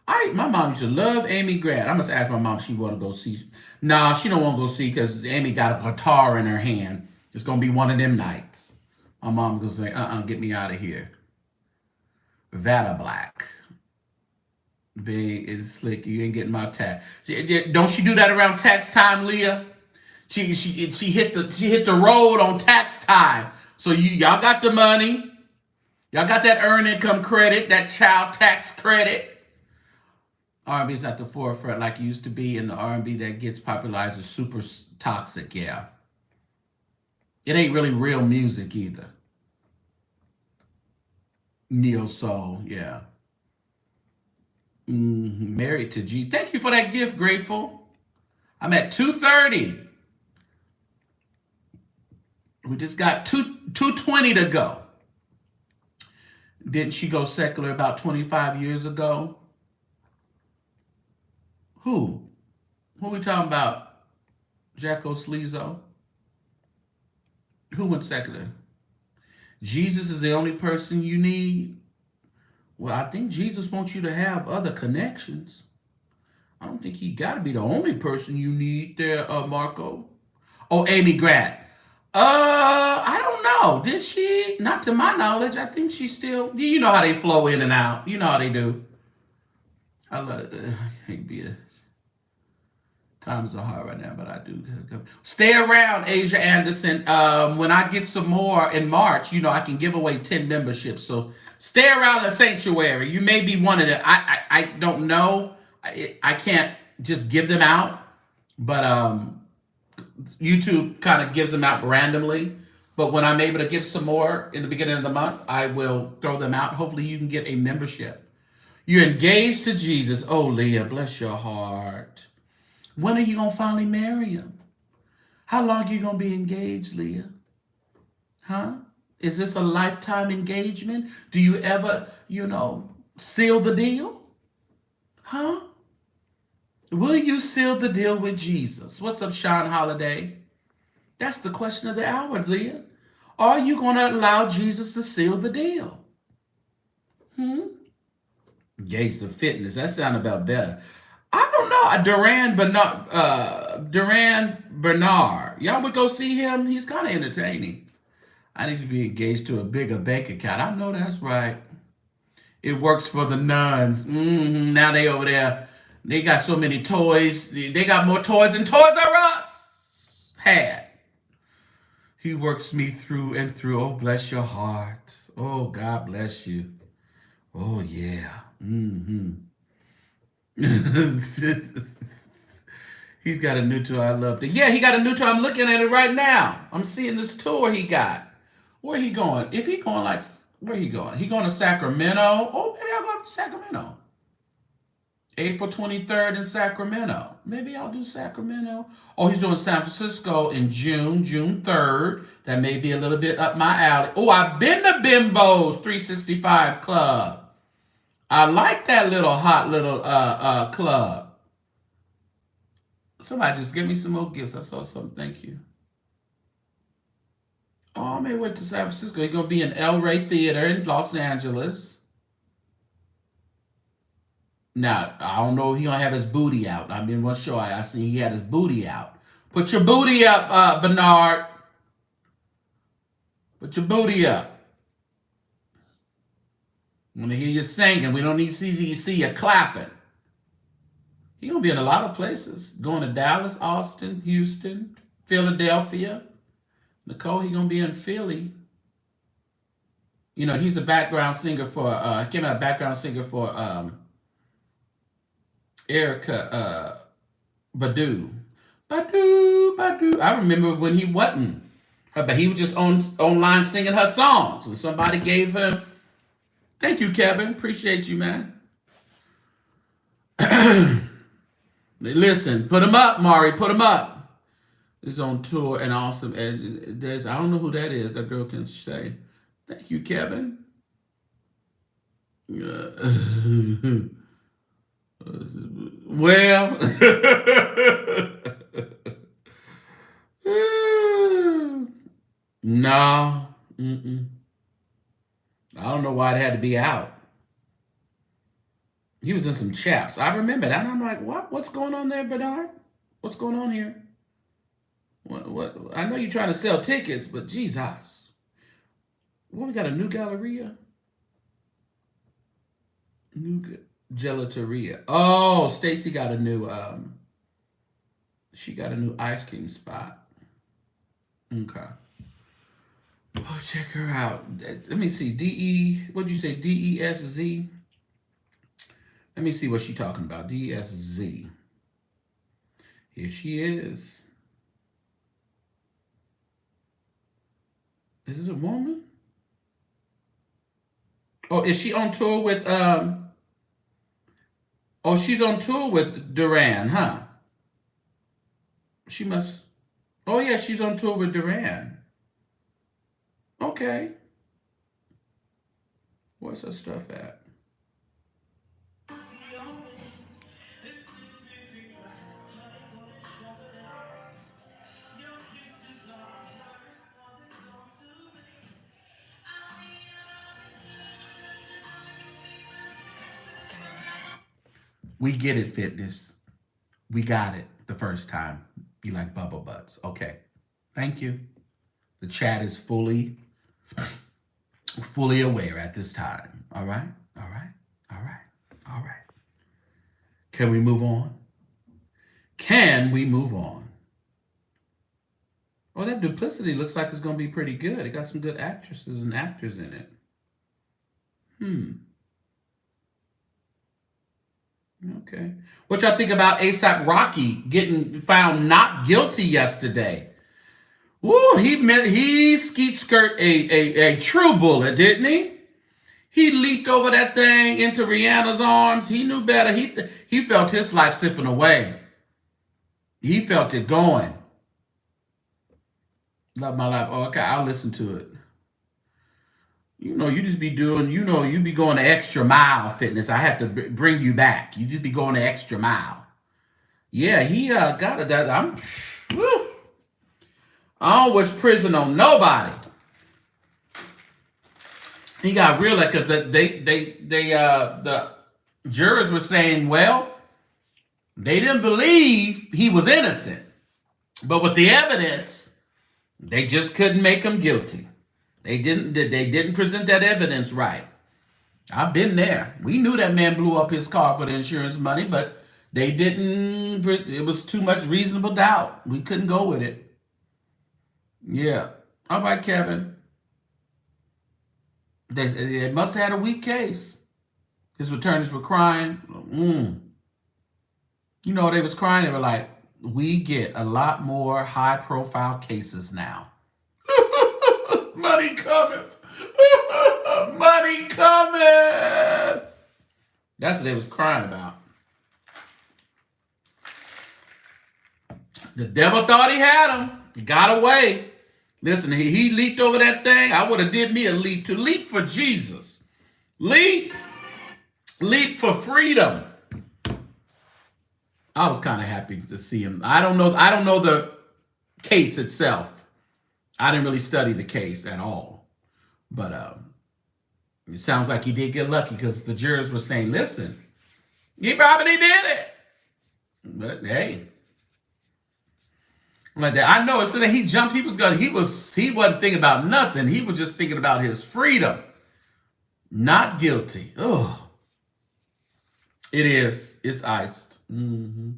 My mom used to love Amy Grant. I must ask my mom if she want to go see. Nah, she don't want to go see because Amy got a guitar in her hand. It's going to be one of them nights. My mom going to say, get me out of here. Vada Black. Big is slick. You ain't getting my tax. Don't she do that around tax time, Leah? She hit the road on tax time. So y'all got the money. Y'all got that earned income credit, that child tax credit. R&B's at the forefront like it used to be, and the R&B that gets popularized is super toxic, yeah. It ain't really real music either. Neo soul, yeah. Married to G. Thank you for that gift, Grateful. I'm at 2:30. We just got 2:20 to go. Didn't she go secular about 25 years ago? Who? Who are we talking about? Jacko Sleezo? Who went secular? Jesus is the only person you need? Well, I think Jesus wants you to have other connections. I don't think he got to be the only person you need there, Marco. Oh, Amy Grant. I don't know. Did she? Not to my knowledge. I think she still. You know how they flow in and out. You know how they do. I can't be a. Times are hard right now, but I do. Stay around, Asia Anderson. When I get some more in March, I can give away 10 memberships. So stay around the sanctuary. You may be one of them. I don't know. I can't just give them out, but YouTube kind of gives them out randomly. But when I'm able to give some more in the beginning of the month, I will throw them out. Hopefully you can get a membership. You're engaged to Jesus. Oh, Leah, bless your heart. When are you going to finally marry him? How long are you going to be engaged, Leah? Huh? Is this a lifetime engagement? Do you ever, seal the deal? Huh? Will you seal the deal with Jesus? What's up, Sean Holiday? That's the question of the hour, Leah. Are you going to allow Jesus to seal the deal? Engaged to fitness. That sounded about better. I don't know. Duran Bernard. Y'all would go see him? He's kind of entertaining. I need to be engaged to a bigger bank account. I know that's right. It works for the nuns. Now they over there. They got so many toys. They got more toys than Toys R Us had. He works me through and through. Oh, bless your heart. Oh, God bless you. Oh, yeah. He's got a new tour. I love it. Yeah, he got a new tour. I'm looking at it right now. I'm seeing this tour he got. Where he going? If he going where he going? He going to Sacramento? Oh, maybe I'll go to Sacramento. April 23rd in Sacramento. Maybe I'll do Sacramento. Oh, he's doing San Francisco in June 3rd. That may be a little bit up my alley. Oh, I've been to Bimbo's 365 Club. I like that little hot little club. Somebody just give me some more gifts. I saw something. Thank you. Oh, I may went to San Francisco. He's gonna be in El Rey Theater in Los Angeles. Now, I don't know if he's going to have his booty out. I mean, one show I seen he had his booty out. Put your booty up, Bernard. Put your booty up. I want to hear you singing. We don't need to see you clapping. He's going to be in a lot of places. Going to Dallas, Austin, Houston, Philadelphia. Nicole, he's going to be in Philly. You know, he's a background singer for, came out a background singer for, Erica Badu. I remember when he wasn't. But he was just online singing her songs. And somebody gave him. Thank you, Kevin. Appreciate you, man. Listen, put him up, Mari. Put him up. He's on tour and awesome. And there's, I don't know who that is. That girl can say. Thank you, Kevin. Well, no, I don't know why it had to be out. He was in some chaps. I remember that. And I'm like, what? What's going on there, Bernard? What's going on here? What? I know you're trying to sell tickets, but Jesus. What, we got a new Galleria? New Gelateria. Oh, Stacy got a new she got a new ice cream spot. Okay. Oh, check her out. Let me see. What'd you say? DESZ? Let me see what she's talking about. DESZ. Here she is. Is it a woman? Oh, is she on tour with Oh, she's on tour with Duran, huh? She must. Oh, yeah, she's on tour with Duran. Okay. Where's her stuff at? We get it, fitness. We got it the first time. You like bubble butts. Okay. Thank you. The chat is fully aware at this time. All right? All right? All right? All right. Can we move on? Can we move on? Oh, that Duplicity looks like it's going to be pretty good. It got some good actresses and actors in it. Okay. What y'all think about ASAP Rocky getting found not guilty yesterday? Woo, he skeet skirt a true bullet, didn't he? He leaped over that thing into Rihanna's arms. He knew better. He felt his life slipping away. He felt it going. Love my life. Oh, okay, I'll listen to it. You know, you just be doing, you be going the extra mile, fitness. I have to bring you back. You just be going the extra mile. Yeah, he got it. Whew. I don't wish prison on nobody. He got real because the jurors were saying, well, they didn't believe he was innocent, but with the evidence, they just couldn't make him guilty. They didn't present that evidence right. I've been there. We knew that man blew up his car for the insurance money, but they didn't. It was too much reasonable doubt. We couldn't go with it. Yeah. All right, Kevin. They must have had a weak case. His attorneys were crying. You know, they was crying. They were like, we get a lot more high-profile cases now. Money cometh. Money cometh. That's what they was crying about. The devil thought he had him. He got away. Listen, he leaped over that thing. I would have did me a leap to leap for Jesus. Leap for freedom. I was kind of happy to see him. I don't know the case itself. I didn't really study the case at all. But it sounds like he did get lucky because the jurors were saying, listen, he probably did it. But hey. Like that. I know instead of he jumped, he wasn't thinking about nothing. He was just thinking about his freedom. Not guilty. Oh. It is. It's iced. Mm-hmm.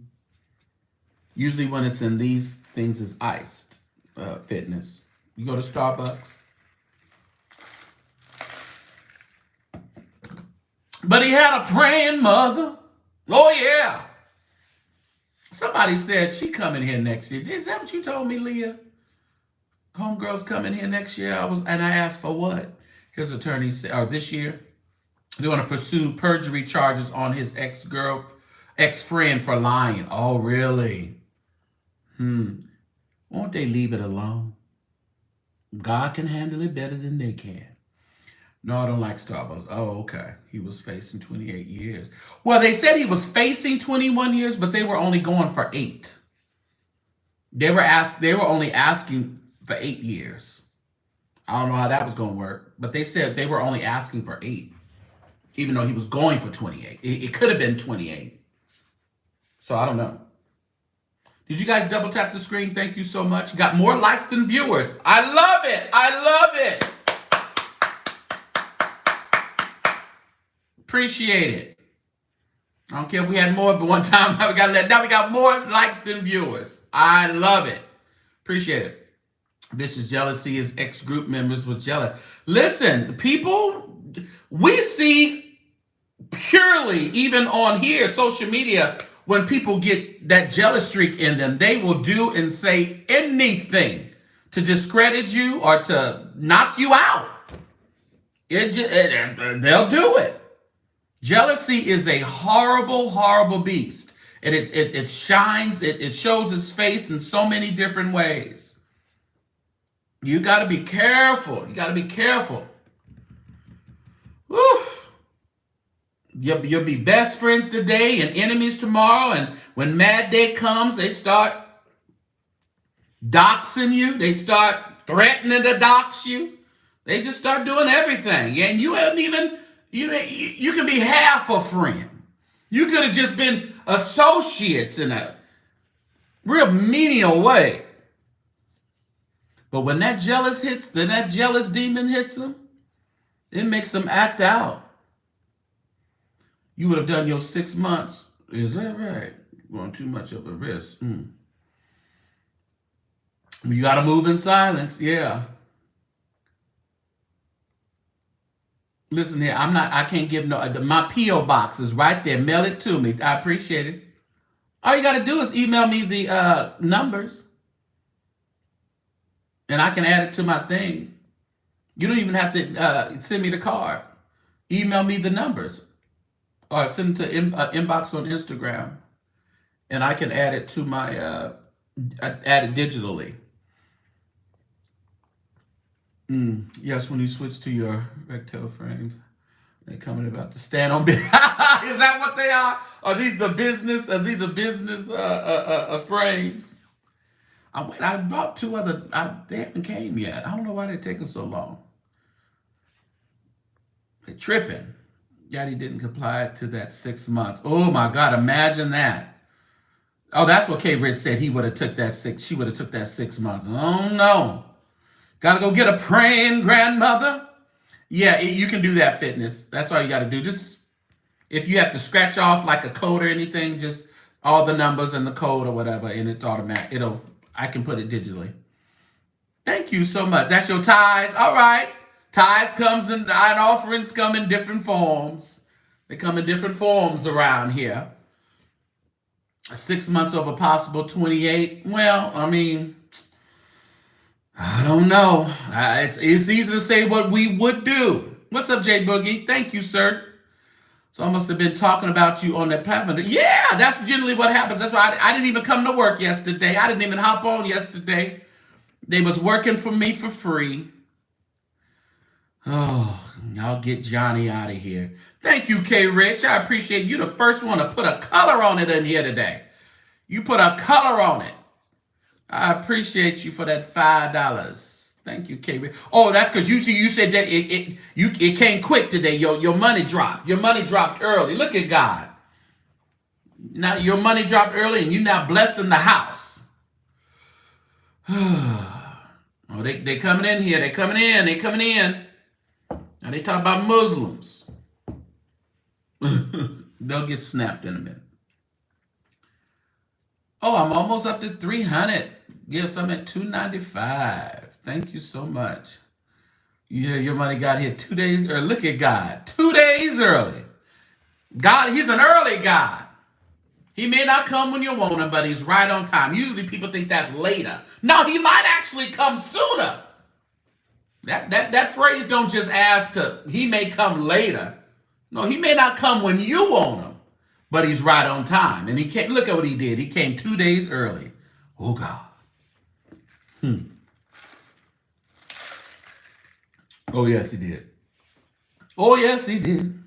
Usually when it's in these things, it's iced. Fitness. You go to Starbucks. But he had a praying mother. Oh, yeah. Somebody said she coming here next year. Is that what you told me, Leah? Homegirl's coming here next year. I asked for what? His attorney said, or this year, they want to pursue perjury charges on his ex-friend for lying. Oh, really? Won't they leave it alone? God can handle it better than they can. No, I don't like Starbucks. Oh, okay. He was facing 28 years. Well, they said he was facing 21 years, but they were only going for 8. They were only asking for 8 years. I don't know how that was going to work, but they said they were only asking for 8, even though he was going for 28. It could have been 28. So I don't know. Did you guys double tap the screen? Thank you so much. Got more likes than viewers. I love it. I love it. Appreciate it. I don't care if we had more, but one time now we got more likes than viewers. I love it. Appreciate it. Vicious jealousy. His ex-group members was jealous. Listen, people, we see purely, even on here, social media, when people get that jealous streak in them, they will do and say anything to discredit you or to knock you out. They'll do it. Jealousy is a horrible, horrible beast. And it shines, it shows its face in so many different ways. You got to be careful. You got to be careful. Whew. You'll be best friends today and enemies tomorrow. And when mad day comes, they start doxing you. They start threatening to dox you. They just start doing everything. And you haven't even, you can be half a friend. You could have just been associates in a real menial way. But when that jealous demon hits them, it makes them act out. You would have done your 6 months. Is that right? Going too much of a risk. You got to move in silence. Yeah. Listen here, I can't give my P.O. box is right there. Mail it to me. I appreciate it. All you got to do is email me the numbers. And I can add it to my thing. You don't even have to send me the card. Email me the numbers. Or send it to inbox on Instagram. And I can add it to my, add it digitally. Yes, when you switch to your rectangle frames, they're coming about to stand on business. Is that what they are? Are these the business? Frames? I brought 2 other. They haven't came yet. I don't know why they're taking so long. They're tripping. Daddy didn't comply to that 6 months. Oh my God! Imagine that. Oh, that's what K. Rich said. He would have took that 6. She would have took that 6 months. Oh no. Got to go get a praying grandmother. Yeah, you can do that, Fitness. That's all you got to do. Just if you have to scratch off like a code or anything, just all the numbers and the code or whatever, and it's automatic. I can put it digitally. Thank you so much. That's your tithes. All right. Tithes comes and offerings come in different forms. They come in different forms around here. 6 months over possible 28. Well, I mean, I don't know. It's easy to say what we would do. What's up, Jay Boogie? Thank you, sir. So I must have been talking about you on that platform. Yeah, that's generally what happens. That's why I didn't even come to work yesterday. I didn't even hop on yesterday. They was working for me for free. Oh, y'all get Johnny out of here. Thank you, K. Rich. I appreciate you. The first one to put a color on it in here today. You put a color on it. I appreciate you for that $5. Thank you, K. Rich. Oh, that's because you said that it came quick today. Your money dropped. Your money dropped early. Look at God. Now your money dropped early, and you now blessing the house. Oh, they coming in here. They coming in. They coming in. Now they talk about Muslims. They'll get snapped in a minute. Oh, I'm almost up to 300. Give some at 295. Thank you so much. Yeah, your money got here 2 days early. Look at God. 2 days early. God, he's an early God. He may not come when you want him, but he's right on time. Usually people think that's later. No, he might actually come sooner. That phrase don't just ask to, he may come later. No, he may not come when you want him, but he's right on time. And he came, look at what he did. He came 2 days early. Oh, God. Oh, yes, he did. Oh, yes, he did.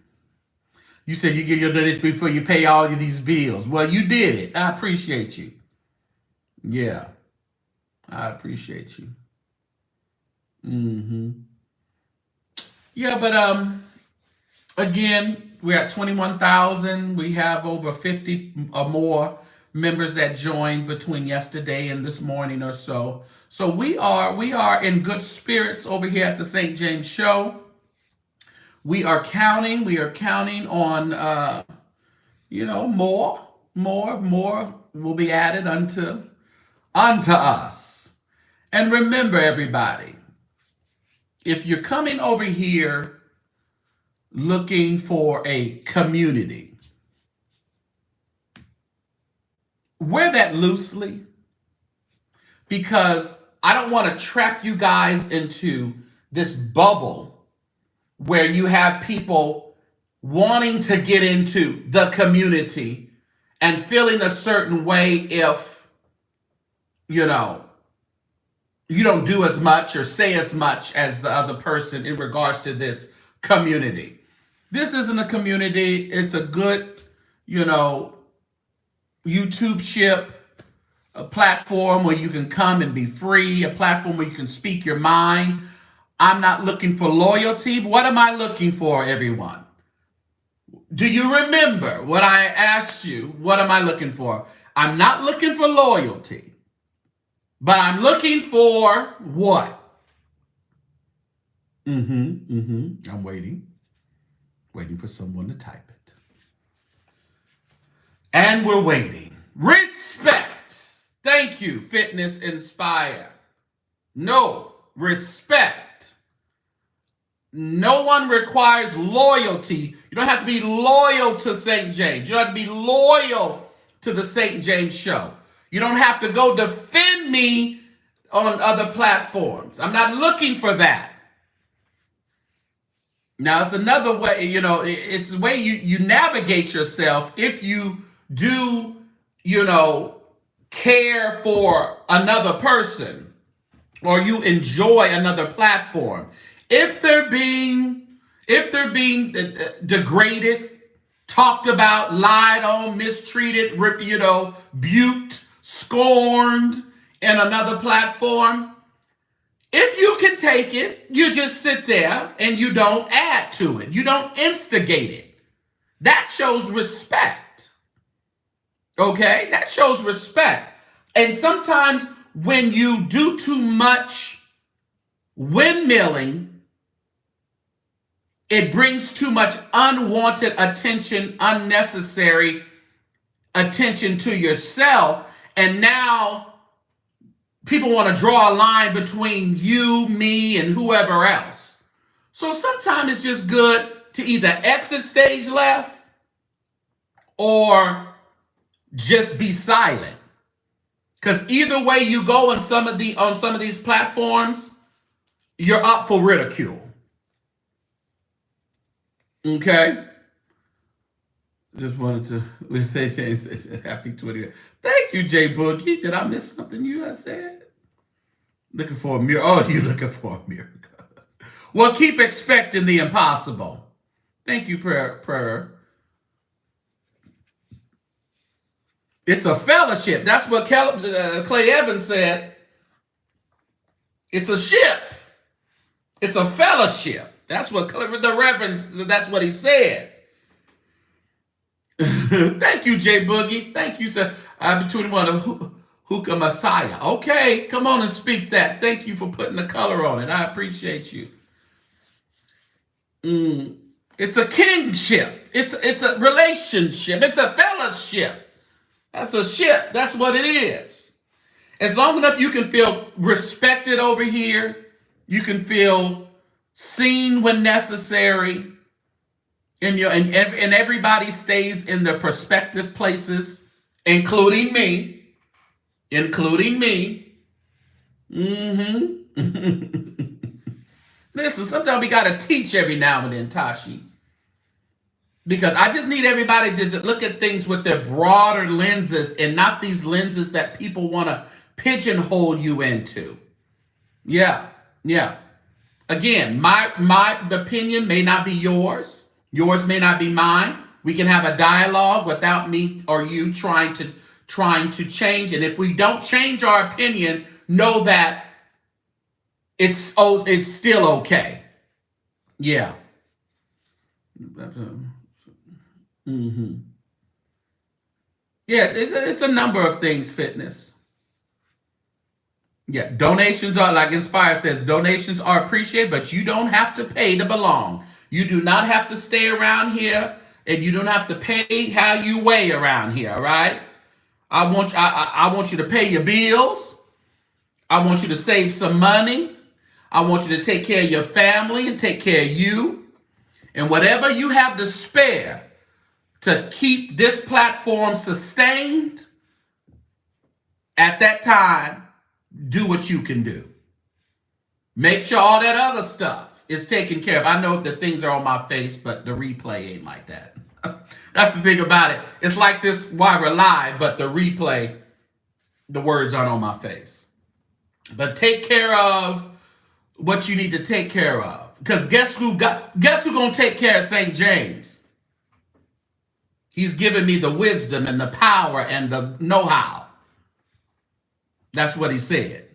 You said you get your donation before you pay all of these bills. Well, you did it. I appreciate you. Yeah. I appreciate you. Yeah, but again, we're at 21,000. We have over 50 or more members that joined between yesterday and this morning or so. So we are in good spirits over here at the St. James Show. We are counting on more will be added unto us. And remember, everybody, if you're coming over here looking for a community, wear that loosely, because I don't want to trap you guys into this bubble where you have people wanting to get into the community and feeling a certain way if, you don't do as much or say as much as the other person in regards to this community. This isn't a community. It's a good, YouTube ship, a platform where you can come and be free, a platform where you can speak your mind. I'm not looking for loyalty. What am I looking for, everyone? Do you remember what I asked you? What am I looking for? I'm not looking for loyalty, but I'm looking for what? I'm waiting for someone to type it. And we're waiting. Respect. Thank you, Fitness Inspire. No, respect. No one requires loyalty. You don't have to be loyal to St. James. You don't have to be loyal to the St. James Show. You don't have to go defend me on other platforms. I'm not looking for that. Now, it's another way, it's the way you navigate yourself if you do, care for another person or you enjoy another platform. If they're being degraded, talked about, lied on, mistreated, buked, scorned in another platform, if you can take it, you just sit there and you don't add to it. You don't instigate it. That shows respect. Okay? That shows respect. And sometimes when you do too much windmilling, it brings too much unwanted attention, unnecessary attention to yourself. And now people want to draw a line between you, me, and whoever else. So sometimes it's just good to either exit stage left or just be silent. Because either way you go on some of these platforms, you're up for ridicule. Okay? Just wanted to say happy 20th. Thank you, Jay Boogie. Did I miss something you had said? Looking for a miracle. Oh, you looking for a miracle. Well, keep expecting the impossible. Thank you, prayer. It's a fellowship. That's what Clay Evans said. It's a ship. It's a fellowship. That's what the Reverend, that's what he said. Thank you, Jay Boogie. Thank you, sir. Between one of Hookah Messiah. Okay, come on and speak that. Thank you for putting the color on it. I appreciate you. It's a kingship. It's a relationship. It's a fellowship. That's a ship. That's what it is. As long enough you can feel respected over here, you can feel seen when necessary, and everybody stays in their prospective places, including me. Listen, sometimes we got to teach every now and then, Tashi. Because I just need everybody to look at things with their broader lenses and not these lenses that people want to pigeonhole you into. Yeah. Again, my opinion may not be yours. Yours may not be mine. We can have a dialogue without me or you trying to change. And if we don't change our opinion, know that it's still okay. Yeah. Yeah, it's a number of things, fitness. Yeah, donations are, like Inspire says, donations are appreciated, but you don't have to pay to belong. You do not have to stay around here, and you don't have to pay how you weigh around here, all right? I want you to pay your bills. I want you to save some money. I want you to take care of your family and take care of you. And whatever you have to spare to keep this platform sustained, at that time, do what you can do. Make sure all that other stuff is taken care of. I know that things are on my face, but the replay ain't like that. That's the thing about it. It's like this while we're live, but the replay, the words aren't on my face. But take care of what you need to take care of. Because guess who gonna take care of St. James? He's given me the wisdom and the power and the know-how. That's what he said.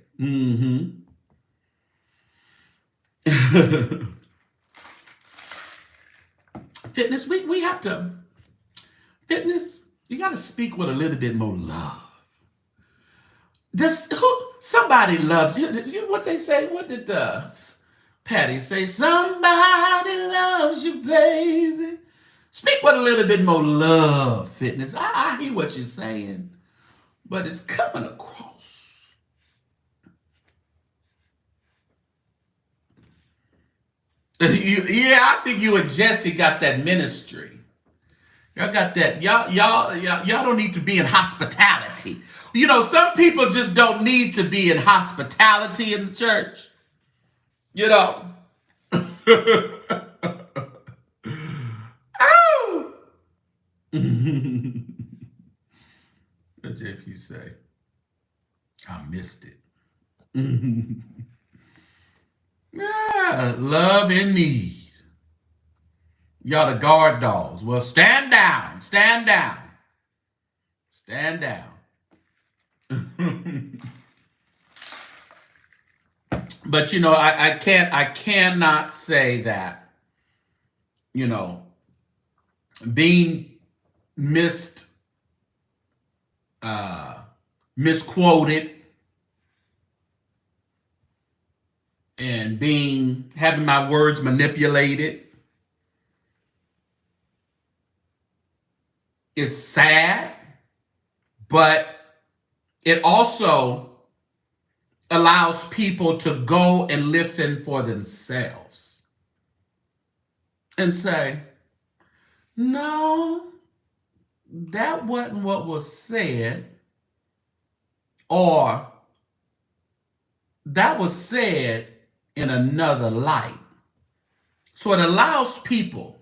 Fitness, we have to. Fitness, you got to speak with a little bit more love. Somebody loved you. What they say? What did Patty say? Somebody loves you, baby. Speak with a little bit more love, Fitness. I hear what you're saying, but it's coming across. Yeah, I think you and Jesse got that ministry. Y'all got that. Y'all don't need to be in hospitality. You know, some people just don't need to be in hospitality in the church. You know. Oh. What JP say? I missed it. Yeah, love in need. Y'all the guard dogs. Well, stand down. Stand down. Stand down. But you know, I cannot say that, you know, being misquoted and having my words manipulated is sad, but it also allows people to go and listen for themselves and say, no, that wasn't what was said, or that was said in another light. So it allows people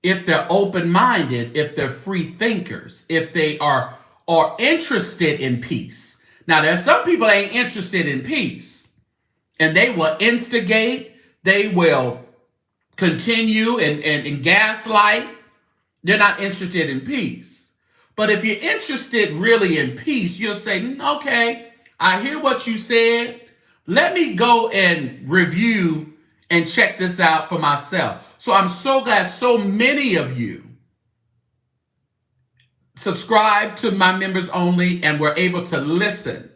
if they're open-minded, if they're free thinkers, if they are interested in peace. Now, there's some people that ain't interested in peace, and they will instigate, they will continue and gaslight. They're not interested in peace. But if you're interested really in peace, you'll say, okay, I hear what you said. Let me go and review and check this out for myself. So I'm so glad so many of you subscribe to my members only and were able to listen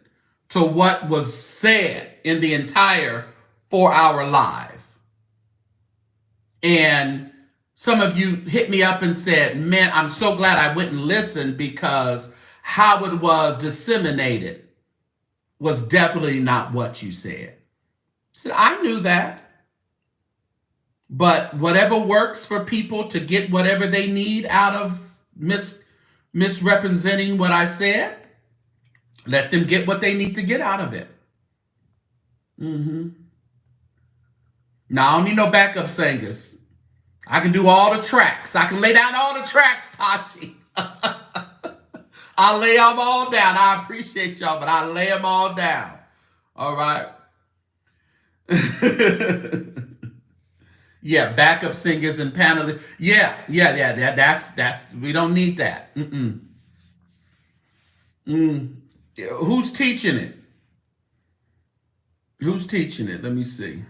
to what was said in the entire 4-hour live. And some of you hit me up and said, man, I'm so glad I went and listened, because how it was disseminated was definitely not what you said. I said, I knew that. But whatever works for people to get whatever they need out of misrepresenting what I said, let them get what they need to get out of it. Now, I don't need no backup singers. I can do all the tracks. I can lay down all the tracks, Tashi. I'll lay them all down. I appreciate y'all, but I lay them all down. All right. Yeah, backup singers and panelists. Yeah. That's we don't need that. Who's teaching it? Who's teaching it? Let me see.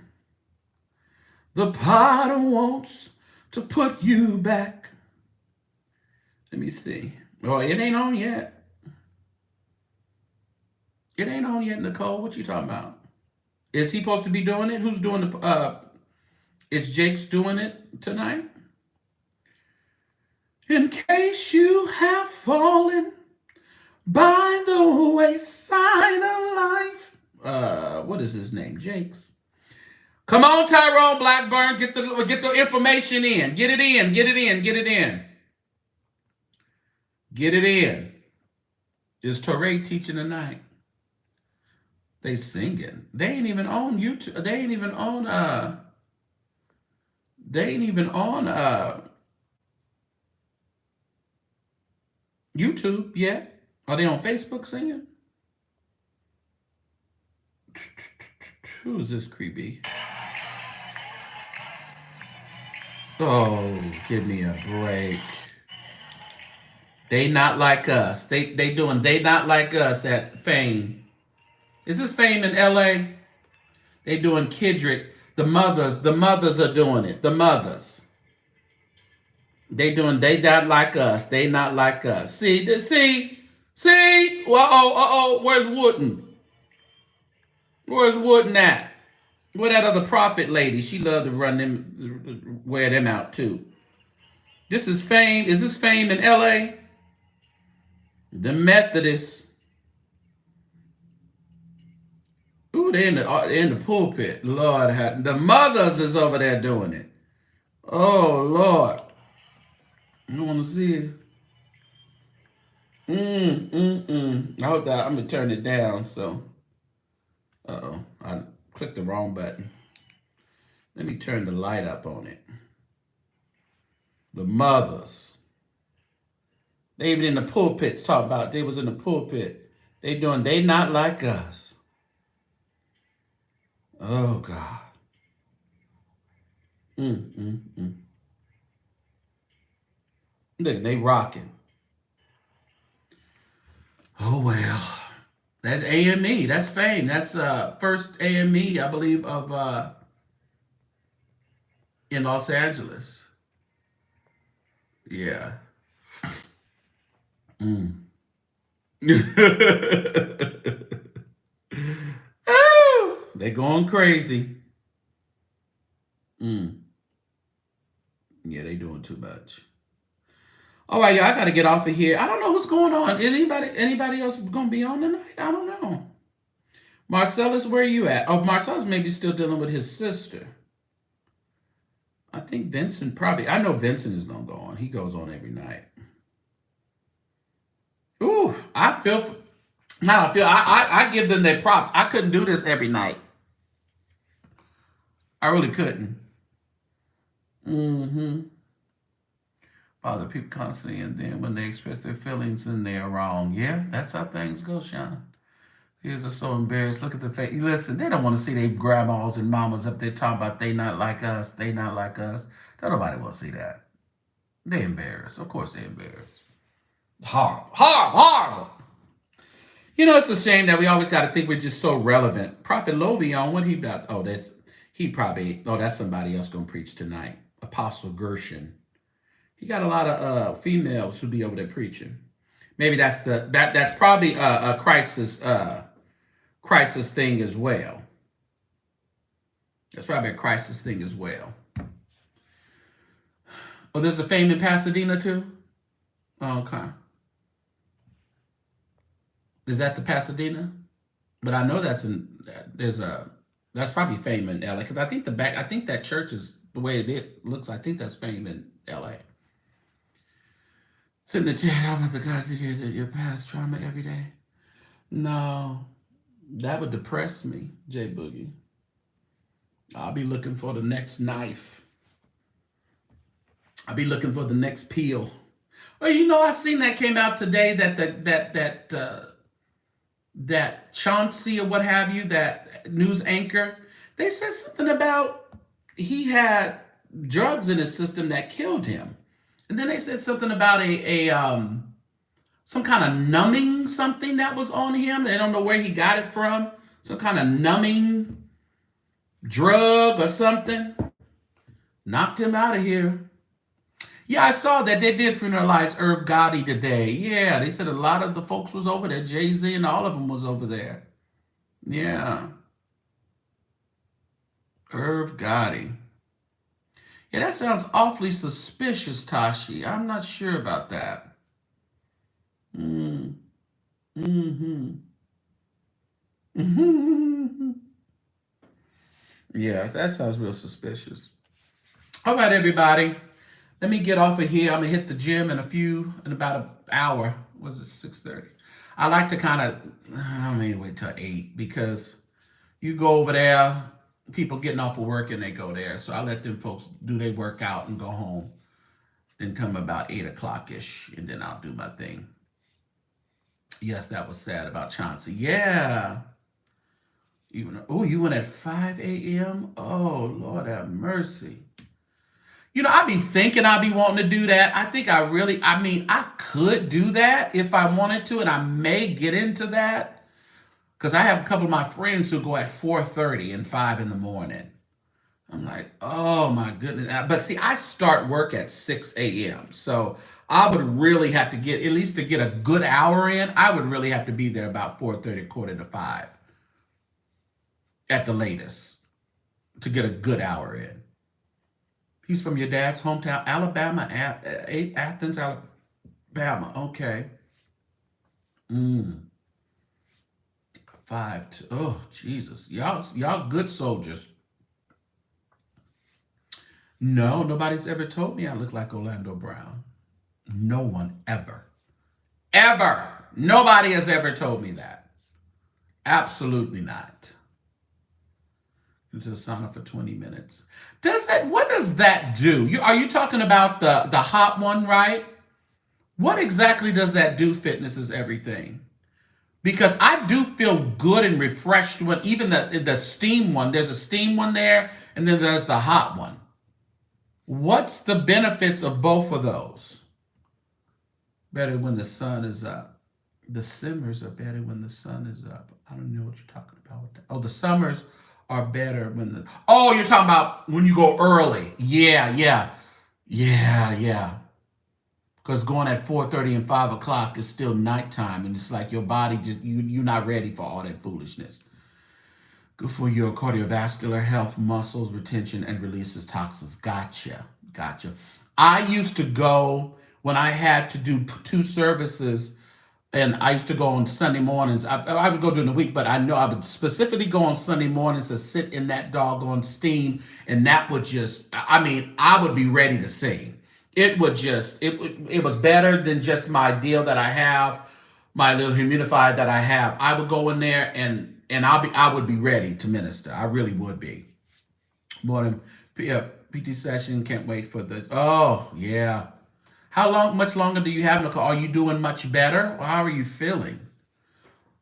The potter wants to put you back. Let me see. Oh, it ain't on yet. It ain't on yet, Nicole. What you talking about? Is he supposed to be doing it? Who's doing the is Jake's doing it tonight? In case you have fallen by the wayside of life. What is his name? Jake's. Come on, Tyrone Blackburn, get the information in. Get it in. Is Torre teaching tonight? They singing. They ain't even on YouTube. They ain't even on YouTube yet. Are they on Facebook singing? Who is this creepy? Oh, give me a break. They not like us. They not like us at Fame. Is this Fame in LA? They doing Kidrick. The mothers are doing it. The mothers. They not like us. They not like us. See. Well, where's Wooden? Where's Wooden at? Where that other prophet lady? She loved to run them, wear them out too. This is Fame. Is this Fame in LA? The Methodists. Ooh, they're in the pulpit. Lord, the mothers is over there doing it. Oh Lord, I want to see it. I hope that I'm gonna turn it down. So, I clicked the wrong button. Let me turn the light up on it. The mothers. They even in the pulpit talk about. They was in the pulpit. They not like us. Oh God. Look, they rocking. Oh well. That's AME. That's Fame. That's first AME, I believe, of in Los Angeles. Yeah. Oh, they going crazy. Yeah, they doing too much. All right, y'all, I got to get off of here. I don't know what's going on. Anybody else going to be on tonight? I don't know. Marcellus, where are you at? Oh, Marcellus may be still dealing with his sister. I think Vincent probably. I know Vincent is going to go on. He goes on every night. Ooh, I give them their props. I couldn't do this every night. I really couldn't. Other people constantly, and then when they express their feelings, then they are wrong. Yeah, that's how things go, Sean. Kids are so embarrassed. Look at the face. Listen, they don't want to see their grandmas and mamas up there talking about they not like us. They not like us. Don't nobody want to see that. They embarrassed. Of course they embarrassed. Horrible. Horrible. Horrible. You know, it's a shame that we always got to think we're just so relevant. Prophet Lovion, what he got? Oh, that's somebody else going to preach tonight. Apostle Gershon. He got a lot of females who be over there preaching. Maybe that's probably a crisis thing as well. That's probably a crisis thing as well. Oh, there's a fame in Pasadena too? Oh, okay. Is that the Pasadena? But I know that's probably fame in LA, because I think that church is the way it looks. I think that's fame in LA. Sit in the chair, I'm about to God forget that your past trauma every day. No, that would depress me, J Boogie. I'll be looking for the next knife. I'll be looking for the next peel. Oh, you know, I seen that came out today that Chauncey or what have you, that news anchor, they said something about he had drugs in his system that killed him. And then they said something about some kind of numbing something that was on him. They don't know where he got it from. Some kind of numbing drug or something. Knocked him out of here. Yeah, I saw that they did funeralize Irv Gotti today. Yeah, they said a lot of the folks was over there. Jay-Z and all of them was over there. Yeah. Irv Gotti. Yeah, that sounds awfully suspicious, Tashi. I'm not sure about that. Yeah, that sounds real suspicious. All right, everybody. Let me get off of here. I'm going to hit the gym in about an hour. Was it 6:30? I like to kind of, wait till 8, because you go over there, people getting off of work and they go there. So I let them folks do their workout and go home. Then come about 8 o'clock-ish, and then I'll do my thing. Yes, that was sad about Chauncey. Yeah. You went at 5 a.m.? Oh, Lord have mercy. You know, I be thinking I be wanting to do that. I could do that if I wanted to, and I may get into that, because I have a couple of my friends who go at 4:30 and 5 in the morning. I'm like, oh my goodness. But see, I start work at 6 a.m. So I would really have to at least to get a good hour in, I would really have to be there about 4:30, 4:45 at the latest to get a good hour in. He's from your dad's hometown, Alabama, Athens, Alabama. Okay. 5 to, oh, Jesus. Y'all good soldiers. No, nobody's ever told me I look like Orlando Brown. No one ever. Ever. Nobody has ever told me that. Absolutely not. Into the sauna for 20 minutes. What does that do? Are you talking about the hot one, right? What exactly does that do? Fitness is everything. Because I do feel good and refreshed when even the steam one, there's a steam one there, and then there's the hot one. What's the benefits of both of those? Better when the sun is up. The summers are better when the sun is up. I don't know what you're talking about with that. Oh, the summers are better when you're talking about when you go early. Yeah. Because going at 4:30 and 5 o'clock is still nighttime, and it's like your body you're not ready for all that foolishness. Good for your cardiovascular health, muscles, retention, and releases toxins. Gotcha. I used to go when I had to do 2 services, and I used to go on Sunday mornings. I would go during the week, but I know I would specifically go on Sunday mornings to sit in that doggone steam, and that would I would be ready to sing. It was better than just my deal that I have, my little humidifier that I have. I would go in there and I would be ready to minister. I really would be. Morning PT session. Can't wait for the. Oh yeah. Much longer do you have, Nicole? Are you doing much better? Or how are you feeling?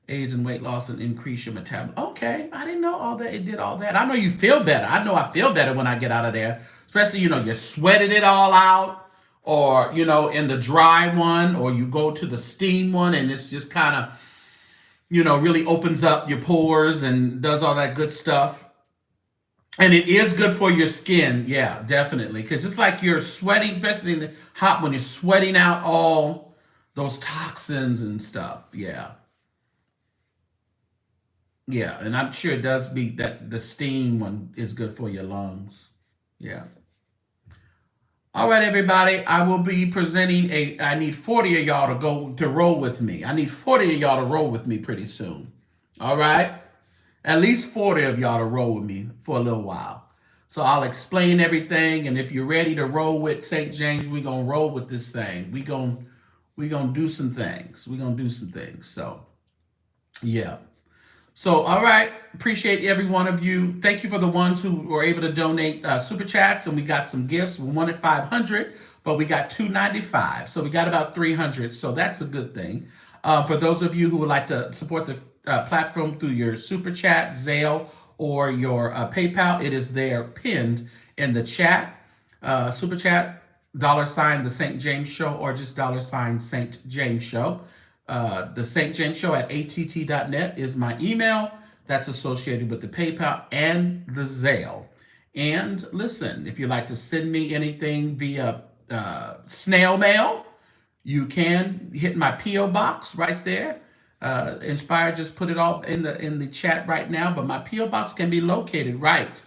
Aids and weight loss and increase your metabolism. Okay, I didn't know all that. It did all that. I know you feel better. I know I feel better when I get out of there. Especially, you sweated it all out, or, in the dry one, or you go to the steam one and it's just kind of, really opens up your pores and does all that good stuff. And it is good for your skin. Yeah, definitely. Because it's like you're sweating, especially in the hot, when you're sweating out all those toxins and stuff. Yeah. Yeah, and I'm sure it does be that the steam one is good for your lungs. Yeah. All right, everybody. I will be presenting I need 40 of y'all to roll with me. I need 40 of y'all to roll with me pretty soon. All right? At least 40 of y'all to roll with me for a little while. So I'll explain everything, and if you're ready to roll with St. James, we're going to roll with this thing. We're going to do some things. We're going to do some things. So, yeah. So, all right. Appreciate every one of you. Thank you for the ones who were able to donate super chats, and we got some gifts. We wanted 500, but we got 295. So we got about 300. So that's a good thing. For those of you who would like to support the platform through your super chat, Zelle, or your PayPal, it is there pinned in the chat. Super chat, $ the St. James Show, or just $ St. James Show. The St. James Show at att.net is my email. That's associated with the PayPal and the Zelle. And listen, if you'd like to send me anything via snail mail, you can hit my P.O. box right there. Inspire just put it all in the chat right now, but my P.O. box can be located right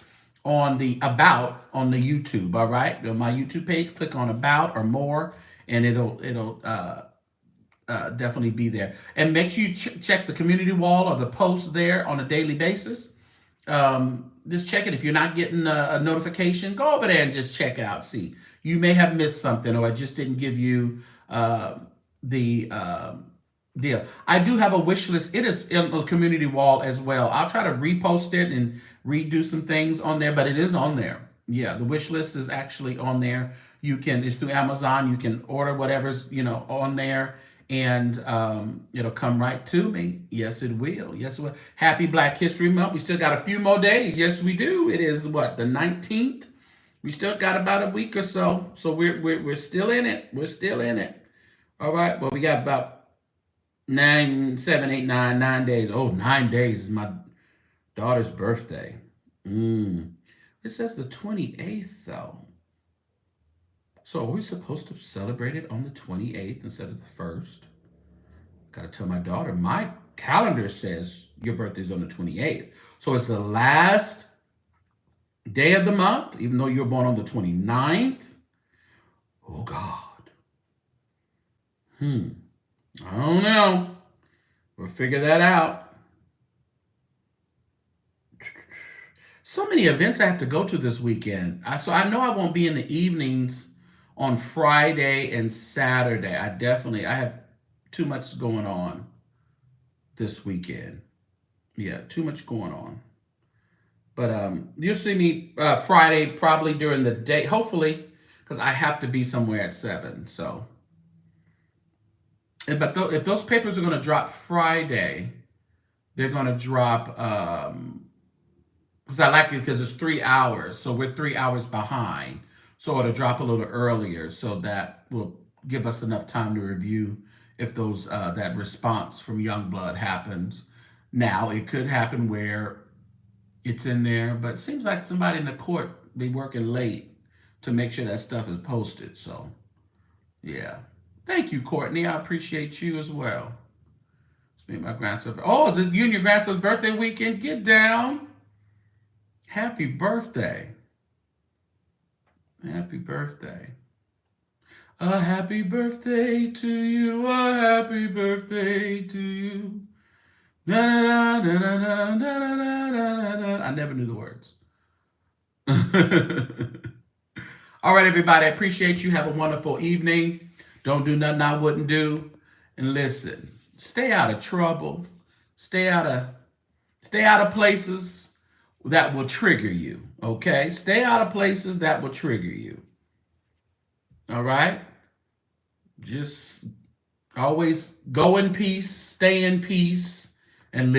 on the About on the YouTube. All right, on my YouTube page, click on About or More, and it'll definitely be there. And make sure you check the community wall or the posts there on a daily basis. Just check it. If you're not getting a notification, go over there and just check it out. See, you may have missed something, or I just didn't give you the deal. I do have a wish list. It is in the community wall as well. I'll try to repost it and redo some things on there, but it is on there. Yeah, the wish list is actually on there. It's through Amazon. You can order whatever's on there, and it'll come right to me. Yes, it will. Yes, it will. Happy Black History Month. We still got a few more days. Yes, we do. It is what, the 19th? We still got about a week or so. So we're still in it. We're still in it. All right. Well, we got about 9 days. Oh, 9 days is my daughter's birthday. It says the 28th though. So are we supposed to celebrate it on the 28th instead of the 1st? Gotta tell my daughter, my calendar says your birthday's on the 28th. So it's the last day of the month, even though you're born on the 29th. Oh God. I don't know. We'll figure that out. So many events I have to go to this weekend. So I know I won't be in the evenings on Friday and Saturday. I have too much going on this weekend. Yeah, too much going on. But you'll see me Friday probably during the day, hopefully, because I have to be somewhere at 7. So, but if those papers are going to drop Friday, they're going to drop because I like it because it's 3 hours, so we're 3 hours behind. So it'll drop a little earlier, so that will give us enough time to review if those that response from Youngblood happens. Now it could happen where it's in there, but it seems like somebody in the court be working late to make sure that stuff is posted. So yeah, thank you, Courtney. I appreciate you as well. It's me and my grandson. Oh, is it you and your grandson's birthday weekend? Get down. Happy birthday. Happy birthday. A happy birthday to you. A happy birthday to you. Na, na, na, na, na, na, na, na, na. I never knew the words. All right, everybody. I appreciate you. Have a wonderful evening. Don't do nothing I wouldn't do. And listen, stay out of trouble. Stay out of places that will trigger you. Okay? Stay out of places that will trigger you. All right? Just always go in peace, stay in peace, and live.